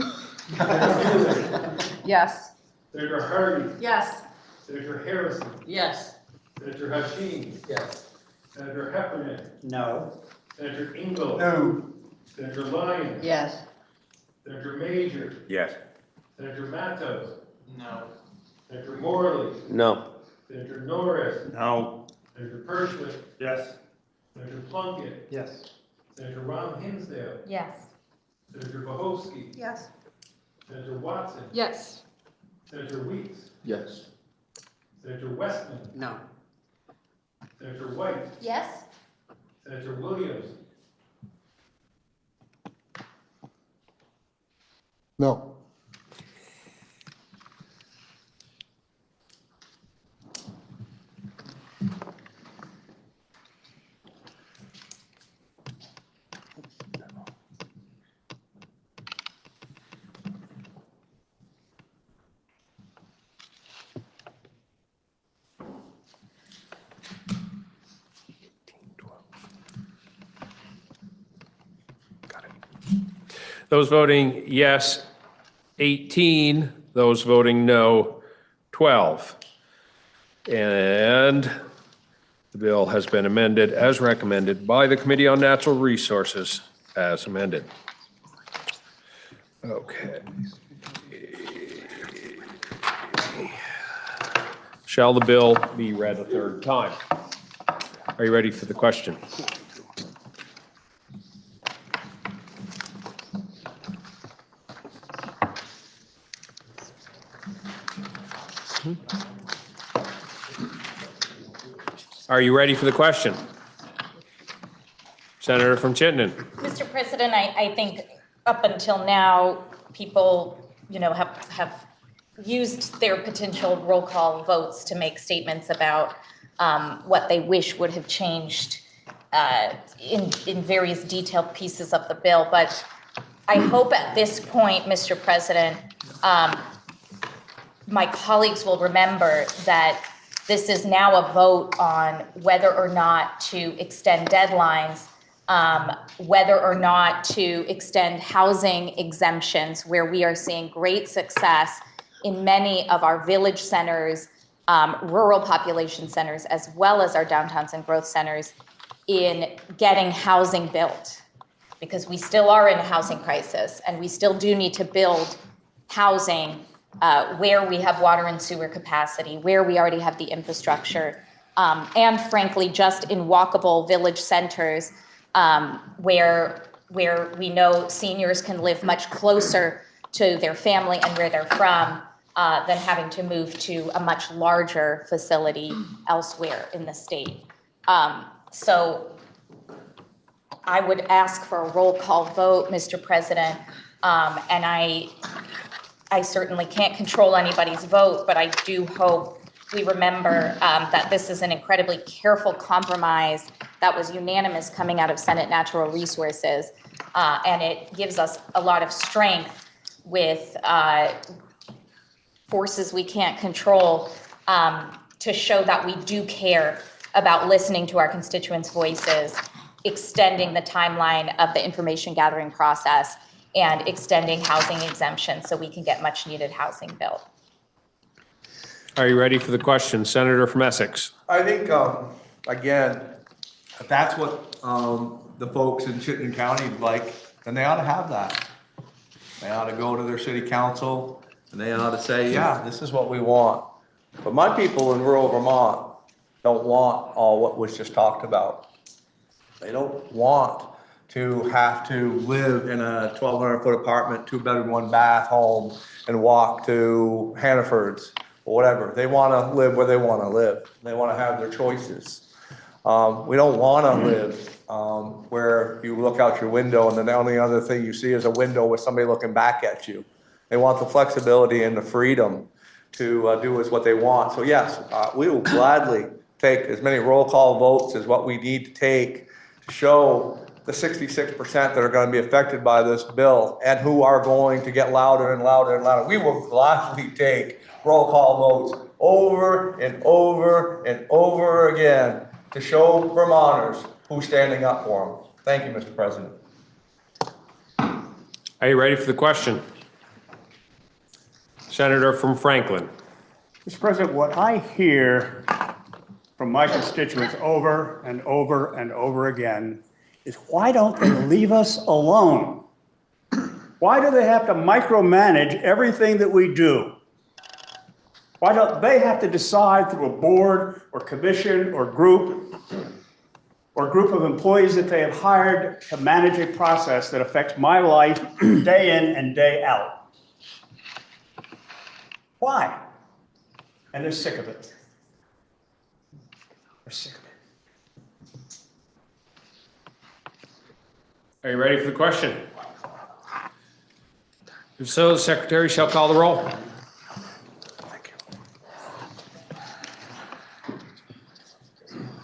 Yes. Senator Hardy, Yes. Senator Harrison, Yes. Senator Hashim, Yes. Senator Heffernan, No. Senator Ingle, No. Senator Lyons, Yes. Senator Major, Yes. Senator Matos, No. Senator Morley, No. Senator Norris, No. Senator Pershman, Yes. Senator Plunkett, Yes. Senator Ron Hinsdale, Yes. Senator Bohosky, Yes. Senator Watson, Yes. Senator Weeks, Yes. Senator Westman, No. Senator White, Yes. Senator Williams, No. Those voting yes, 18. Those voting no, 12. And the bill has been amended as recommended by the Committee on Natural Resources as amended. Okay. Shall the bill be read a third time? Are you ready for the question? Are you ready for the question? Senator from Chittenden. Mr. President, I think up until now, people, have used their potential roll call votes to make statements about what they wish would have changed in various detailed pieces of the bill. But I hope at this point, Mr. President, my colleagues will remember that this is now a vote on whether or not to extend deadlines, whether or not to extend housing exemptions, where we are seeing great success in many of our village centers, rural population centers, as well as our downtowns and growth centers in getting housing built. Because we still are in a housing crisis, and we still do need to build housing where we have water and sewer capacity, where we already have the infrastructure, and frankly, just in walkable village centers where we know seniors can live much closer to their family and where they're from than having to move to a much larger facility elsewhere in the state. So I would ask for a roll call vote, Mr. President, and I certainly can't control anybody's vote, but I do hope we remember that this is an incredibly careful compromise that was unanimous coming out of Senate Natural Resources, and it gives us a lot of strength with forces we can't control to show that we do care about listening to our constituents' voices, extending the timeline of the information gathering process, and extending housing exemptions so we can get much needed housing built. Are you ready for the question? Senator from Essex. I think, again, if that's what the folks in Chittenden County like, then they ought to have that. They ought to go to their city council and they ought to say, yeah, this is what we want. But my people in rural Vermont don't want all what was just talked about. They don't want to have to live in a 1,200-foot apartment, 2-bedroom, 1-bath home and walk to Hannaford's or whatever. They want to live where they want to live. They want to have their choices. We don't want to live where you look out your window and then the only other thing you see is a window with somebody looking back at you. They want the flexibility and the freedom to do is what they want. So yes, we will gladly take as many roll call votes as what we need to take to show the 66% that are going to be affected by this bill and who are going to get louder and louder and louder. We will gladly take roll call votes over and over and over again to show Vermonters who's standing up for them. Thank you, Mr. President. Are you ready for the question? Senator from Franklin. Mr. President, what I hear from my constituents over and over and over again is why don't they leave us alone? Why do they have to micromanage everything that we do? Why don't they have to decide through a board or commission or group of employees that they have hired to manage a process that affects my life day in and day out? Why? And they're sick of it. They're sick of it. Are you ready for the question? If so, the secretary shall call the roll.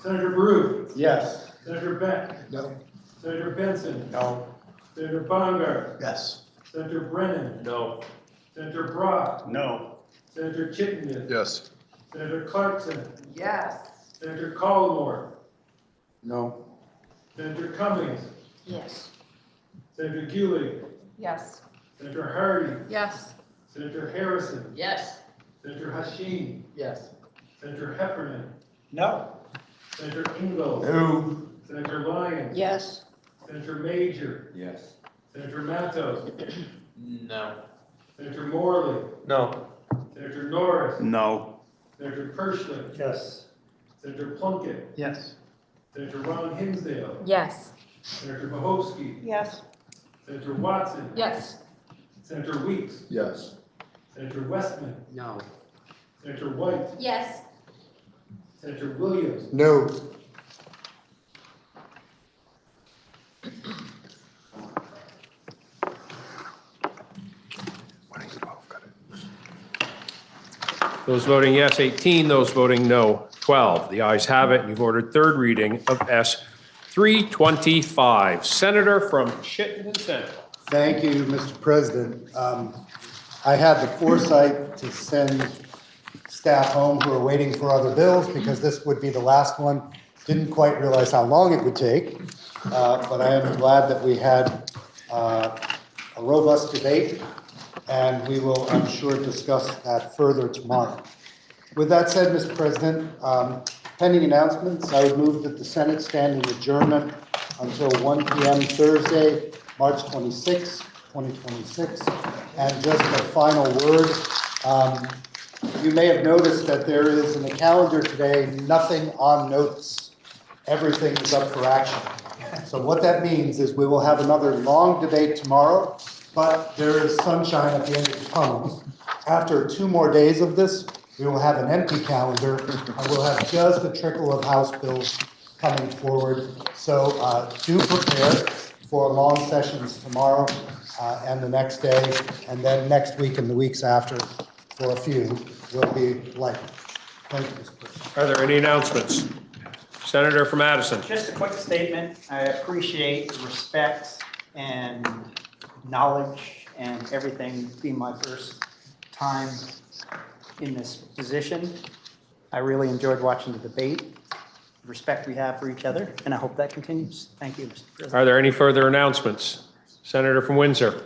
Senator Baru. Yes. Senator Beck. No. Senator Benson. No. Senator Bongard. Yes. Senator Brennan. No. Senator Brock. No. Senator Chittenden. Yes. Senator Clarkson. Yes. Senator Collmore. No. Senator Cummings. Yes. Senator Gulick. Yes. Senator Hardy. Yes. Senator Harrison. Yes. Senator Hashim. Yes. Senator Heffernan. No. Senator Ingalls. No. Senator Lyons. Yes. Senator Major. Yes. Senator Matos. No. Senator Morley. No. Senator Norris. No. Senator Perschman. Yes. Senator Plunkett. Yes. Senator Ron Hinsdale. Yes. Senator Bohofsky. Yes. Senator Watson. Yes. Senator Weeks. Yes. Senator Westman. No. Senator White. Yes. Senator Williams. No. Those voting yes, 18. Those voting no, 12. The ayes have it. You've ordered third reading of S 325. Senator from Chittenden Central. Thank you, Mr. President. I had the foresight to send staff home who are waiting for other bills because this would be the last one. Didn't quite realize how long it would take, but I am glad that we had a robust debate, and we will, I'm sure, discuss that further tomorrow. With that said, Mr. President, pending announcements, I would move that the Senate stand in adjournment until 1 p.m. Thursday, March 26, 2026. And just a final word, you may have noticed that there is in the calendar today nothing on notice. Everything is up for action. So what that means is we will have another long debate tomorrow, but there is sunshine at the end of the tunnel. After 2 more days of this, we will have an empty calendar, and we'll have just a trickle of House bills coming forward. So do prepare for long sessions tomorrow and the next day, and then next week and the weeks after for a few will be light. Thank you, Mr. President. Are there any announcements? Senator from Addison. Just a quick statement. I appreciate the respect and knowledge and everything being my first time in this position. I really enjoyed watching the debate, the respect we have for each other, and I hope that continues. Thank you, Mr. President. Are there any further announcements? Senator from Windsor.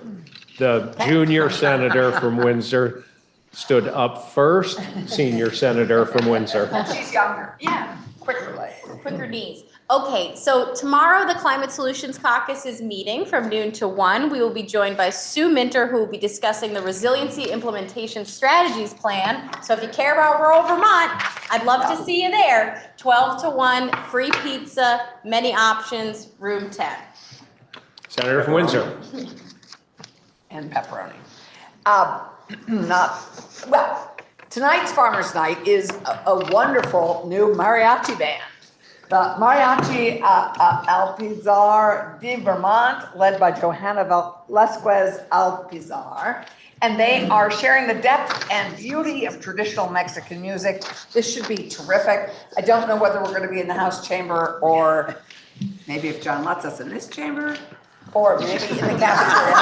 The junior senator from Windsor stood up first. Senior senator from Windsor. She's younger. Yeah. Quicker legs. Quicker knees. Okay, so tomorrow the Climate Solutions Caucus is meeting from noon to 1. We will be joined by Sue Minter, who will be discussing the Resiliency Implementation Strategies Plan. So if you care about rural Vermont, I'd love to see you there. 12 to 1, free pizza, many options, room 10. Senator from Windsor. And pepperoni. Well, tonight's Farmers Night is a wonderful new mariachi band. The Mariachi Alpizar de Vermont, led by Johanna Velasquez Alpizar. And they are sharing the depth and beauty of traditional Mexican music. This should be terrific. I don't know whether we're going to be in the House chamber or maybe if John lets us in this chamber, or maybe in the cafeteria.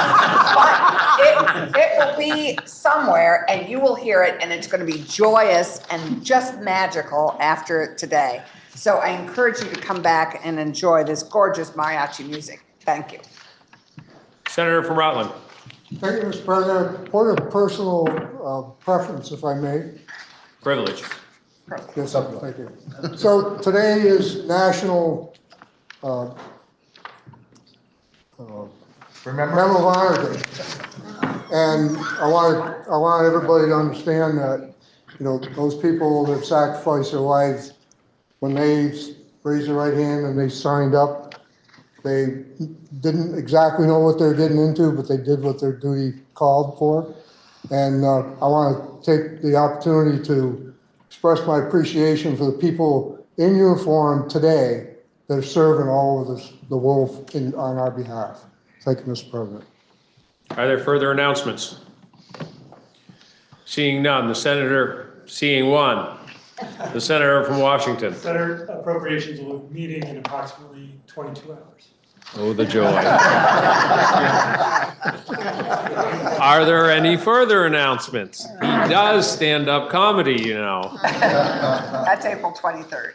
But it will be somewhere and you will hear it, and it's going to be joyous and just magical after today. So I encourage you to come back and enjoy this gorgeous mariachi music. Thank you. Senator from Rutland. Thank you, Mr. President. Point of personal preference, if I may. Privilege. Yes, thank you. So today is National Medal of Honor Day. And I want everybody to understand that, you know, those people that sacrificed their lives, when they raised their right hand and they signed up, they didn't exactly know what they're getting into, but they did what their duty called for. And I want to take the opportunity to express my appreciation for the people in uniform today that are serving all over the world on our behalf. Thank you, Mr. President. Are there further announcements? Seeing none, the senator, seeing one. The senator from Washington. Senate appropriations will be meeting in approximately 22 hours. Oh, the joy. Are there any further announcements? He does stand-up comedy, you know. That's April 23rd.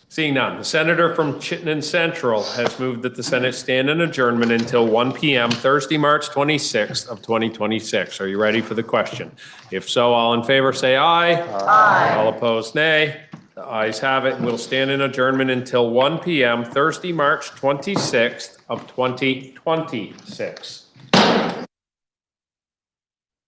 Seeing none, the senator from Chittenden Central has moved that the Senate stand in adjournment until 1 p.m. Thursday, March 26th of 2026. Are you ready for the question? If so, all in favor say aye. Aye. All opposed, nay. The ayes have it, and we'll stand in adjournment until 1 p.m. Thursday, March 26th of 2026.